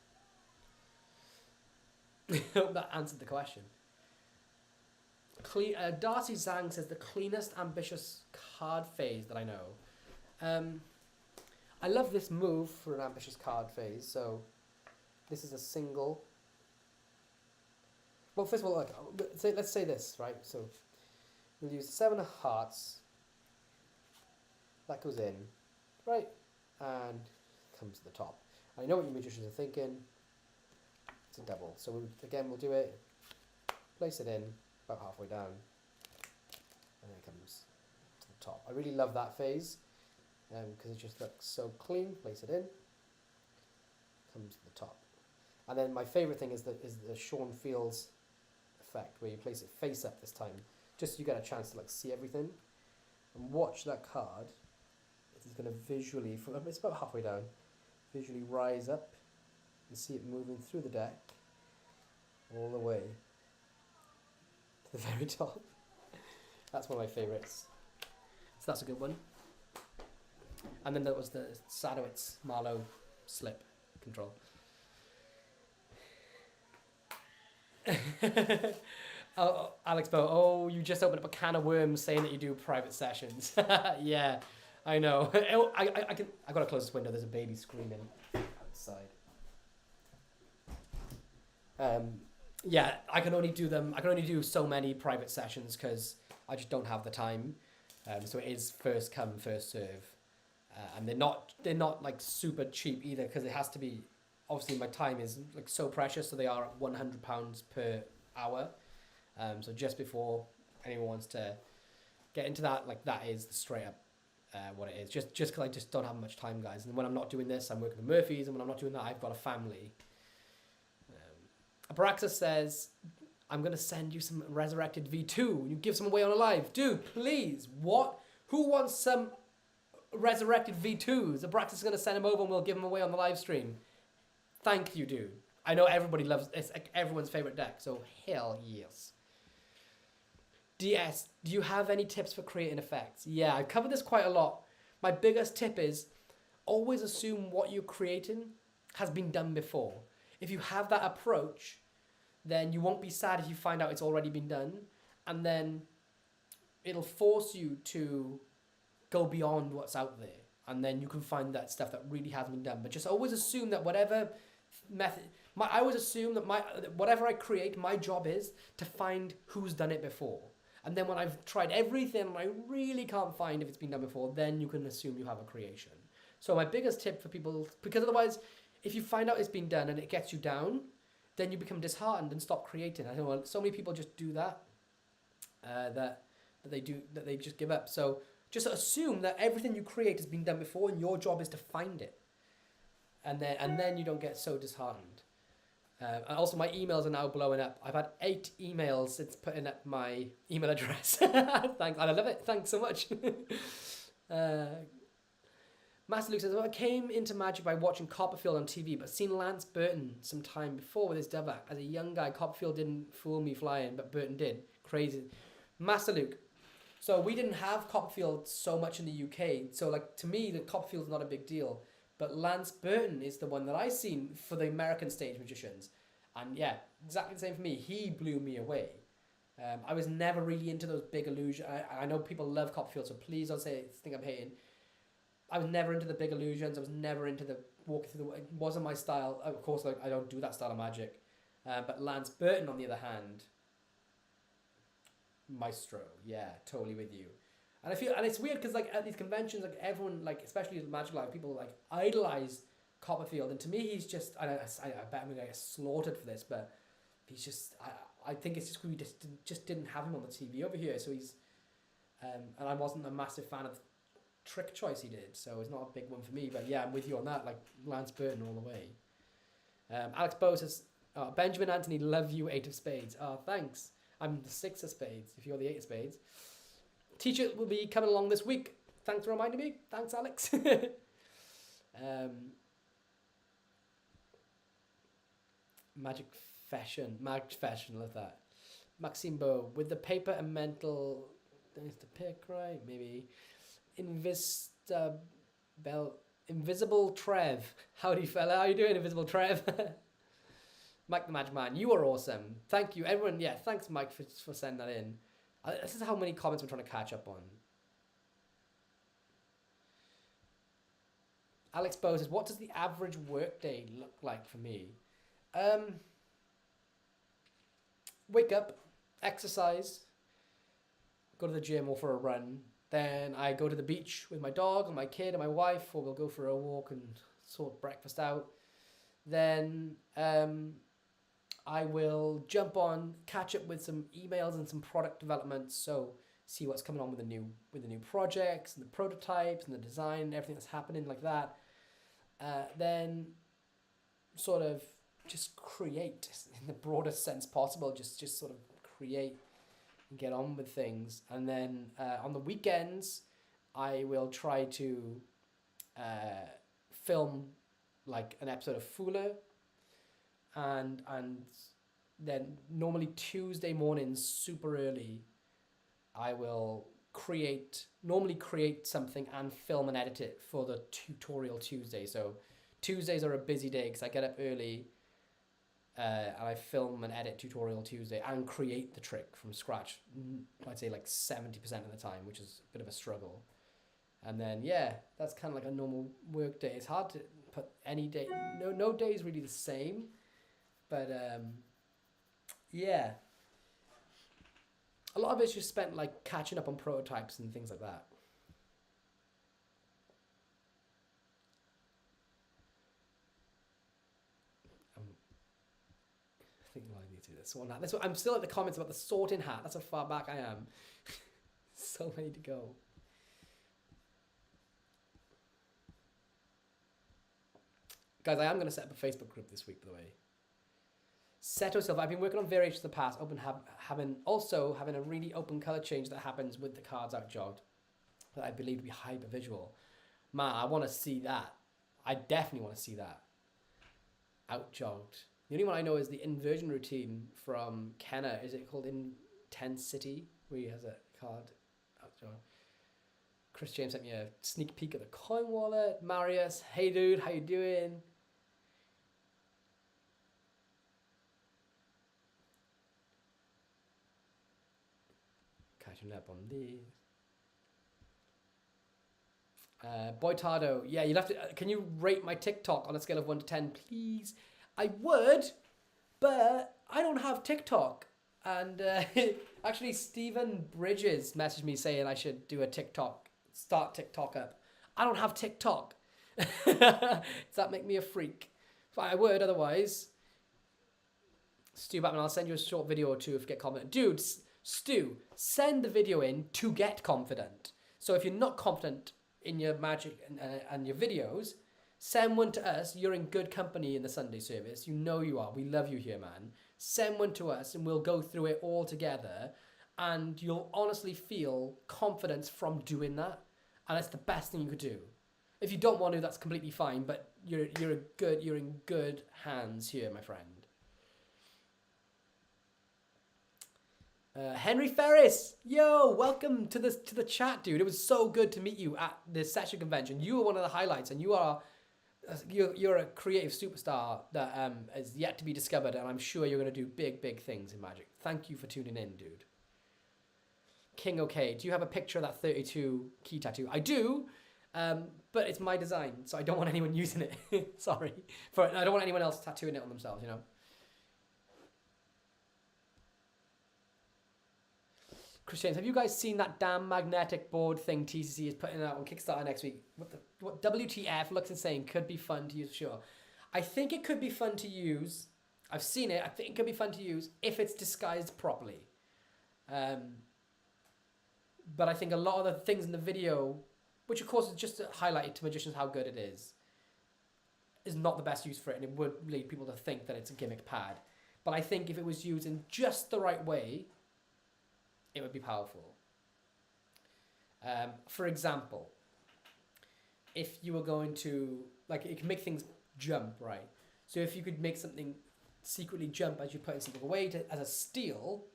I hope that answered the question. Darcy Zhang says the cleanest ambitious card phase that I know. I love this move for an ambitious card phase. So this is a single. Well, first of all, let's say this, right? So we'll use 7 of hearts. That goes in, right, and comes to the top. I know what you magicians are thinking. It's a double. So we'll do it, place it in about halfway down, and then it comes to the top. I really love that phase because it just looks so clean. Place it in, comes to the top. And then my favourite thing is the Sean Fields effect, where you place it face up this time, just so you get a chance to like see everything and watch that card. It's going to visually, it's about halfway down, visually rise up and see it moving through the deck all the way to the very top. That's one of my favourites. So that's a good one. And then there was the Sadowitz Marlowe slip control. Oh, Alex Bow, you just opened up a can of worms saying that you do private sessions. Yeah, I know. I gotta close this window. There's a baby screaming outside. Yeah, I can only do so many private sessions because I just don't have the time. So it is first come, first serve, and they're not like super cheap either, because it has to be. Obviously, my time is like so precious, so they are at £100 per hour. So just before anyone wants to get into that, like that is the straight up what it is. Just because I just don't have much time, guys. And when I'm not doing this, I'm working with Murphy's, and when I'm not doing that, I've got a family. Abraxas says, I'm going to send you some resurrected V2. You give some away on a live. Dude, please. What? Who wants some resurrected V2s? Abraxas is going to send them over and we'll give them away on the live stream. Thank you, dude. I know everybody loves it's like everyone's favorite deck, so hell yes. DS, do you have any tips for creating effects? Yeah, I've covered this quite a lot. My biggest tip is always assume what you're creating has been done before. If you have that approach, then you won't be sad if you find out it's already been done, and then it'll force you to go beyond what's out there, and then you can find that stuff that really hasn't been done. But just always assume that whatever method, I always assume that whatever I create, my job is to find who's done it before. And then when I've tried everything and I really can't find if it's been done before, then you can assume you have a creation. So my biggest tip for people, because otherwise, if you find out it's been done and it gets you down, then you become disheartened and stop creating. I know so many people just do that, that they just give up. So just assume that everything you create has been done before, and your job is to find it, and then you don't get so disheartened. And also, my emails are now blowing up. I've had 8 emails since putting up my email address. Thanks, I love it. Thanks so much. Master Luke says, I came into Magic by watching Copperfield on TV, but seen Lance Burton some time before with his dove act. As a young guy, Copperfield didn't fool me flying, but Burton did. Crazy. Master Luke. So we didn't have Copperfield so much in the UK. So like to me, the Copperfield's not a big deal. But Lance Burton is the one that I've seen for the American stage magicians. And yeah, exactly the same for me. He blew me away. I was never really into those big illusions. I know people love Copperfield, so please don't think I'm hating. I was never into the big illusions. I was never into the walking through the... It wasn't my style. Of course, like I don't do that style of magic. But Lance Burton, on the other hand, maestro. Yeah, totally with you. And I feel, and it's weird because like at these conventions, like everyone, like especially the Magic Live, people like idolize Copperfield, and to me, he's just. I bet I'm gonna get slaughtered for this, but he's just. I think it's just we just didn't have him on the TV over here, so he's. And I wasn't a massive fan of the trick choice he did, so it's not a big one for me. But yeah, I'm with you on that. Like Lance Burton all the way. Alex Bowe says, Benjamin Anthony, love you, 8 of spades. Oh, thanks. I'm the 6 of spades. If you're the 8 of spades. T-shirt will be coming along this week. Thanks for reminding me. Thanks, Alex. Magic fashion, love that. Maxime Beau, with the paper and mental, there's the pick, right? Maybe. Invisible Trev. Howdy, fella. How you doing, Invisible Trev? Mike the Magic Man, you are awesome. Thank you, everyone. Yeah, thanks, Mike, for sending that in. This is how many comments I'm trying to catch up on. Alex Bowe says, what does the average workday look like for me? Wake up, exercise, go to the gym or for a run. Then I go to the beach with my dog and my kid and my wife, or we'll go for a walk and sort breakfast out. Then I will jump on, catch up with some emails and some product development. So see what's coming on with the new projects and the prototypes and the design and everything that's happening like that. Then sort of just create in the broadest sense possible. Just sort of create and get on with things. And then on the weekends, I will try to film like an episode of Fuller. And then normally Tuesday mornings super early, I will normally create something and film and edit it for the tutorial Tuesday. So Tuesdays are a busy day because I get up early and I film and edit tutorial Tuesday and create the trick from scratch. I'd say like 70% of the time, which is a bit of a struggle. And then yeah, that's kind of like a normal work day. It's hard to put any day. No day is really the same. But yeah, a lot of it's just spent like catching up on prototypes and things like that. I think I need to do this one. I'm still at the comments about the sorting hat. That's how far back I am. So many to go. Guys, I am going to set up a Facebook group this week, by the way. Seto Silva, I've been working on variations in the past, having a really open color change that happens with the cards outjogged that I believe to be hyper visual. Man, I want to see that. I definitely want to see that. Outjogged. The only one I know is the inversion routine from Kenna. Is it called Intensity? Where he has a card outjogged. Chris James sent me a sneak peek of the coin wallet. Marius, hey dude, how you doing? Catching up on these. Boy Tardo, yeah, you'd have to. Can you rate my TikTok on a scale of 1 to 10, please? I would, but I don't have TikTok. And actually, Stephen Bridges messaged me saying I should do a TikTok, start TikTok up. I don't have TikTok. Does that make me a freak? But I would, otherwise. Stu Batman, I'll send you a short video or two if you get confident. Dude, Stu, send the video in to get confident. So if you're not confident in your magic and your videos, send one to us. You're in good company in the Sunday service. You know you are. We love you here, man. Send one to us and we'll go through it all together, and you'll honestly feel confidence from doing that, and it's the best thing you could do. If you don't want to, that's completely fine, but you're in good hands here, my friend. Henry Ferris, yo, welcome to the chat, dude. It was so good to meet you at the session convention. You were one of the highlights, and you're a creative superstar that is yet to be discovered, and I'm sure you're going to do big things in Magic. Thank you for tuning in, dude. King OK, do you have a picture of that 32 key tattoo? I do, but it's my design, so I don't want anyone using it. Sorry, I don't want anyone else tattooing it on themselves, you know. Chris James, have you guys seen that damn magnetic board thing TCC is putting out on Kickstarter next week? What WTF? Looks insane. Could be fun to use for sure. I think it could be fun to use. I've seen it. I think it could be fun to use if it's disguised properly. But I think a lot of the things in the video, which of course is just to highlight to magicians how good it is not the best use for it, and it would lead people to think that it's a gimmick pad. But I think if it was used in just the right way, it would be powerful. For example, if you were going to, like, it can make things jump, right? So if you could make something secretly jump as you're putting something away as a steal,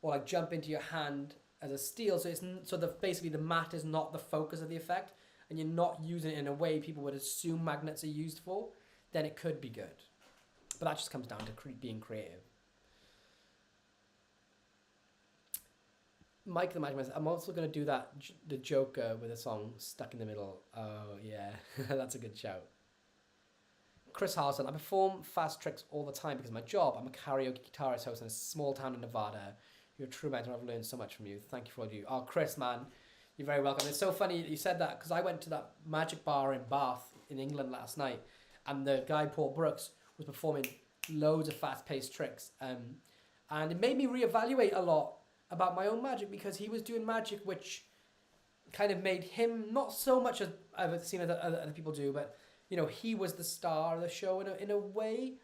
or like jump into your hand as a steal, basically the mat is not the focus of the effect, and you're not using it in a way people would assume magnets are used for, then it could be good. But that just comes down to being creative. Mike the Magic Man, I'm also going to do that, the Joker with a song stuck in the middle. Oh, yeah. That's a good shout. Chris Harrison, I perform fast tricks all the time because of my job. I'm a karaoke guitarist host in a small town in Nevada. You're a true mentor. I've learned so much from you. Thank you for all you. Oh, Chris, man, you're very welcome. It's so funny that you said that, because I went to that magic bar in Bath in England last night, and the guy, Paul Brooks, was performing loads of fast-paced tricks. And it made me reevaluate a lot about my own magic, because he was doing magic which kind of made him not so much as I've seen other people do, but you know, he was the star of the show in a way,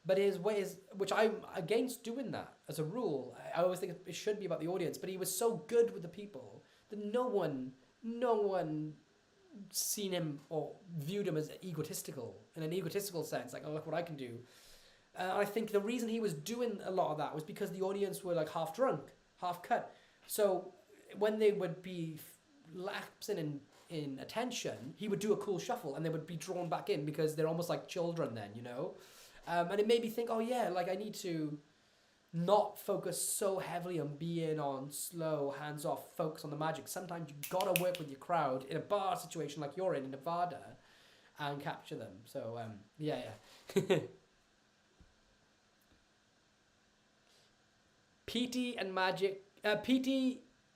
but his way is, which I'm against doing that as a rule. I always think it should be about the audience, but he was so good with the people that no one seen him or viewed him as egotistical, in an egotistical sense, like, oh, look what I can do. I think the reason he was doing a lot of that was because the audience were like half drunk, half cut. So when they would be lapsing in attention, he would do a cool shuffle and they would be drawn back in because they're almost like children then, you know? And it made me think, oh yeah, like I need to not focus so heavily on being on slow, hands-off, focus on the magic. Sometimes you gotta work with your crowd in a bar situation like you're in Nevada and capture them. So, yeah. PT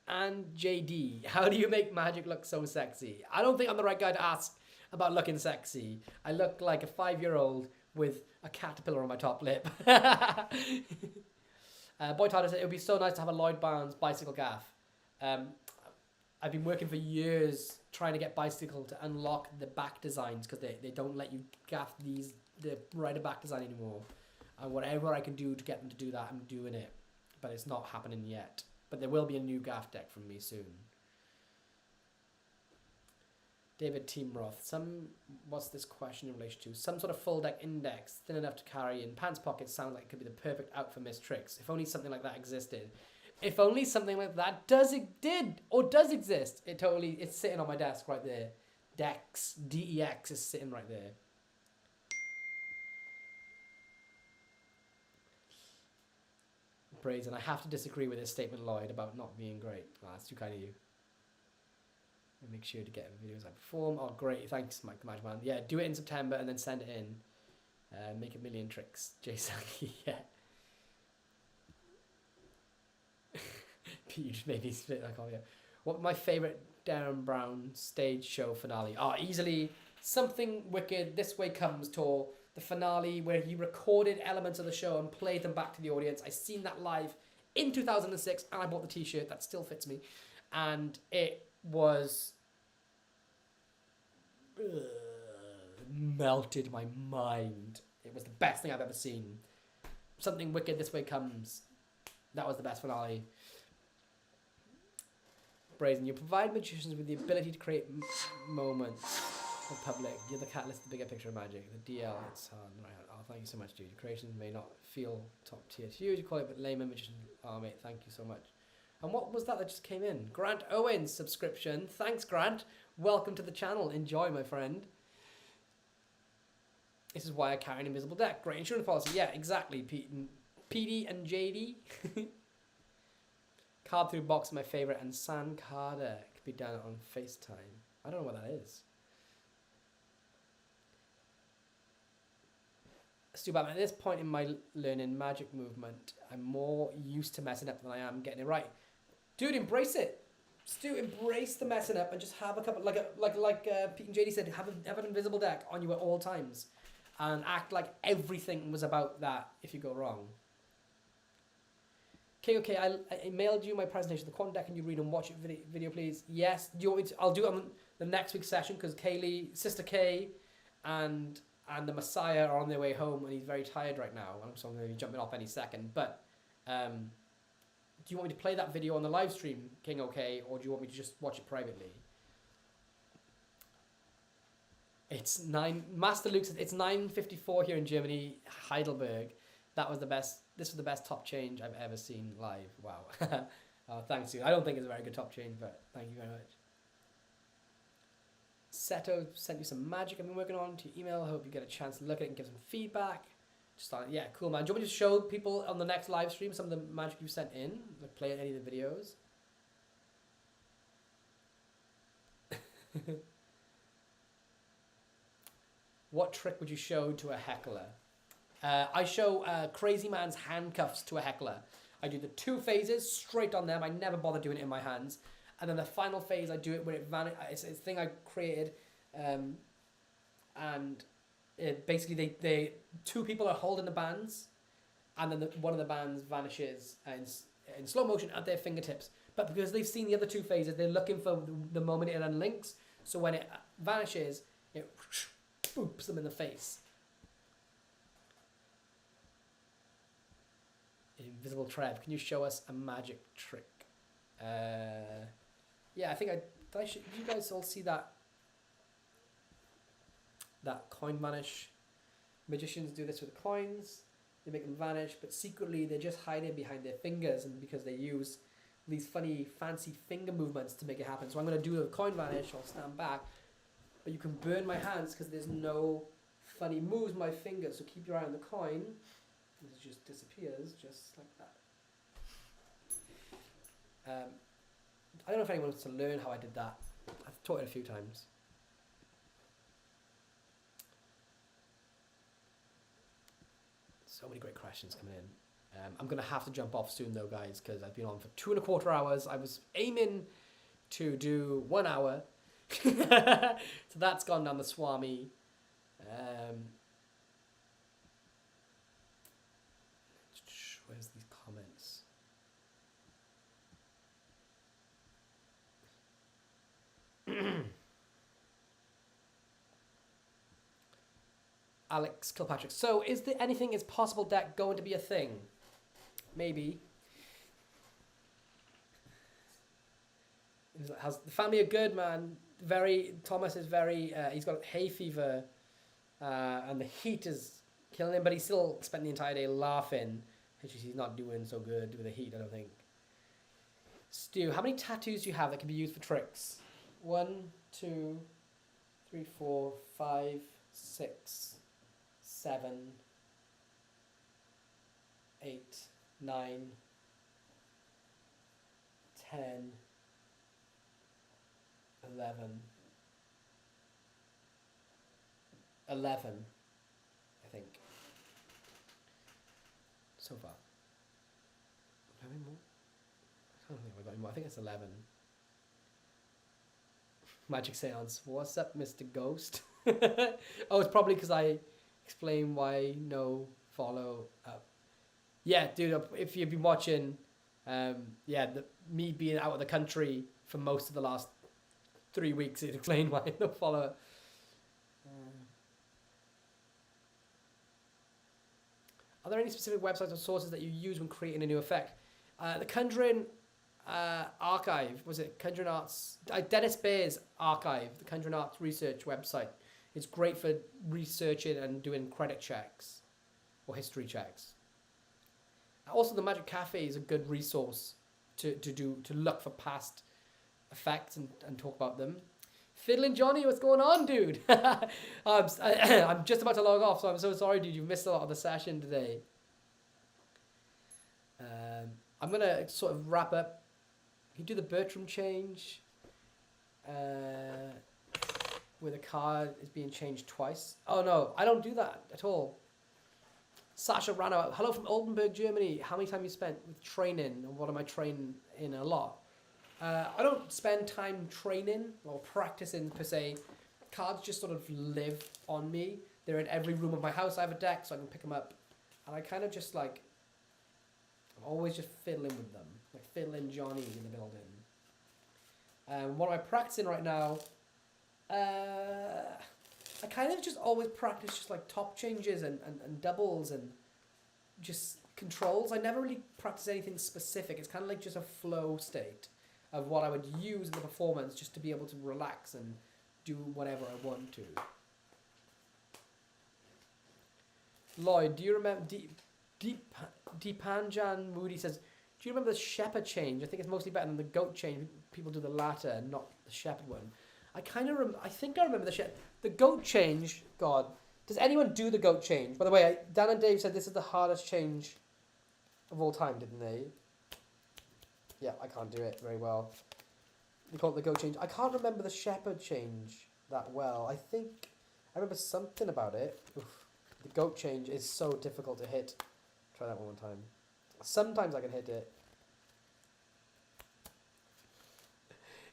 and JD, how do you make magic look so sexy? I don't think I'm the right guy to ask about looking sexy. I look like a 5-year-old with a caterpillar on my top lip. Boy Tyler said, it would be so nice to have a Lloyd Barnes bicycle gaff. I've been working for years trying to get Bicycle to unlock the back designs because they don't let you gaff the rider back design anymore. And whatever I can do to get them to do that, I'm doing it. But it's not happening yet. But there will be a new gaff deck from me soon. David Teamroth, what's this question in relation to? Some sort of full deck index, thin enough to carry in pants pockets, sounds like it could be the perfect out for missed tricks. If only something like that existed. If only something like that does exist. It's sitting on my desk right there. Dex, DEX is sitting right there. Brazen, I have to disagree with this statement, Lloyd, about not being great. Oh, that's too kind of you. And make sure to get videos I perform. Oh, great. Thanks, Mike the Magic Man. Yeah, do it in September and then send it in. Make a million tricks. Jason, yeah. You just made me spit like, oh, yeah. What my favourite Darren Brown stage show finale? Oh, easily Something Wicked, This Way Comes tour. The finale where he recorded elements of the show and played them back to the audience. I seen that live in 2006 and I bought the t-shirt. That still fits me. And it was... melted my mind. It was the best thing I've ever seen. Something Wicked, This Way Comes. That was the best finale. Brazen, you provide magicians with the ability to create moments for public. You're the catalyst, the bigger picture of magic. The DL, it's on the right hand. Oh, thank you so much, dude. Your creations may not feel top tier to you, call it, but layman magician. Oh, mate, thank you so much. And what was that just came in? Grant Owens subscription. Thanks, Grant. Welcome to the channel. Enjoy, my friend. This is why I carry an invisible deck. Great insurance policy. Yeah, exactly. PD and JD. Card through box is my favorite, and San Carter could be done on FaceTime. I don't know what that is. Stu Batman, at this point in my learning magic movement, I'm more used to messing up than I am getting it right. Dude, embrace it. Stu, embrace the messing up and just have a couple, like Pete and JD said, have an invisible deck on you at all times, and act like everything was about that if you go wrong. Okay, I mailed you my presentation, the quant deck, and you read and watch it video, please. Yes, do you want me to? I'll do it on the next week's session because Kaylee, Sister Kay, and the Messiah are on their way home, and he's very tired right now. So I'm going to be jumping off any second. But do you want me to play that video on the live stream, King OK, or do you want me to just watch it privately? It's Master Luke said it's 9:54 here in Germany, Heidelberg. That was the best. This was the best top change I've ever seen live. Wow. Thanks, you. I don't think it's a very good top change, but thank you very much. Seto sent you some magic I've been working on to your email. I hope you get a chance to look at it and give some feedback. Just on, yeah, cool, man. Do you want me to show people on the next live stream some of the magic you sent in? Like play any of the videos? What trick would you show to a heckler? I show Crazy Man's handcuffs to a heckler. I do the 2 phases straight on them. I never bother doing it in my hands. And then the final phase, I do it where it's a thing I created. And basically, they 2 people are holding the bands. And then one of the bands vanishes in slow motion at their fingertips. But because they've seen the other 2 phases, they're looking for the moment it unlinks. So when it vanishes, it boops them in the face. Invisible Trev, can you show us a magic trick? Yeah, I think did you guys all see that coin vanish? Magicians do this with coins. They make them vanish, but secretly they're just hiding behind their fingers, and because they use these funny, fancy finger movements to make it happen. So I'm going to do a coin vanish. I'll stand back, but you can burn my hands because there's no funny moves with my fingers. So keep your eye on the coin. It just disappears, just like that. I don't know if anyone wants to learn how I did that. I've taught it a few times. So many great questions coming in. I'm going to have to jump off soon though, guys, because I've been on for 2.25 hours. I was aiming to do 1 hour. So that's gone down the swami. Where's these comments? Alex Kilpatrick. So, is the anything is possible deck going to be a thing? Maybe. How's the family are good, man. Thomas is very. He's got hay fever, and the heat is killing him. But he's still spent the entire day laughing. He's not doing so good with the heat, I don't think. Stu, how many tattoos do you have that can be used for tricks? 1, 2, 3, 4, 5, 6, 7, 8, 9, 10, 11. 11, I think. So far. How many more? I don't think we've got any more. I think it's 11. Magic Seance. What's up, Mr. Ghost? Oh, it's probably because I explained why no follow up. Yeah, dude, if you've been watching, me being out of the country for most of the last 3 weeks, it explained why no follow up. Are there any specific websites or sources that you use when creating a new effect? The Conjuring Archive, was it Conjuring Arts? Dennis Bayer's archive, the Conjuring Arts research website. It's great for researching and doing credit checks or history checks. Also, the Magic Cafe is a good resource to look for past effects and talk about them. Fiddling Johnny, what's going on, dude? I'm just about to log off, so I'm so sorry, dude. You missed a lot of the session today. I'm going to sort of wrap up. Can you do the Bertram change? Where the card is being changed twice. Oh, no, I don't do that at all. Sasha Rano, hello from Oldenburg, Germany. How many time you spent with training, and what am I training in a lot? I don't spend time training or practicing per se. Cards just sort of live on me. They're in every room of my house. I have a deck so I can pick them up. And I kind of just like, I'm always just fiddling with them. Like fiddling Johnny in the building. What am I practicing right now? I kind of just always practice just like top changes and doubles and just controls. I never really practice anything specific. It's kind of like just a flow state of what I would use in the performance just to be able to relax and do whatever I want to. Lloyd, do you remember... Deepanjan Moody says, do you remember the shepherd change? I think it's mostly better than the goat change. People do the latter and not the shepherd one. I think I remember the shepherd. The goat change, God. Does anyone do the goat change? By the way, Dan and Dave said this is the hardest change of all time, didn't they? Yeah, I can't do it very well. You call it the goat change. I can't remember the shepherd change that well. I think I remember something about it. Oof. The goat change is so difficult to hit. Try that one more time. Sometimes I can hit it.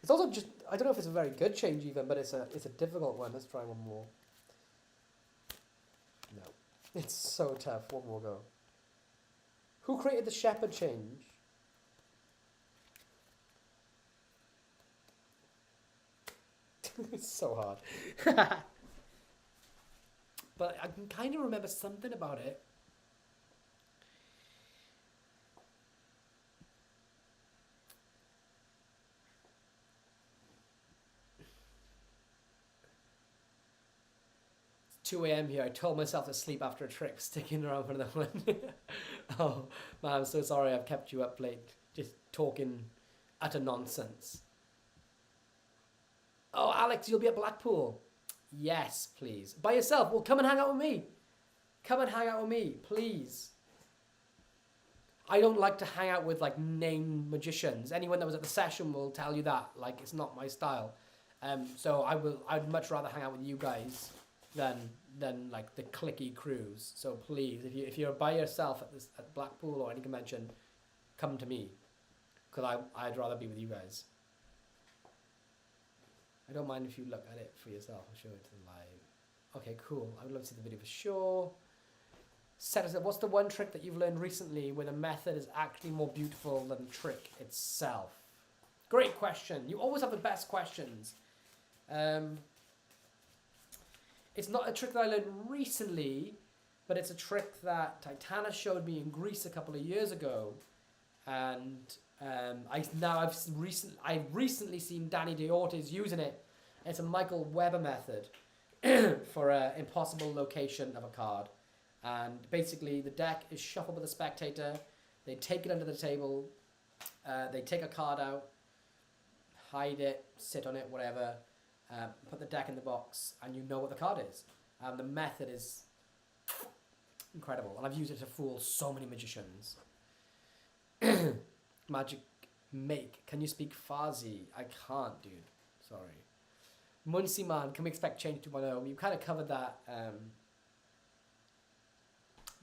It's also just, I don't know if it's a very good change even, but it's a difficult one. Let's try one more. No. It's so tough. One more go. Who created the shepherd change? It's so hard. But I can kind of remember something about it. It's 2 a.m. here. I told myself to sleep after a trick, sticking around for another one. Oh, man, I'm so sorry I've kept you up late, just talking utter nonsense. Oh, Alex, you'll be at Blackpool. Yes, please. By yourself? Well, come and hang out with me. Come and hang out with me, please. I don't like to hang out with, like, named magicians. Anyone that was at the session will tell you that. Like, it's not my style. So I'd much rather hang out with you guys than like, the clicky crews. So please, if you're by yourself at Blackpool or any convention, come to me. Because I'd rather be with you guys. I don't mind if you look at it for yourself. I'll show it to the live. Okay, cool. I would love to see the video for sure. What's the one trick that you've learned recently where the method is actually more beautiful than the trick itself? Great question. You always have the best questions. it's not a trick that I learned recently, but it's a trick that Titana showed me in Greece a couple of years ago, and I've recently seen Danny DeOrtiz using it. It's a Michael Weber method for an impossible location of a card, and basically the deck is shuffled by the spectator. They take it under the table. They take a card out, hide it, sit on it, whatever. Put the deck in the box, and you know what the card is. The method is incredible, and I've used it to fool so many magicians. Magic make. Can you speak Farsi? I can't, dude. Sorry. Muncie man, can we expect change 2.0? You kind of covered that.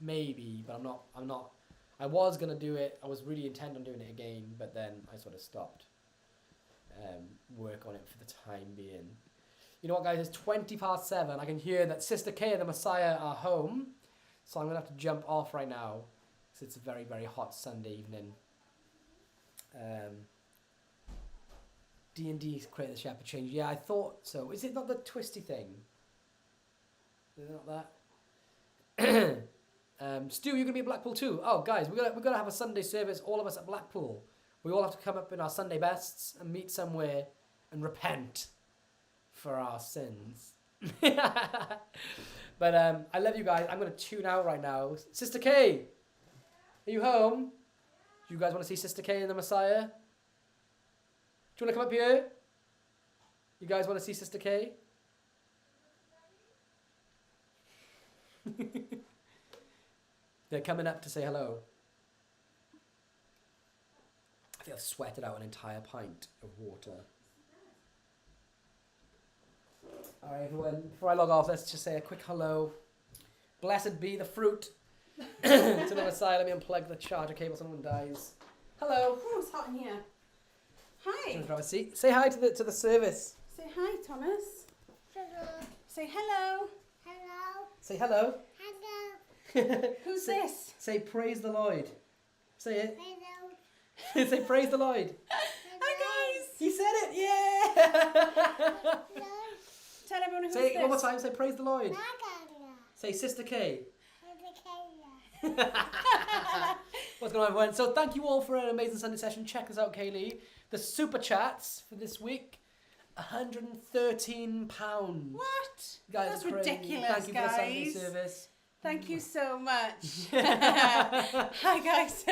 Maybe, but I'm not. I was gonna do it. I was really intent on doing it again, but then I sort of stopped. Work on it for the time being. You know what, guys? It's 7:20. I can hear that Sister K and the Messiah are home, so I'm gonna have to jump off right now because it's a very, very hot Sunday evening. D&D create the Shepherd change. Yeah, I thought so. Is it not the twisty thing? Is it not that? Stu, you're gonna be at Blackpool too. Oh, guys, we're gonna have a Sunday service. All of us at Blackpool. We all have to come up in our Sunday bests and meet somewhere and repent for our sins. But I love you guys. I'm gonna tune out right now. Sister K, are you home? Do you guys want to see Sister K and the Messiah? Do you want to come up here? You guys want to see Sister K? They're coming up to say hello. I think I've sweated out an entire pint of water. Alright, everyone, before I log off, let's just say a quick hello. Blessed be the fruit. To the Messiah, let me unplug the charger cable, someone dies. Hello. Oh, it's hot in here. Hi. Do you want to grab a seat? Say hi to the service. Say hi, Thomas. Hello. Say hello. Hello. Say hello. Hello. Who's say, this? Say praise the Lloyd. Say it. Hello. Say praise the Lloyd. Hi, guys. He said it. Yeah. Hello. Tell everyone who's Say this. it one more time. Say praise the Lloyd. Magala. Say Sister K. Hello. What's going on, everyone? So thank you all for an amazing Sunday session. Check us out, Kaylee. The super chats for this week, £113. What? You guys That's are crazy. ridiculous, Thank you for the Sunday guys. service. Thank you so much. Hi, guys.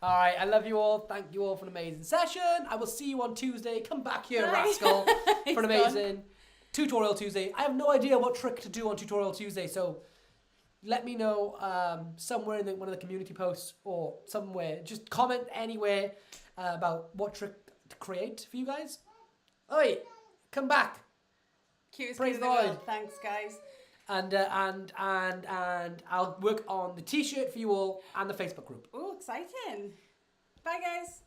All right, I love you all. Thank you all for an amazing session. I will see you on Tuesday. Come back here, Bye. rascal, He's for an gone. amazing Tutorial Tuesday. I have no idea what trick to do on Tutorial Tuesday, so let me know somewhere in one of the community posts or somewhere. Just comment anywhere about what trick to create for you guys. Oh wait, come back. Cutest Praise kid in the the Lord. world. Thanks, guys. And I'll work on the t-shirt for you all and the Facebook group. Oh, exciting. Bye, guys.